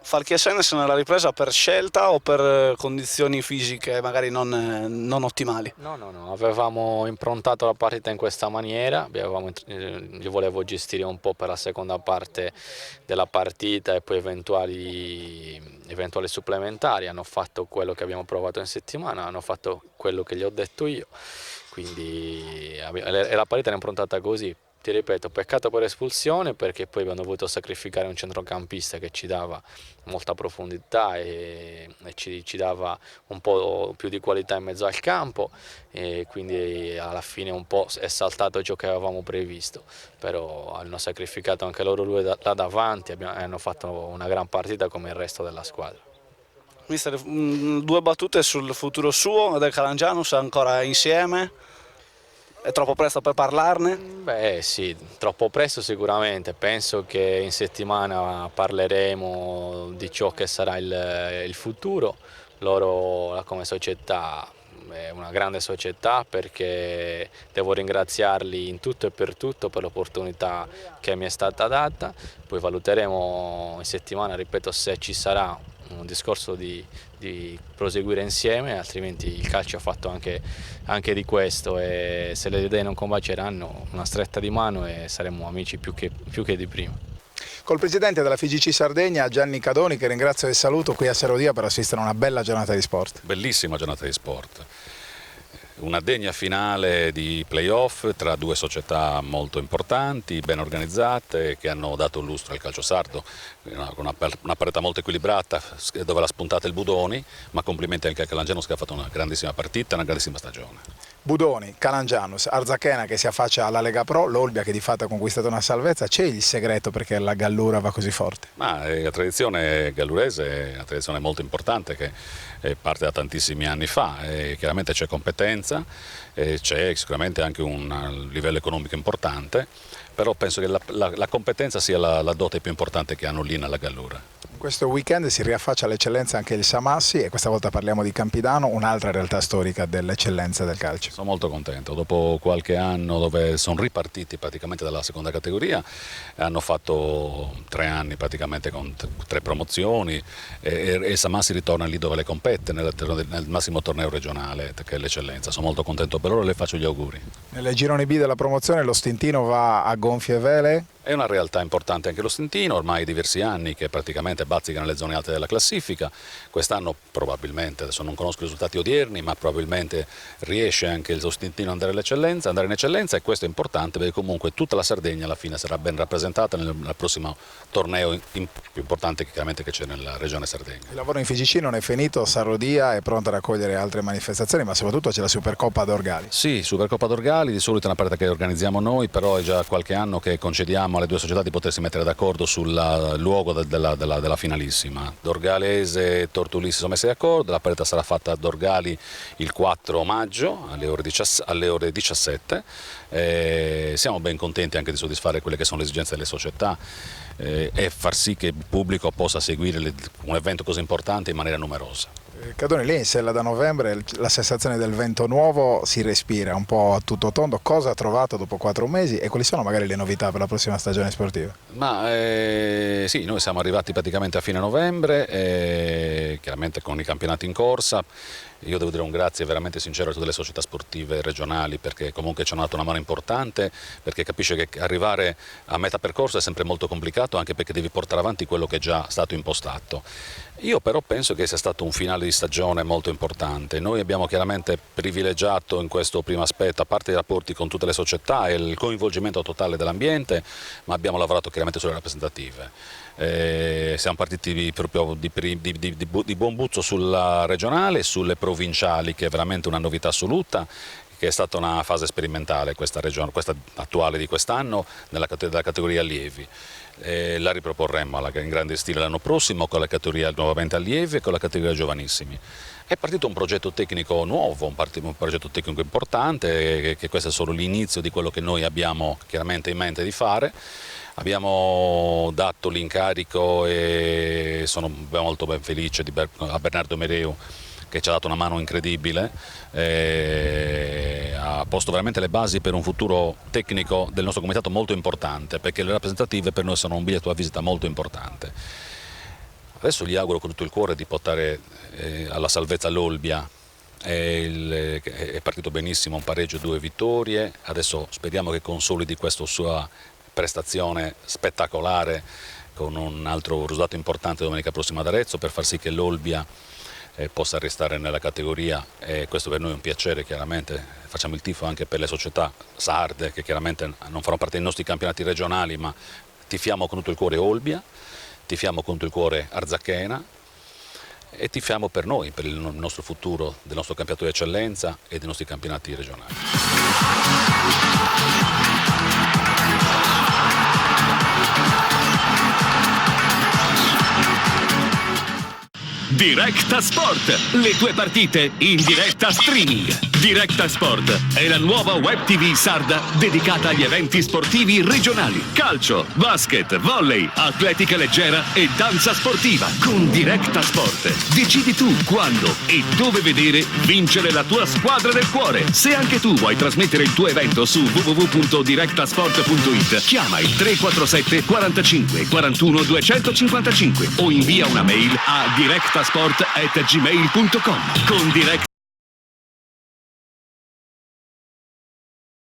Falchiasenes nella ripresa per scelta o per condizioni fisiche magari non ottimali? No, avevamo improntato la partita in questa maniera, io volevo gestire un po' per la seconda parte della partita e poi eventuali supplementari, hanno fatto quello che abbiamo provato in settimana, hanno fatto quello che gli ho detto io, quindi la partita era improntata così. Ti ripeto, peccato per espulsione perché poi abbiamo dovuto sacrificare un centrocampista che ci dava molta profondità e ci dava un po' più di qualità in mezzo al campo e quindi alla fine un po' è saltato ciò che avevamo previsto, però hanno sacrificato anche loro due là davanti e hanno fatto una gran partita come il resto della squadra. Mister, 2 battute sul futuro suo e del Calangianus ancora insieme? È troppo presto per parlarne? Beh sì, troppo presto sicuramente, penso che in settimana parleremo di ciò che sarà il futuro. Loro come società è una grande società perché devo ringraziarli in tutto e per tutto per l'opportunità che mi è stata data, poi valuteremo in settimana, ripeto, se ci sarà un discorso di proseguire insieme, altrimenti il calcio ha fatto anche di questo e se le idee non combaceranno una stretta di mano e saremo amici più che di prima. Col presidente della FIGC Sardegna Gianni Cadoni, che ringrazio e saluto qui a Serodia per assistere a una bella giornata di sport. Bellissima giornata di sport. Una degna finale di playoff tra 2 società molto importanti, ben organizzate, che hanno dato lustro al calcio sardo, con una partita molto equilibrata dove l'ha spuntata il Budoni, ma complimenti anche a Calangianus che ha fatto una grandissima partita, una grandissima stagione. Budoni, Calangianus, Arzachena che si affaccia alla Lega Pro, l'Olbia che di fatto ha conquistato una salvezza, c'è il segreto perché la Gallura va così forte? Ma la tradizione gallurese è una tradizione molto importante che parte da tantissimi anni fa, chiaramente c'è competenza, c'è sicuramente anche un livello economico importante, però penso che la competenza sia la dote più importante che hanno lì nella Gallura. Questo weekend si riaffaccia all'eccellenza anche il Samassi e questa volta parliamo di Campidano, un'altra realtà storica dell'eccellenza del calcio. Sono molto contento, dopo qualche anno dove sono ripartiti praticamente dalla seconda categoria, hanno fatto 3 anni praticamente con 3 promozioni e il Samassi ritorna lì dove le compete, nel massimo torneo regionale che è l'eccellenza. Sono molto contento per loro e le faccio gli auguri. Nelle gironi B della promozione lo Stintino va a gonfie vele. È una realtà importante anche lo Stintino, ormai diversi anni che praticamente bazzica nelle zone alte della classifica, quest'anno probabilmente, adesso non conosco i risultati odierni, ma probabilmente riesce anche lo Stintino ad andare in eccellenza e questo è importante perché comunque tutta la Sardegna alla fine sarà ben rappresentata nel prossimo torneo più importante chiaramente che c'è nella regione Sardegna. Il lavoro in FIGC non è finito, Sarodia è pronta a raccogliere altre manifestazioni, ma soprattutto c'è la Supercoppa d'Orgali. Sì, Supercoppa d'Orgali, di solito è una partita che organizziamo noi, però è già qualche anno che concediamo chiediamo alle due società di potersi mettere d'accordo sul luogo della finalissima. Dorgalese e Tortolisi sono messi d'accordo, la partita sarà fatta a Dorgali il 4 maggio alle ore 17. Siamo ben contenti anche di soddisfare quelle che sono le esigenze delle società e far sì che il pubblico possa seguire un evento così importante in maniera numerosa. Cadoni, lì in sella da novembre la sensazione del vento nuovo si respira un po' a tutto tondo. Cosa ha trovato dopo 4 mesi e quali sono magari le novità per la prossima stagione sportiva? Sì, noi siamo arrivati praticamente a fine novembre, chiaramente con i campionati in corsa. Io devo dire un grazie veramente sincero a tutte le società sportive regionali, perché comunque ci hanno dato una mano importante, perché capisce che arrivare a metà percorso è sempre molto complicato, anche perché devi portare avanti quello che è già stato impostato. Io però penso che sia stato un finale di stagione molto importante. Noi abbiamo chiaramente privilegiato in questo primo aspetto, a parte i rapporti con tutte le società e il coinvolgimento totale dell'ambiente, ma abbiamo lavorato chiaramente sulle rappresentative. Siamo partiti proprio di buon buzzo sulla regionale e sulle provinciali, che è veramente una novità assoluta, che è stata una fase sperimentale questa attuale di quest'anno della categoria allievi. La riproporremmo in grande stile l'anno prossimo con la categoria nuovamente allievi e con la categoria giovanissimi. È partito un progetto tecnico nuovo, un progetto tecnico importante, che questo è solo l'inizio di quello che noi abbiamo chiaramente in mente di fare. Abbiamo dato l'incarico e sono molto ben felice a Bernardo Mereu, che ci ha dato una mano incredibile, ha posto veramente le basi per un futuro tecnico del nostro comitato molto importante, perché le rappresentative per noi sono un biglietto da visita molto importante. Adesso gli auguro con tutto il cuore di portare alla salvezza l'Olbia. È partito benissimo, un pareggio, 2 vittorie, adesso speriamo che consolidi questa sua prestazione spettacolare con un altro risultato importante domenica prossima ad Arezzo, per far sì che l'Olbia possa restare nella categoria, e questo per noi è un piacere. Chiaramente facciamo il tifo anche per le società sarde, che chiaramente non faranno parte dei nostri campionati regionali, ma tifiamo con tutto il cuore Olbia, tifiamo con tutto il cuore Arzachena e tifiamo per noi, per il nostro futuro, del nostro campionato di eccellenza e dei nostri campionati regionali. Directa Sport, le tue partite in diretta streaming. Directa Sport è la nuova web TV sarda dedicata agli eventi sportivi regionali. Calcio, basket, volley, atletica leggera e danza sportiva. Con Directa Sport decidi tu quando e dove vedere vincere la tua squadra del cuore. Se anche tu vuoi trasmettere il tuo evento su www.directasport.it, chiama il 347 45 41 255 o invia una mail a directasport@gmail.com. Con Direct